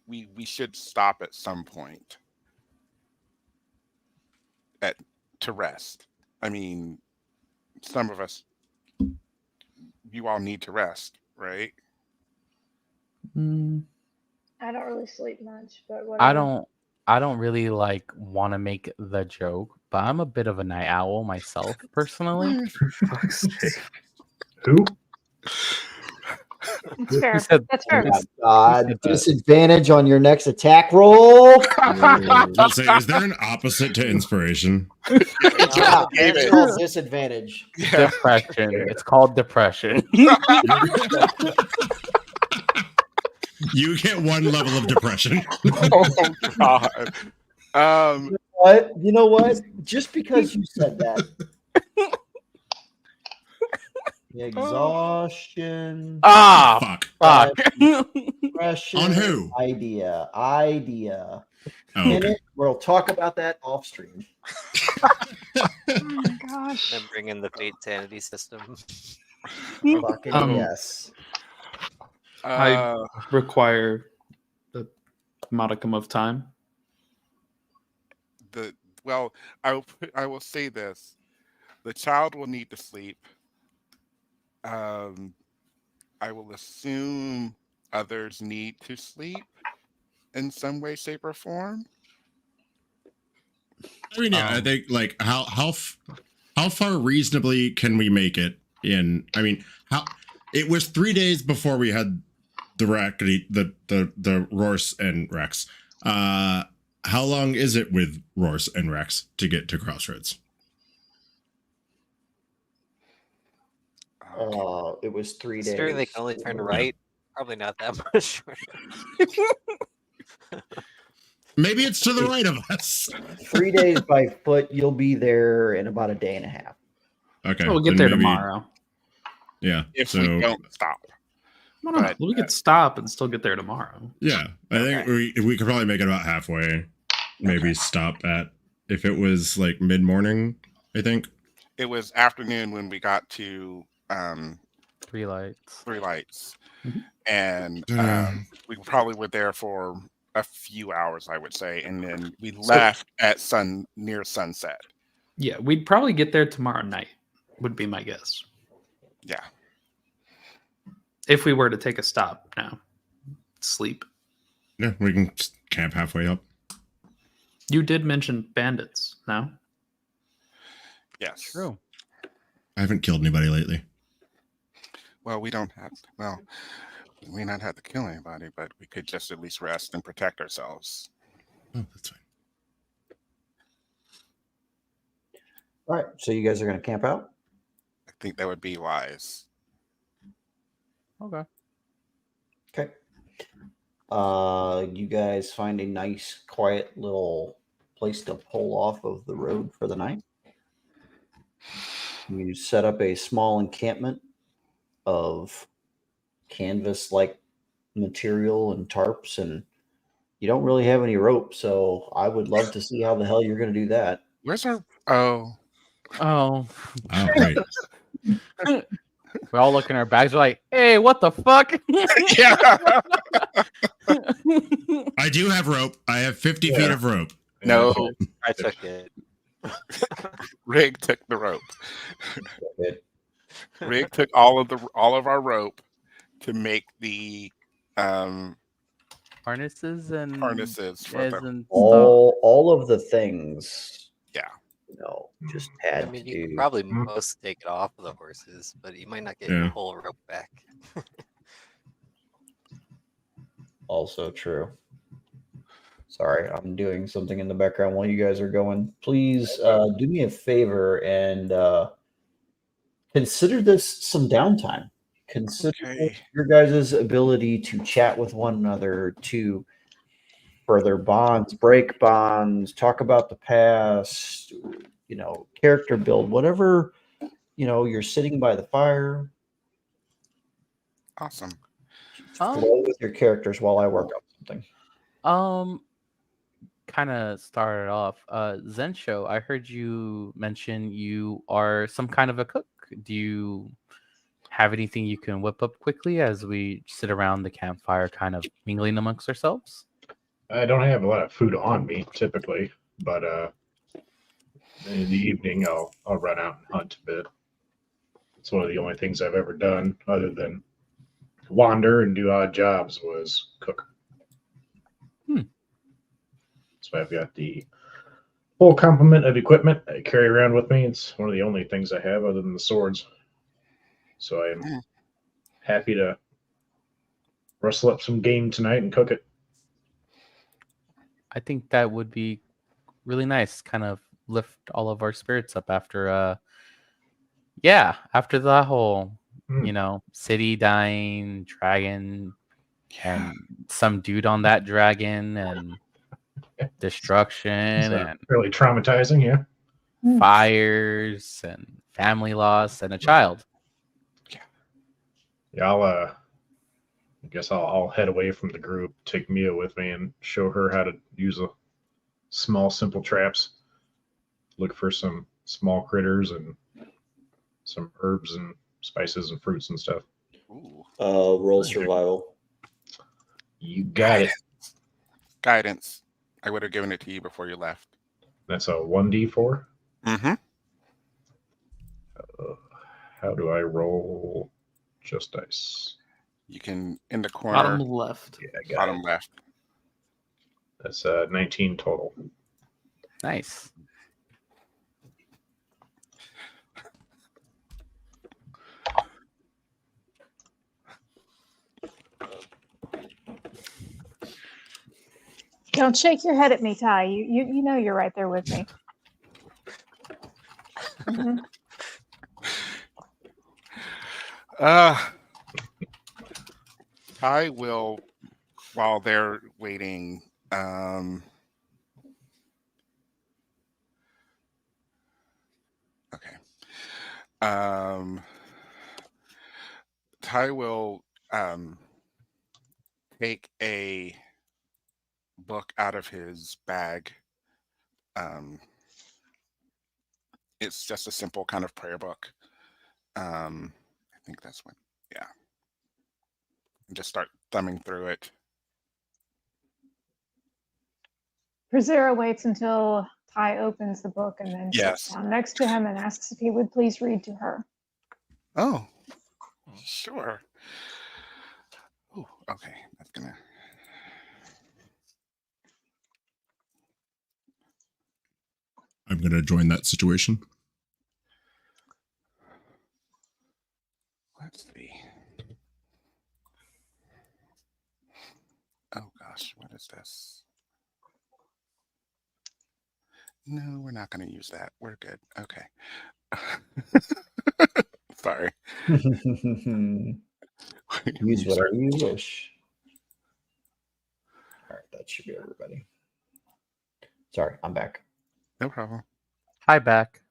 We should stop at some point to rest. I mean, some of us, you all need to rest, right? Mm, I don't really sleep much, but whatever. I don't really like want to make the joke, but I'm a bit of a night owl myself, personally. for fuck's sake. Who? That's fair. said- That's fair. Who God, said that? disadvantage on your next attack roll. I'll say, is there an opposite to inspiration? Yeah, Gave it's it. called disadvantage. Yeah. Depression. It's called depression. You get one level of depression. Oh God. What? You know what? Just because you said that. Exhaustion. Fuck. Depression. On who? Idea. Oh, In okay. it, we'll talk about that off stream. Oh my gosh. Then bring in the fate sanity system. Fucking Um, yes. Require the modicum of time. I will say this: the child will need to sleep. I will assume others need to sleep in some way, shape, or form. I mean, yeah, I think like how far reasonably can we make it in? I mean, how it was 3 days before we had the Rorse and Rex. How long is it with Rorse and Rex to get to Crossroads? It was 3 days. Considering they can only turn right, probably not that much shorter. Maybe it's to the right of us. 3 days by foot. You'll be there in about a day and a half. Okay, We'll get then there maybe- tomorrow. Yeah. If so we don't stop. No, But, we could stop and still get there tomorrow. yeah, I think we could probably make it about halfway. Maybe stop at if it was like mid morning. I think It was afternoon when we got to 3 lights. Three Lights, Mhm. and we probably were there for a few hours, I would say, and then we left at near sunset. Yeah, we'd probably get there tomorrow night, would be my guess. Yeah. If we were to take a stop now. Sleep. yeah, we can just camp halfway up. You did mention bandits, no? Yes. True. I haven't killed anybody lately. Well, we don't have. Well, we may not have to kill anybody, but we could just at least rest and protect ourselves. Oh, that's fine. All right. So you guys are going to camp out? I think that would be wise. Okay. Okay. You guys find a nice, quiet little place to pull off of the road for the night. You set up a small encampment of canvas-like material and tarps, and you don't really have any rope. So I would love to see how the hell you're going to do that. Where's our? Oh, Oh, Oh, great. we all look in our bags. We're like, "Hey, what the fuck?" yeah. I do have rope. I have 50 feet of rope. No, I took it. Rig took the rope. Good. Rig took all of our rope to make the Harnesses and harnesses for as the. and stuff. All of the things. Yeah. Just I had mean, to you could do. probably most take it off of the horses, but you might not get Yeah. your whole rope back. Also true. Sorry, I'm doing something in the background while you guys are going. Please do me a favor and consider this some downtime. Consider Okay. your guys' ability to chat with one another, to further bonds, break bonds, talk about the past, character build, whatever, you're sitting by the fire, Awesome. flow with your characters while I work on something. Kind of started off. Zensho, I heard you mention you are some kind of a cook. Do you have anything you can whip up quickly as we sit around the campfire, kind of mingling amongst ourselves? I don't have a lot of food on me typically, but in the evening I'll run out and hunt a bit. It's one of the only things I've ever done other than wander and do odd jobs was cook. So I've got the full complement of equipment I carry around with me. It's one of the only things I have other than the swords. So I'm happy to rustle up some game tonight and cook it. I think that would be really nice. Kind of lift all of our spirits up after after the whole city dying, dragon, and some dude on that dragon, and destruction, and really traumatizing, yeah. fires, and family loss, and a child. Yeah, I guess I'll head away from the group, take Mia with me, and show her how to use a small, simple traps. Look for some small critters and some herbs and spices and fruits and stuff. Ooh. Roll survival. You got it. Guidance. I would have given it to you before you left. That's a 1d4. Mm-hmm. How do I roll? Just dice. You can in the corner. Bottom left. Yeah, I got Bottom it. left. That's 19 total. Nice. Don't shake your head at me, Ty. You know you're right there with me. Mhm. I will, while they're waiting. Okay. Ty will take a book out of his bag. It's just a simple kind of prayer book. I think that's what, yeah. And just start thumbing through it. Prazera waits until Ty opens the book and then sits down next to him and asks if he would please read to her. Oh, sure. Oh, okay. That's gonna. I'm going to join that situation. Let's see. Oh gosh, what is this? No, we're not going to use that. We're good. Okay. Sorry. Use whatever you wish. All right, that should be everybody. Sorry, I'm back. No problem. Hi, back.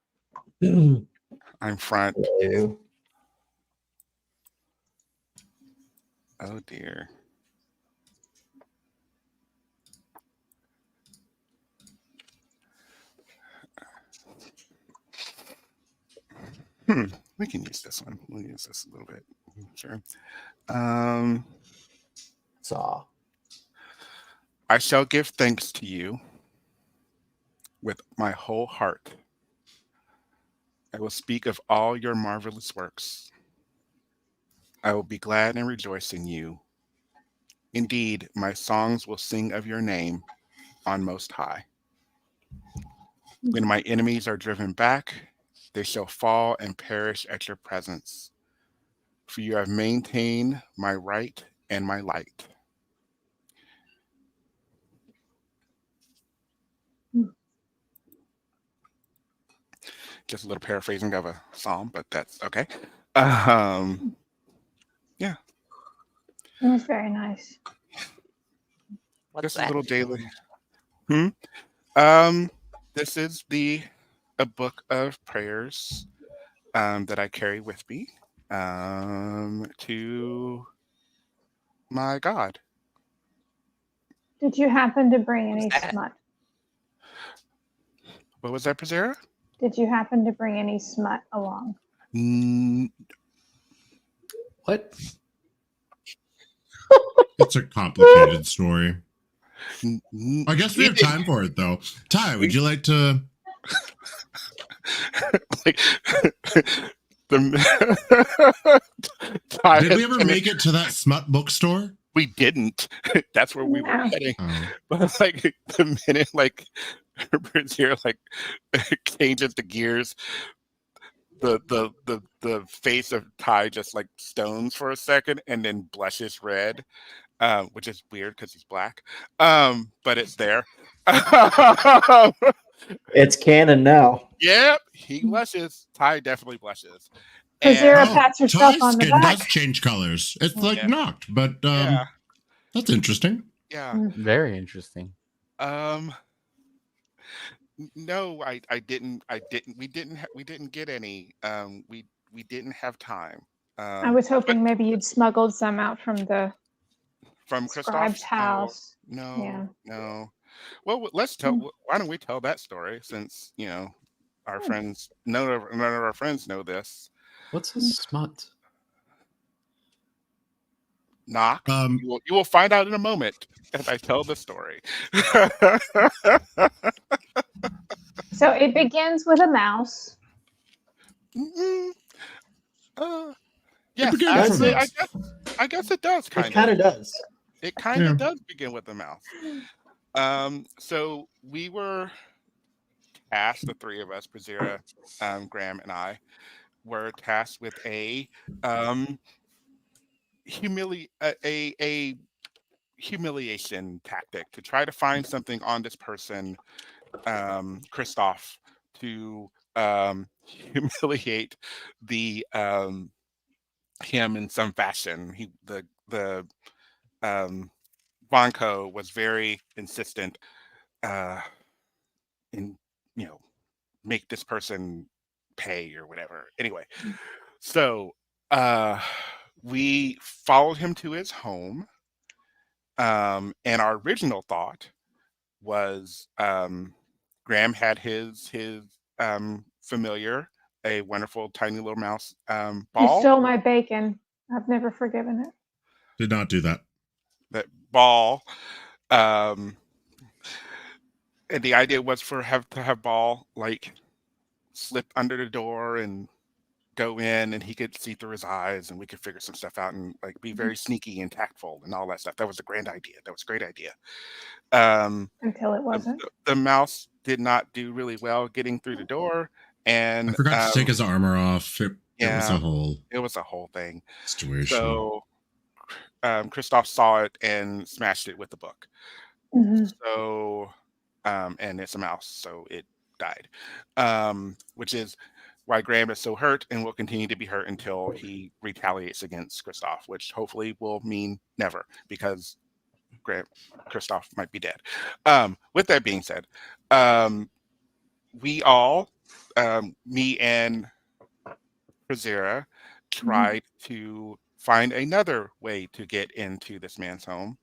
I'm front. Hello. Oh dear. We can use this one. We'll use this a little bit. Sure. Saw. I shall give thanks to you with my whole heart. I will speak of all your marvelous works. I will be glad and rejoice in you. Indeed, my songs will sing of your name on Most High. When my enemies are driven back, they shall fall and perish at your presence. For you have maintained my right and my light. Just a little paraphrasing of a psalm, but that's okay. Yeah. It was very nice. What's Just a that? little daily. This is a book of prayers that I carry with me to my God. Did you happen to bring What's any that? smut? What was that, Prazera? Did you happen to bring any smut along? What? It's a complicated story. I I guess we have time for it though. Ty, would you like to? Like, Did we ever make it to that smut bookstore? We didn't. That's where we were No. heading. Oh. But like the minute like Brazier like changes the gears, the face of Ty just like stones for a second and then blushes red, which is weird because he's black. But it's there. It's canon now. Yep, he blushes. Ty definitely blushes. Prazera Oh, pats herself Ty's on the skin back. does change colors. It's like Yeah. knocked, but Yeah. that's interesting. Yeah. Very interesting. No, I didn't. We didn't get any. We didn't have time. I was hoping maybe you'd smuggled some out from the From scribe's Christoph's? house. No, Yeah. no. Well, let's tell. Why don't we tell that story since our friends, none of our friends know this. What's a smut? Knock. You will find out in a moment as I tell the story. So it begins with a mouse. Yes, begins actually, with a I guess it does It kind of does. It kind of Yeah. does begin with a mouse. So we were tasked, the three of us, Brazira, Graham, and I, were tasked with a humiliation tactic to try to find something on this person, Christoph, to humiliate him in some fashion. The Bonko was very insistent in make this person pay or whatever. Anyway, so we followed him to his home, and our original thought was Graham had his familiar, a wonderful tiny little mouse You ball. stole my bacon. I've never forgiven it. Did not do that. That ball. And the idea was to have ball like slip under the door and go in, and he could see through his eyes, and we could figure some stuff out and like be very sneaky and tactful and all that stuff. That was a grand idea. That was a great idea. Until it wasn't. The mouse did not do really well getting through the door, and I forgot to take his armor off. It was a whole thing. situation. So Christoph saw it and smashed it with the book. Mhm. So and it's a mouse, so it died. Which is why Graham is so hurt and will continue to be hurt until he retaliates against Christoph, which hopefully will mean never, because Christoph might be dead. With that being said, we all, me and Prazira, tried to find another way to get into this man's home,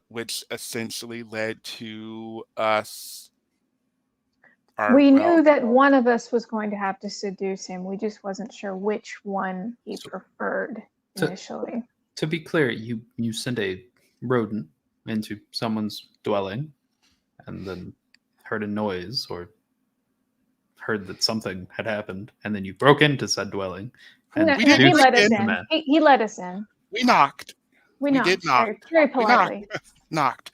which essentially led to us We knew that one of us was going to have to seduce him. We just wasn't sure which one he preferred initially. To be clear, you sent a rodent into someone's dwelling and then heard a noise or heard that something had happened, and then you broke into said dwelling. And No, he let us in. He let us in. We knocked. We did knock. Very politely. Knocked.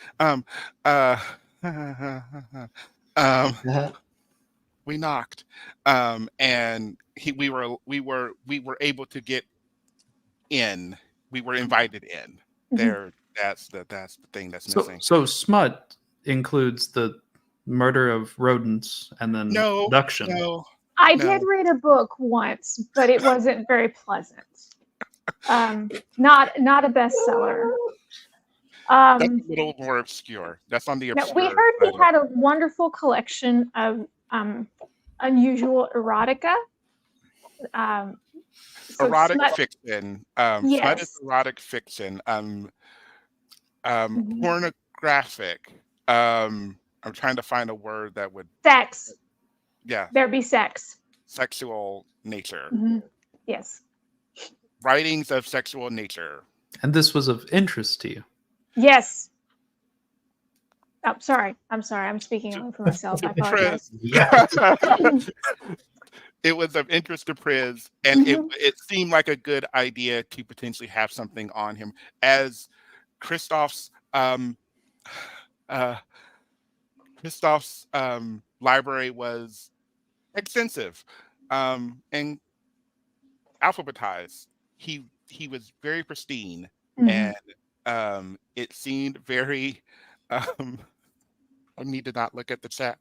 We knocked. And we were able to get in. We were invited in. There, that's the thing that's missing. So smut includes the murder of rodents and then abduction. No. I did read a book once, but it wasn't very pleasant. Not a bestseller. That's a little more obscure. That's on the obscure. We heard he had a wonderful collection of unusual erotica. Erotic fiction. Smut is erotic fiction. Pornographic. I'm trying to find a word that would. Sex. Yeah. There be sex. Sexual nature. Yes. Writings of sexual nature. And this was of interest to you. Yes. Oh, sorry. I'm sorry. I'm speaking only for myself. I apologize. It was of interest to Priz, and it seemed like a good idea to potentially have something on him, as Christoph's library was extensive and alphabetized. He was very pristine, and it seemed very. I need to not look at the chat.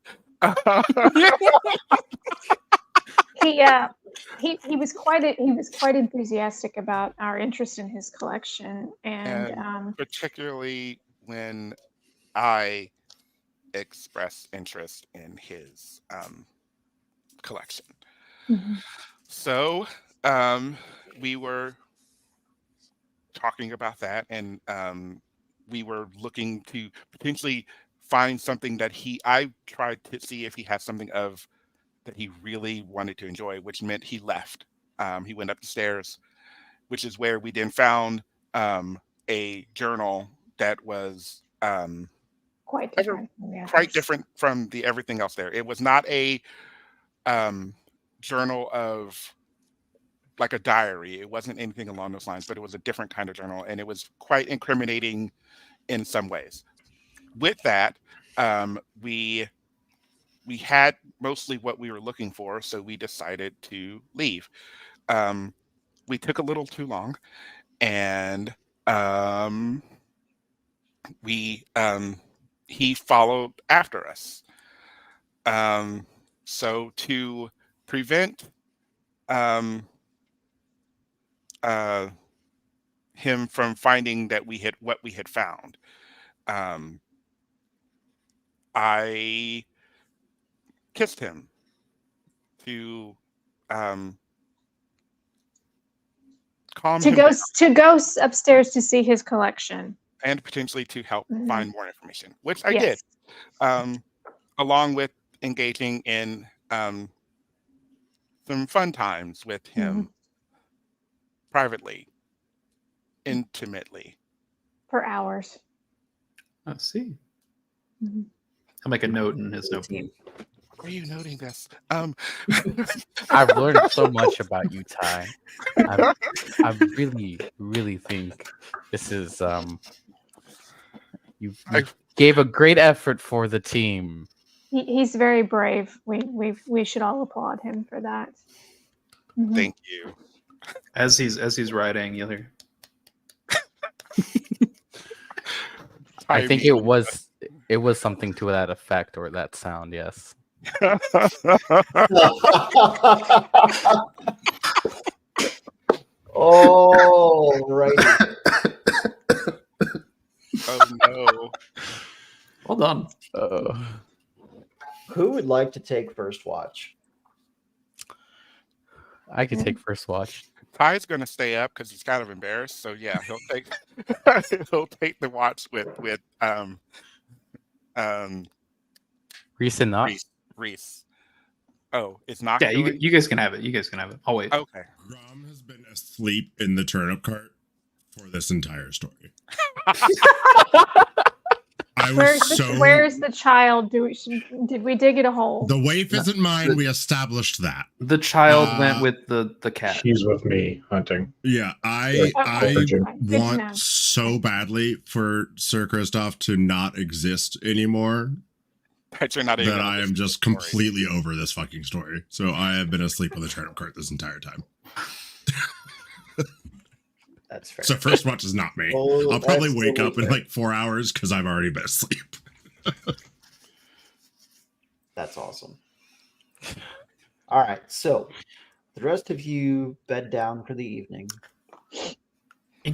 He was quite enthusiastic about our interest in his collection, and particularly when I expressed interest in his collection. So we were talking about that, and we were looking to potentially find something that I tried to see if he had something that he really wanted to enjoy, which meant he left. He went up the stairs, which is where we then found a journal that was quite different. Quite different from everything else there. It was not a journal of like a diary. It wasn't anything along those lines, but it was a different kind of journal, and it was quite incriminating in some ways. With that, we had mostly what we were looking for, so we decided to leave. We took a little too long, and he followed after us. So to prevent him from finding that what we had found, I kissed him to calm him down, to go upstairs to see his collection and potentially to help find more information, which I did, along with engaging in some fun times with him privately, intimately, for hours. I see. I'll make a note in his notebook. Why are you noting this? I've learned so much about you, Ty. I really, really think this is you gave a great effort for the team. He's very brave. We should all applaud him for that. Thank you. As he's writing, you'll hear. I think it was something to that effect or that sound. Yes. Oh, right. Oh no. Hold on. Who would like to take first watch? I could take first watch. Ty's gonna stay up because he's kind of embarrassed. So yeah, he'll take the watch with Reese and not Reese. Oh, it's not. Yeah, you guys can have it. You guys can have it. I'll wait. Okay. Grom has been asleep in the turnip cart for this entire story. I was Where's the child? Did we dig it a hole? The waif isn't mine. We established that. The child went with the cat. He's with me hunting. Yeah, I want so badly for Sir Christoph to not exist anymore. But you're not even that I am just completely over this fucking story. So I have been asleep on the turnip cart this entire time. That's fair. So first watch is not me. Well, I'll probably that's wake totally up in fair. like 4 hours because I've already been asleep. That's awesome. All right, so the rest of you bed down for the evening.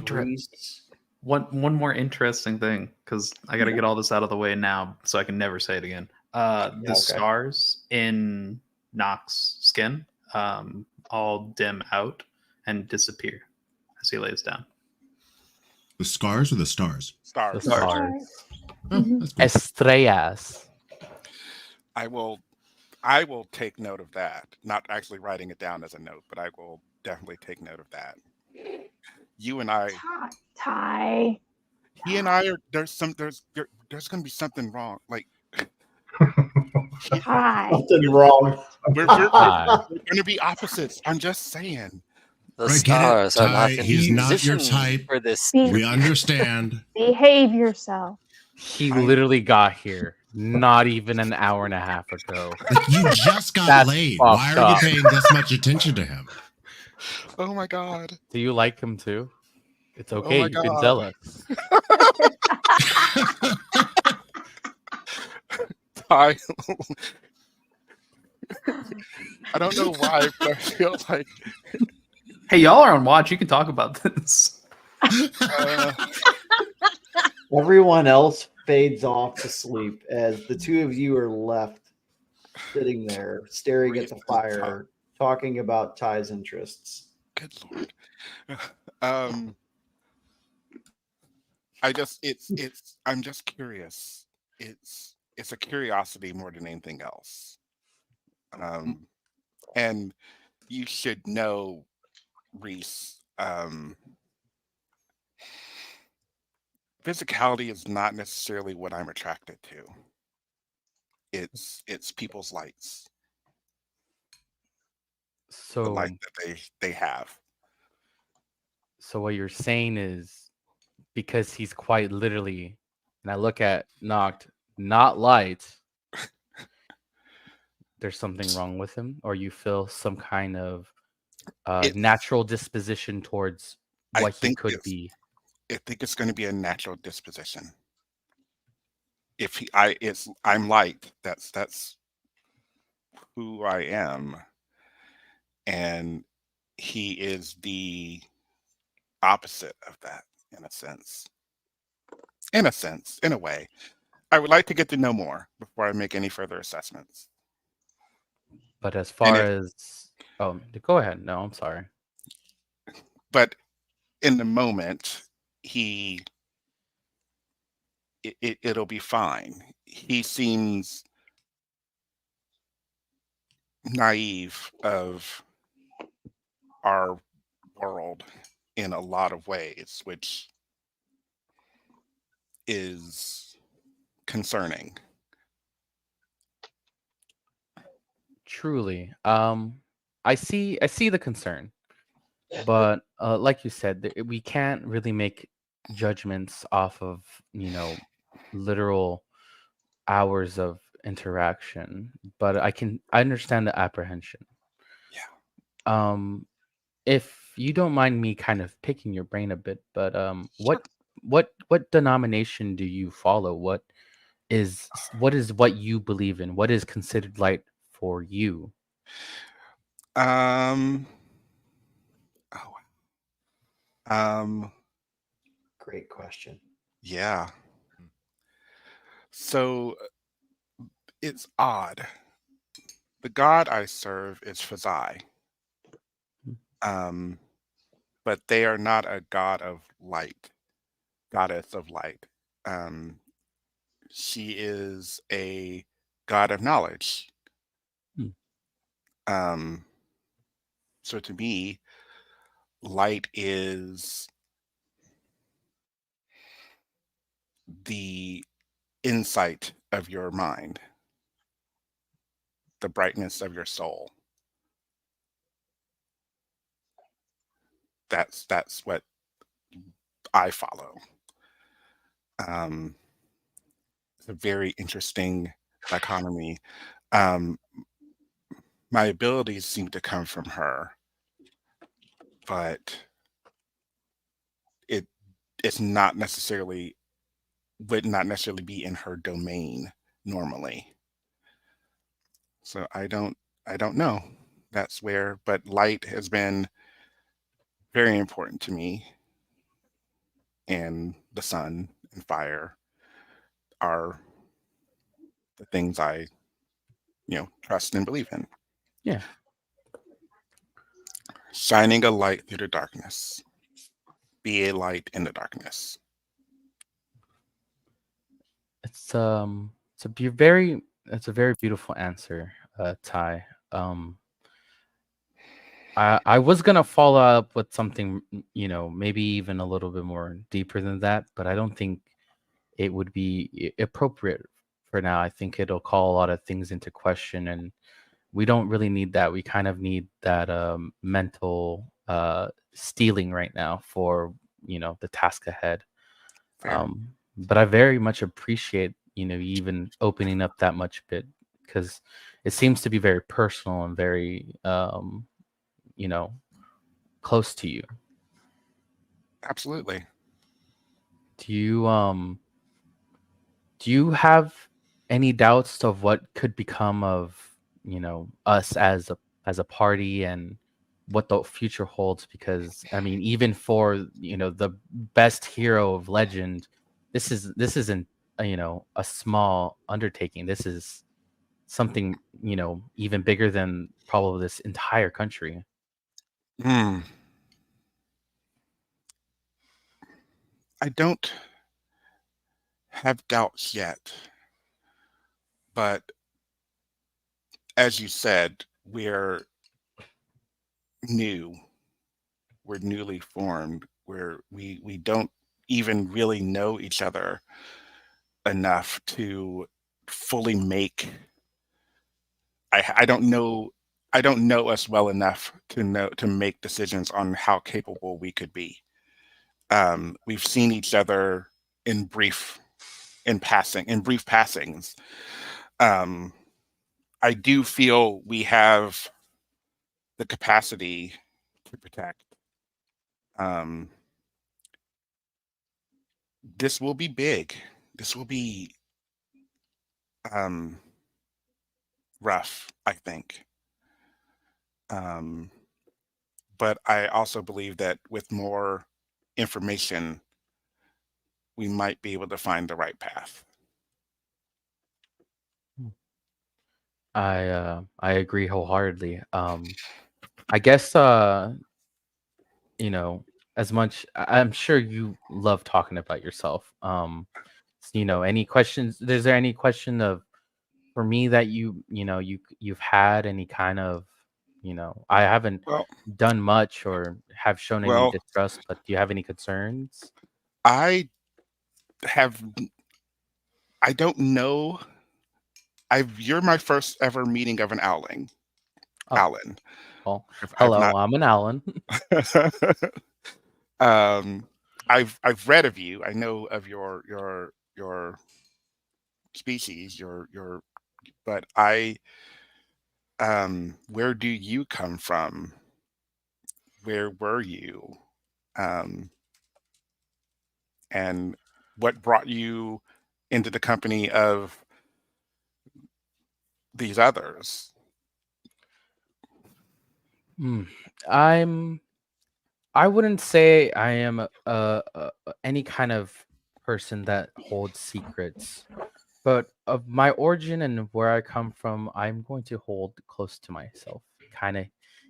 Reese- One more interesting thing, because I got to get all this out of the way now, so I can never say it again. The scars in Nox's skin all dim out and disappear as he lays down. The scars or the stars? Stars. The stars. Oh, that's cool. Estrellas. I will take note of that. Not actually writing it down as a note, but I will definitely take note of that. You and I, Ty. he and I are there's going to be something wrong. Like Ty. Something wrong. we're going to be opposites. I'm just saying. The I get it, stars are not Ty, in he's not your position type. for this. We understand. Behave yourself. He literally got here not even an hour and a half ago. Like, you just got That's laid. Why fucked are you up. paying this much attention to him? Oh my god. Do you like him too? It's okay. my You can God. tell us. I don't know why, but I feel like Hey, y'all are on watch. You can talk about this. Everyone else fades off to sleep as the two of you are left sitting there staring at the fire, talking about Ty's interests. good lord. I'm just curious. It's a curiosity more than anything else. And you should know, Reese, physicality is not necessarily what I'm attracted to. It's people's lights, the So, light that they have. so what you're saying is because he's quite literally, and I look at Noct, not light, there's something wrong with him, or you feel some kind of natural disposition towards what he could be. I think it's going to be a natural disposition. I'm light. That's who I am, and he is the opposite of that in a sense. In a way. I would like to get to know more before I make any further assessments. But as far as go ahead. No, I'm sorry. But in the moment, it'll be fine. He seems naive of our world in a lot of ways, which is concerning. Truly. I see the concern. But like you said, we can't really make judgments off of, literal hours of interaction, but I understand the apprehension. Yeah. If you don't mind me kind of picking your brain a bit, but what denomination do you follow? What is what you believe in? What is considered light for you? Great question. Yeah. So it's odd. The god I serve is Fazai. But they are not a god of light, goddess of light. She is a god of knowledge. So to me, light is the insight of your mind, the brightness of your soul. That's what I follow. It's a very interesting dichotomy. Um, my abilities seem to come from her, but it's not necessarily would not necessarily be in her domain normally. So I don't know. That's where, but light has been very important to me, and the sun and fire are the things I, trust and believe in. Yeah. Shining a light through the darkness. Be a light in the darkness. It's a very beautiful answer, Ty. I was gonna follow up with something, maybe even a little bit more deeper than that, but I don't think it would be appropriate for now. I think it'll call a lot of things into question, and we don't really need that. We kind of need that mental stealing right now for the task ahead. Fair. But I very much appreciate you even opening up that much bit, because it seems to be very personal and very close to you. Absolutely. Do you have any doubts of what could become of us as a party, and what the future holds? Because I mean, even for the best hero of legend, this isn't a small undertaking. This is something even bigger than probably this entire country. Hmm. I don't have doubts yet, but as you said, we're new. We're newly formed. We don't even really know each other enough to fully make. I don't know us well enough to make decisions on how capable we could be. We've seen each other in brief passings. Um, I do feel we have the capacity to protect. Um, this will be big. This will be um, rough, I think. Um, but I also believe that with more information, we might be able to find the right path. I agree wholeheartedly. I guess as much I'm sure you love talking about yourself. Any questions? Is there any question of for me that you've had any kind of I haven't Well, done much or have shown any well, distrust, but do you have any concerns? I have. I don't know. You're my first ever meeting of an owling. Oh, Owlin. well, I've hello, not. I'm an Alan. um, I've read of you. I know of your species. But where do you come from? Where were you? Um, and what brought you into the company of these others? Hmm. I wouldn't say I am any kind of person that holds secrets, but of my origin and where I come from, I'm going to hold close to myself. Kind of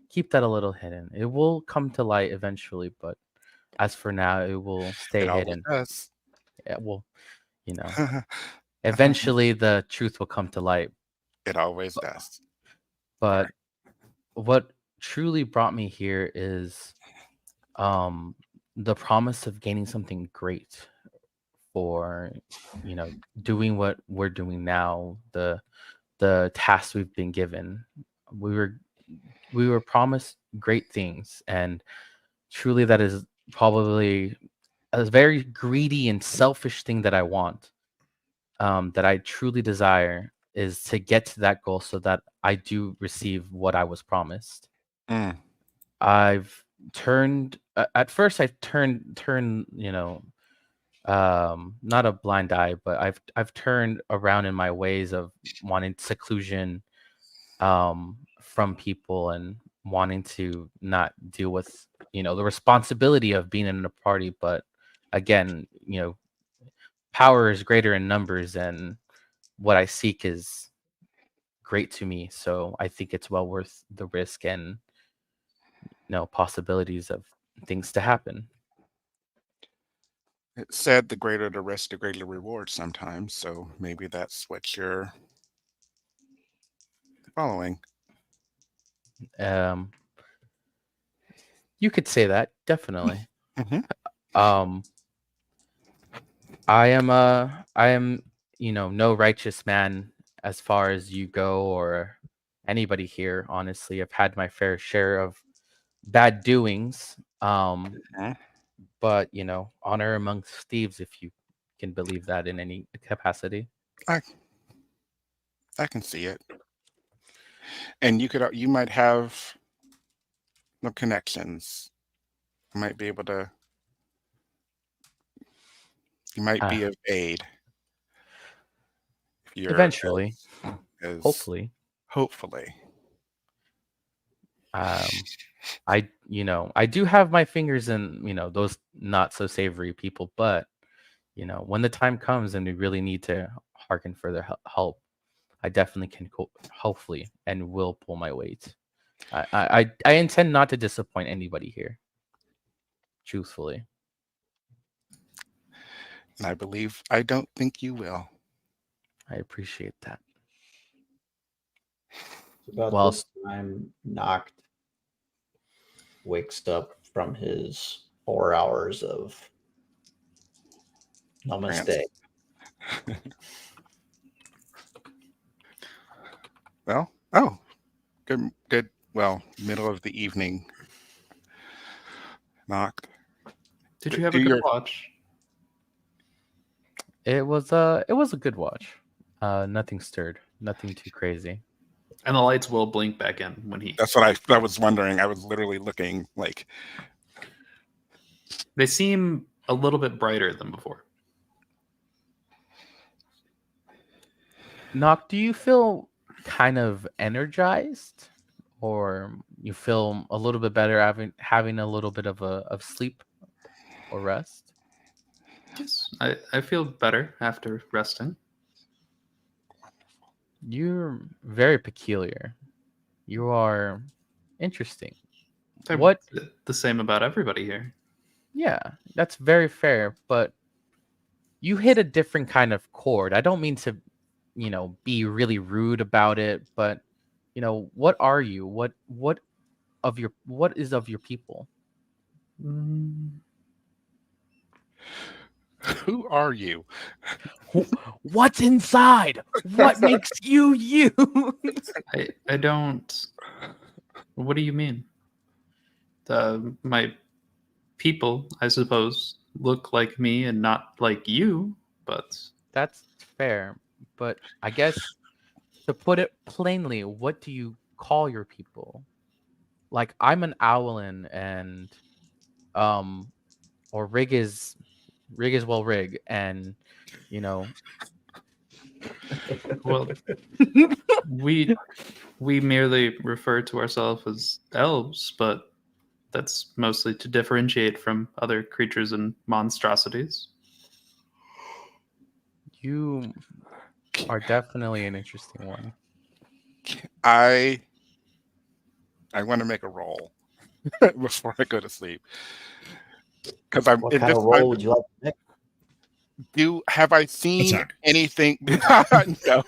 keep that a little hidden. It will come to light eventually, but as for now, it will It stay always hidden. does. Yeah, well, you know, eventually the truth will come to light. It always Bu- does. All But right. what truly brought me here is the promise of gaining something great for doing what we're doing now, the tasks we've been given. We were promised great things, and truly that is probably a very greedy and selfish thing that I want, that I truly desire, is to get to that goal so that I do receive what I was promised. Mm. I've turned at first I turned not a blind eye, but I've turned around in my ways of wanting seclusion from people and wanting to not deal with the responsibility of being in a party. But again, power is greater in numbers, and what I seek is great to me. So I think it's well worth the risk and possibilities of things to happen. It said the greater the risk, the greater the reward sometimes. So maybe that's what you're following. Um, you could say that, definitely. Mhm. I am no righteous man as far as you go or anybody here. Honestly, I've had my fair share of bad doings. Mhm. But honor amongst thieves, if you can believe that in any capacity. I can see it. And you might have no connections. You might be able to. You might be of aid. If you're Eventually, as hopefully. hopefully. I do have my fingers in those not so savory people, but when the time comes and we really need to hearken for their help, I definitely can hopefully and will pull my weight. I intend not to disappoint anybody here, truthfully. And I don't think you will. I appreciate that. About Well, this time, Noct wakes up from his 4 hours of namaste. Well, good. Well, middle of the evening. Knocked. Did you have a good watch? It was a good watch. Nothing stirred, nothing too crazy. And the lights will blink back in when he. That's what I was wondering. I was literally looking like. They seem a little bit brighter than before. Noct, do you feel kind of energized, or you feel a little bit better having a little bit of sleep or rest? Yes, I feel better after resting. You're very peculiar. You are interesting. I'm the same about everybody here. Yeah, that's very fair, but you hit a different kind of chord. I don't mean to, be really rude about it, but what are you? What is of your people? Who are you? What's inside? What makes you you? I don't. What do you mean? My people, I suppose, look like me and not like you, but that's fair. But I guess to put it plainly, what do you call your people? Like, I'm an Owlin, and or Rig is well Rig, and well, we merely refer to ourselves as elves, but that's mostly to differentiate from other creatures and monstrosities. You are definitely an interesting one. I want to make a roll before I go to sleep. Because I'm. What kind of roll would you like to make? Have I seen Attack. anything? No.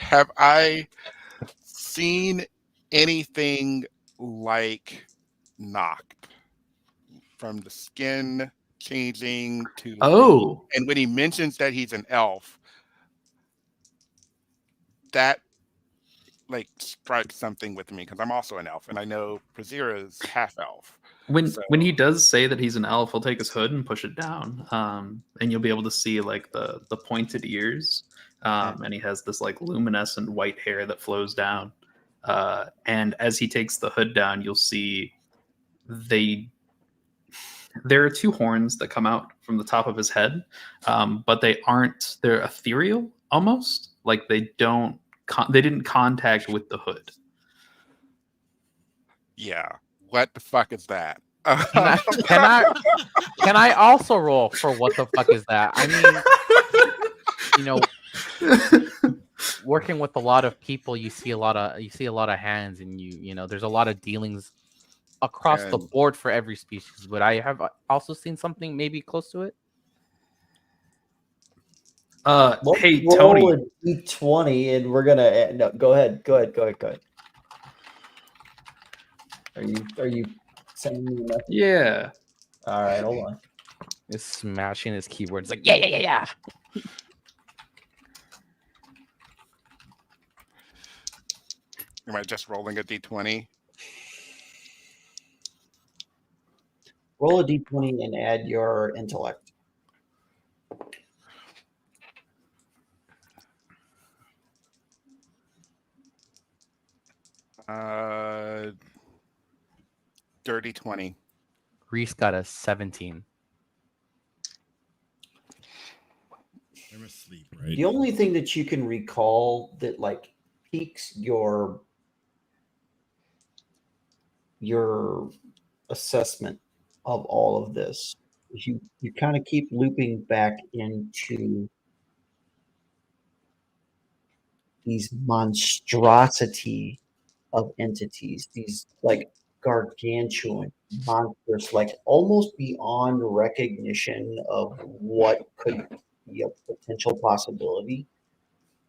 have I seen anything like Knocked? From the skin changing to Oh, and when he mentions that he's an elf, that like strikes something with me because I'm also an elf and I know Prazira's half elf. when he does say that he's an elf, he'll take his hood and push it down, and you'll be able to see like the pointed ears, and he has this like luminescent white hair that flows down. And as he takes the hood down, you'll see they there are two horns that come out from the top of his head, but they're ethereal almost, like they didn't contact with the hood. Yeah. What the fuck is that? Can I, can I can I also roll for what the fuck is that? I mean, working with a lot of people, you see a lot of hands, and there's a lot of dealings across the And- board for every species. But I have also seen something maybe close to it. Hey Roll Tony, a d20, and we're gonna no. Go ahead. Are you sending me a message? yeah, All right, hold on. Is smashing his keyboards like yeah. Am I just rolling a d20? Roll a d20 and add your intellect. Dirty 20. Reese got a 17. I'm asleep, right? The only thing that you can recall that like piques your assessment of all of this is you kind of keep looping back into these monstrosity of entities, these like gargantuan monsters, like almost beyond recognition of what could be a potential possibility.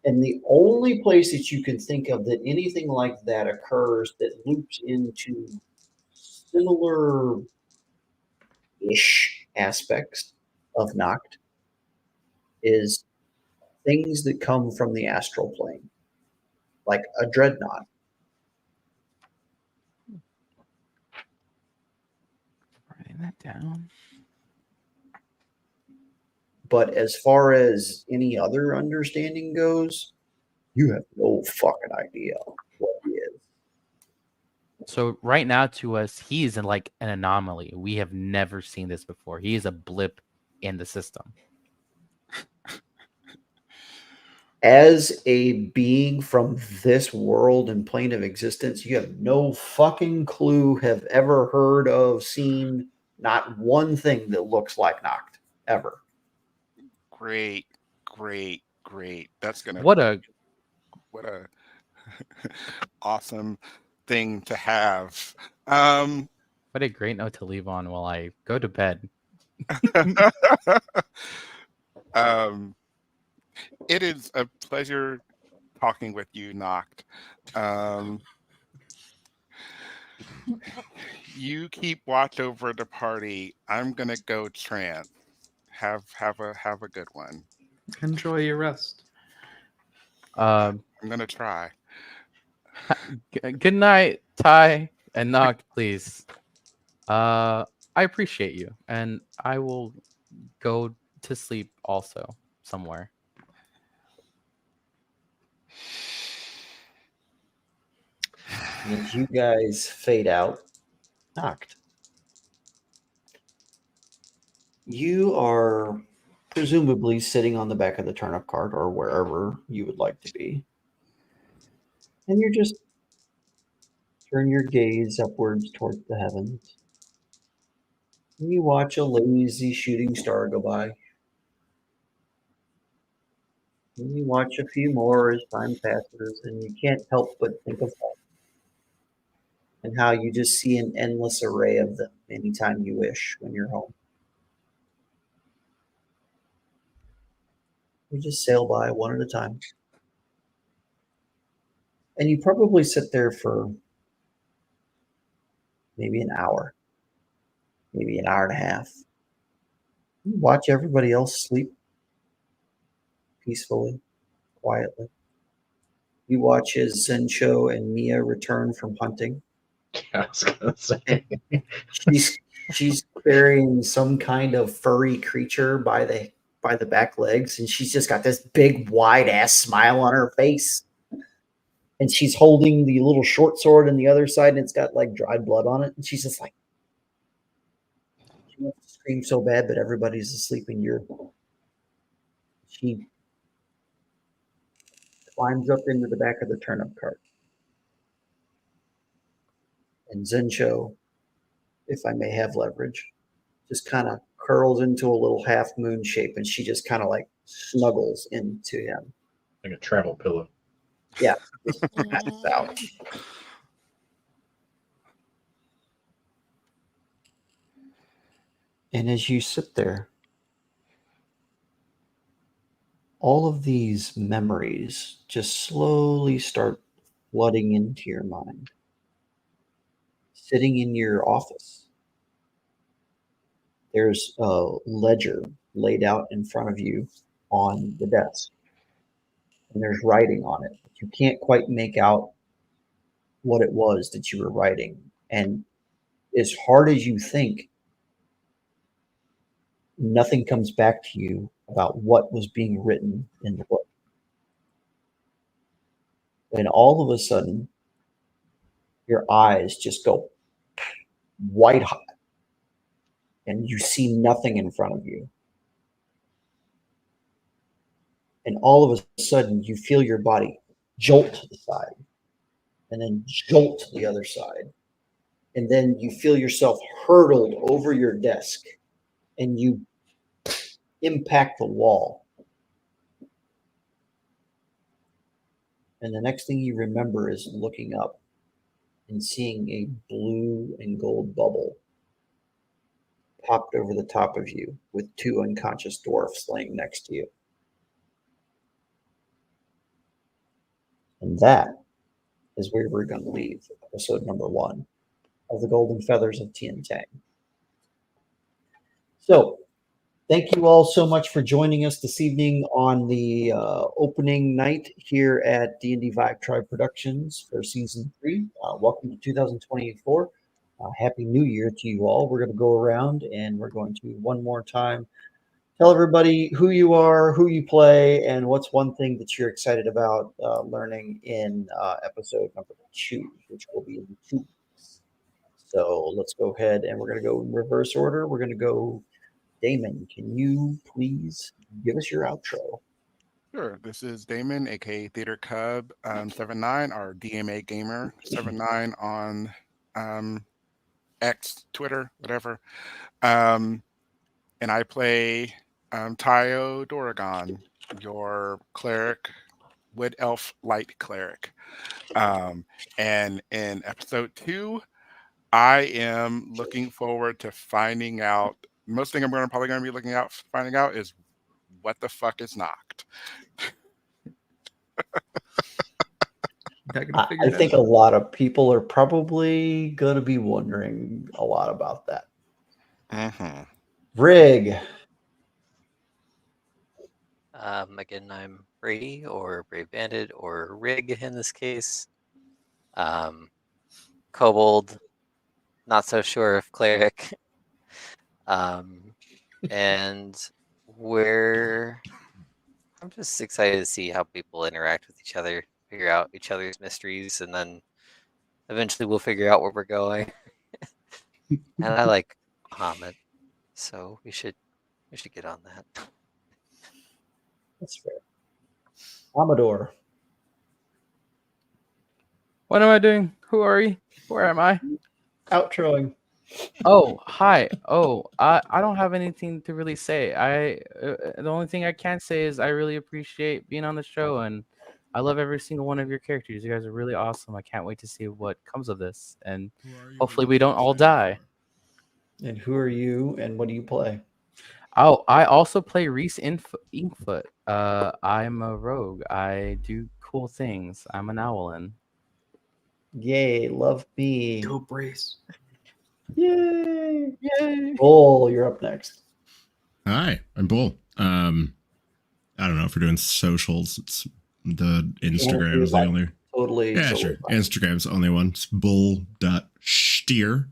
And the only place that you can think of that anything like that occurs that loops into similar ish aspects of Noct is things that come from the astral plane, like a dreadnought. Writing that down. But as far as any other understanding goes, you have no fucking idea what he is. So right now, to us, he is in like an anomaly. We have never seen this before. He is a blip in the system. As a being from this world and plane of existence, you have no fucking clue, have ever heard of, seen not one thing that looks like Noct, ever. Great. That's gonna What a what a awesome thing to have. Um, what a great note to leave on while I go to bed. It is a pleasure talking with you, Noct. You keep watch over the party. I'm gonna go trance. Have a good one. enjoy your rest. Um, I'm gonna try. Good night, Ty and Noct, please. I appreciate you, and I will go to sleep also somewhere. And as you guys fade out, Noct, you are presumably sitting on the back of the turnip cart or wherever you would like to be. And you're just turn your gaze upwards towards the heavens. And you watch a lazy shooting star go by. And you watch a few more as time passes, and you can't help but think of home and how you just see an endless array of them anytime you wish when you're home. You just sail by one at a time. And you probably sit there for maybe an hour, maybe an hour and a half. You watch everybody else sleep peacefully, quietly. You watch as Zensho and Mia return from hunting. I was gonna say. She's carrying some kind of furry creature by the back legs, and she's just got this big wide ass smile on her face. And she's holding the little short sword in the other side, and it's got like dried blood on it. And she's just like, she wants to scream so bad, but everybody's asleep, and she climbs up into the back of the turnip cart. And Zensho, if I may have leverage, just kind of curls into a little half moon shape, and she just kind of like snuggles into him. Like a travel pillow. Yeah, just passes out. And as you sit there, all of these memories just slowly start flooding into your mind. Sitting in your office, there's a ledger laid out in front of you on the desk, and there's writing on it. But you can't quite make out what it was that you were writing. And as hard as you think, nothing comes back to you about what was being written in the book. And all of a sudden, your eyes just go white hot, and you see nothing in front of you. And all of a sudden, you feel your body jolt to the side, and then jolt to the other side. And then you feel yourself hurtled over your desk, and you impact the wall. And the next thing you remember is looking up and seeing a blue and gold bubble popped over the top of you with two unconscious dwarfs laying next to you. And that is where we're going to leave episode number 1 of the Golden Feathers of Tiantang. So, thank you all so much for joining us this evening on the opening night here at D&D Vibe Tribe Productions for Season 3. Welcome to 2024. Happy New Year to you all. We're going to go around and we're going to one more time tell everybody who you are, who you play, and what's one thing that you're excited about learning in episode number 2, which will be in 2 weeks. So let's go ahead and we're going to go in reverse order. We're going to go, Damon, can you please give us your outro? Sure. This is Damon, aka Theater Cub 79, or DMA Gamer 79 on X, Twitter, whatever. And I play Tayo Doragon, your cleric, wood elf light cleric. And in episode 2, I am looking forward to finding out. Most thing I'm probably going to be finding out is what the fuck is knocked. I think a lot of people are probably going to be wondering a lot about that. Mm-hmm. Rig. Again, I'm Brady, or Brave Bandit, or Rig in this case. Kobold, not so sure if cleric. And I'm just excited to see how people interact with each other, figure out each other's mysteries, and then eventually we'll figure out where we're going. And I like Muhammad, so we should get on that. That's fair. Amador. What am I doing? Who are you? Where am I? Outroing. Oh, hi. Oh, I don't have anything to really say. The only thing I can say is I really appreciate being on the show, and I love every single one of your characters. You guys are really awesome. I can't wait to see what comes of this, and hopefully we don't all die. And who are you, and what do you play? Oh, I also play Reese Inkfoot. I'm a rogue. I do cool things. I'm an owlin. Yay, love me. Go Brace. Yay. Yay! Bull, you're up next. Hi, I'm Bull. I don't know if we're doing socials. It's the Instagram is the only. Totally. Yeah, totally sure. fine. Instagram's the only one. It's bull.stier,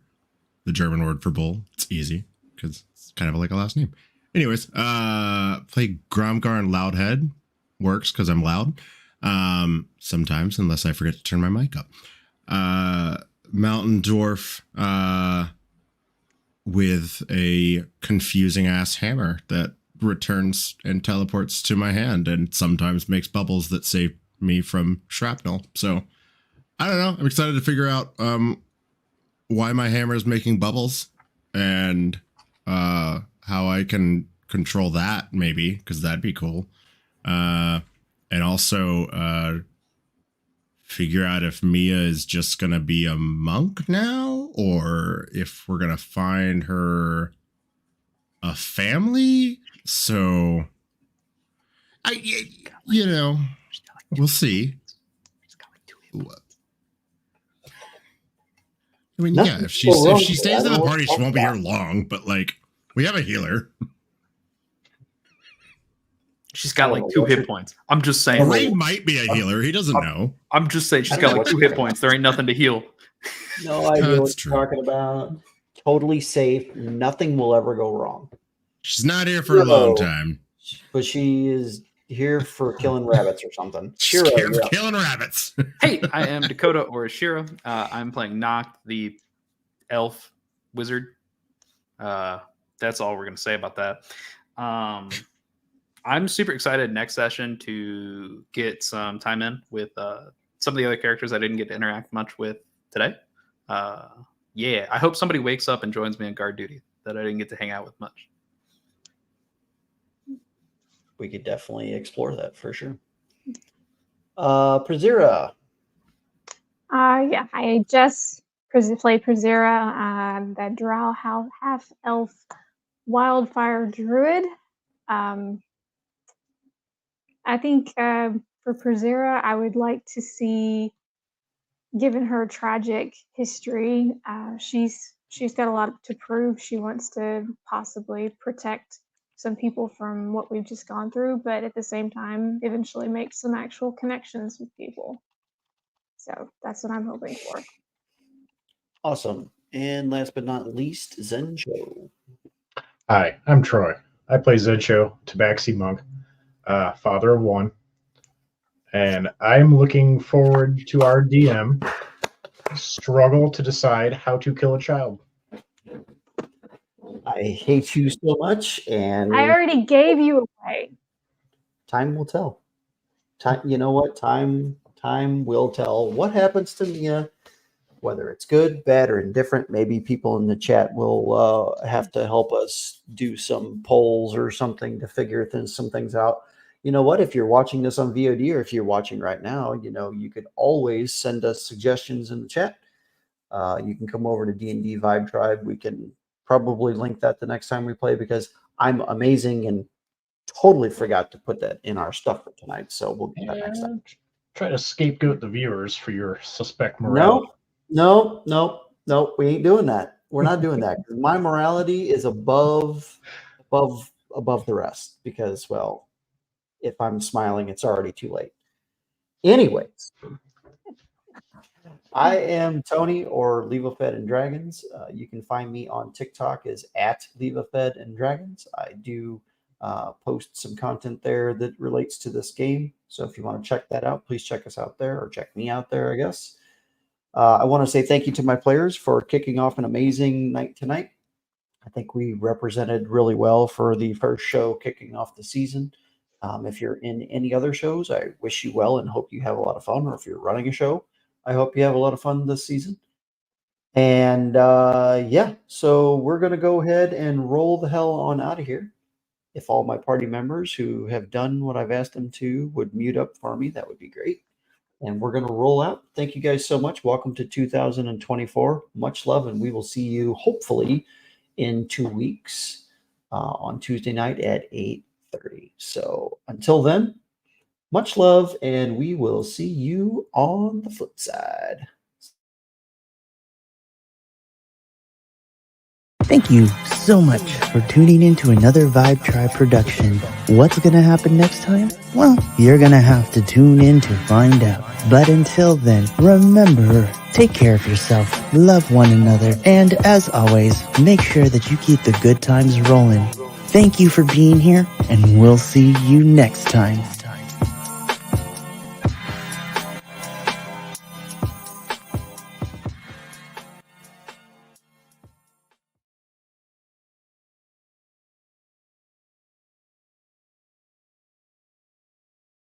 the German word for bull. It's easy because it's kind of like a last name. Anyways, play Gromgar and Loudhead. Works because I'm loud. Sometimes, unless I forget to turn my mic up. Mountain Dwarf with a confusing ass hammer that returns and teleports to my hand and sometimes makes bubbles that save me from shrapnel. So I don't know. I'm excited to figure out why my hammer is making bubbles and how I can control that, maybe, because that'd be cool. And also figure out if Mia is just going to be a monk now or if we're going to find her a family. So we'll see. I mean, yeah, if she stays in the party, she won't be here long, but like we have a healer. She's got like 2 hit points. I'm just saying. Ray might be a healer. He doesn't know. I'm just saying she's got like 2 hit points. There ain't nothing to heal. No idea That's what true. you're talking about. Totally safe. Nothing will ever go wrong. She's not here for a long time. But she is here for killing rabbits or something. She's here for killing rabbits. Hey, I am Dakota Orishiro. I'm playing Noct, the elf wizard. That's all we're going to say about that. I'm super excited next session to get some time in with some of the other characters I didn't get to interact much with today. Yeah, I hope somebody wakes up and joins me on guard duty that I didn't get to hang out with much. We could definitely explore that for sure. Prazira. Yeah, I just played Prazira, the drow half elf wildfire druid. I think for Prazira, I would like to see, given her tragic history, she's got a lot to prove. She wants to possibly protect some people from what we've just gone through, but at the same time, eventually make some actual connections with people. So that's what I'm hoping for. Awesome. And last but not least, Zencho. Hi, I'm Troy. I play Zencho, Tabaxi Monk, father of one. And I'm looking forward to our DM struggle to decide how to kill a child. I hate you so much, and I already gave you away. time will tell. Time, you know what? Time will tell what happens to Mia, whether it's good, bad, or indifferent. Maybe people in the chat will have to help us do some polls or something to figure some things out. You know what? If you're watching this on VOD or if you're watching right now, you could always send us suggestions in the chat. You can come over to D&D Vibe Tribe. We can probably link that the next time we play because I'm amazing and totally forgot to put that in our stuff for tonight. So we'll do that next time. Try to scapegoat the viewers for your suspect morality. No. We ain't doing that. We're not doing that. My morality is above the rest because, well, if I'm smiling, it's already too late. Anyways, I am Tony or LevaFed and Dragons. You can find me on TikTok as @LevaFed and Dragons. I do post some content there that relates to this game. So if you want to check that out, please check us out there or check me out there, I guess. I want to say thank you to my players for kicking off an amazing night tonight. I think we represented really well for the first show kicking off the season. If you're in any other shows, I wish you well and hope you have a lot of fun. Or if you're running a show, I hope you have a lot of fun this season. And yeah, so we're going to go ahead and roll the hell on out of here. If all my party members who have done what I've asked them to would mute up for me, that would be great. And we're going to roll out. Thank you guys so much. Welcome to 2024. Much love, and we will see you hopefully in 2 weeks on Tuesday night at 8:30. So until then, much love, and we will see you on the flip side. Thank you so much for tuning in to another Vibe Tribe production. What's gonna happen next time? Well, you're gonna have to tune in to find out. But until then, remember, take care of yourself, love one another, and as always, make sure that you keep the good times rolling. Thank you for being here, and we'll see you next time.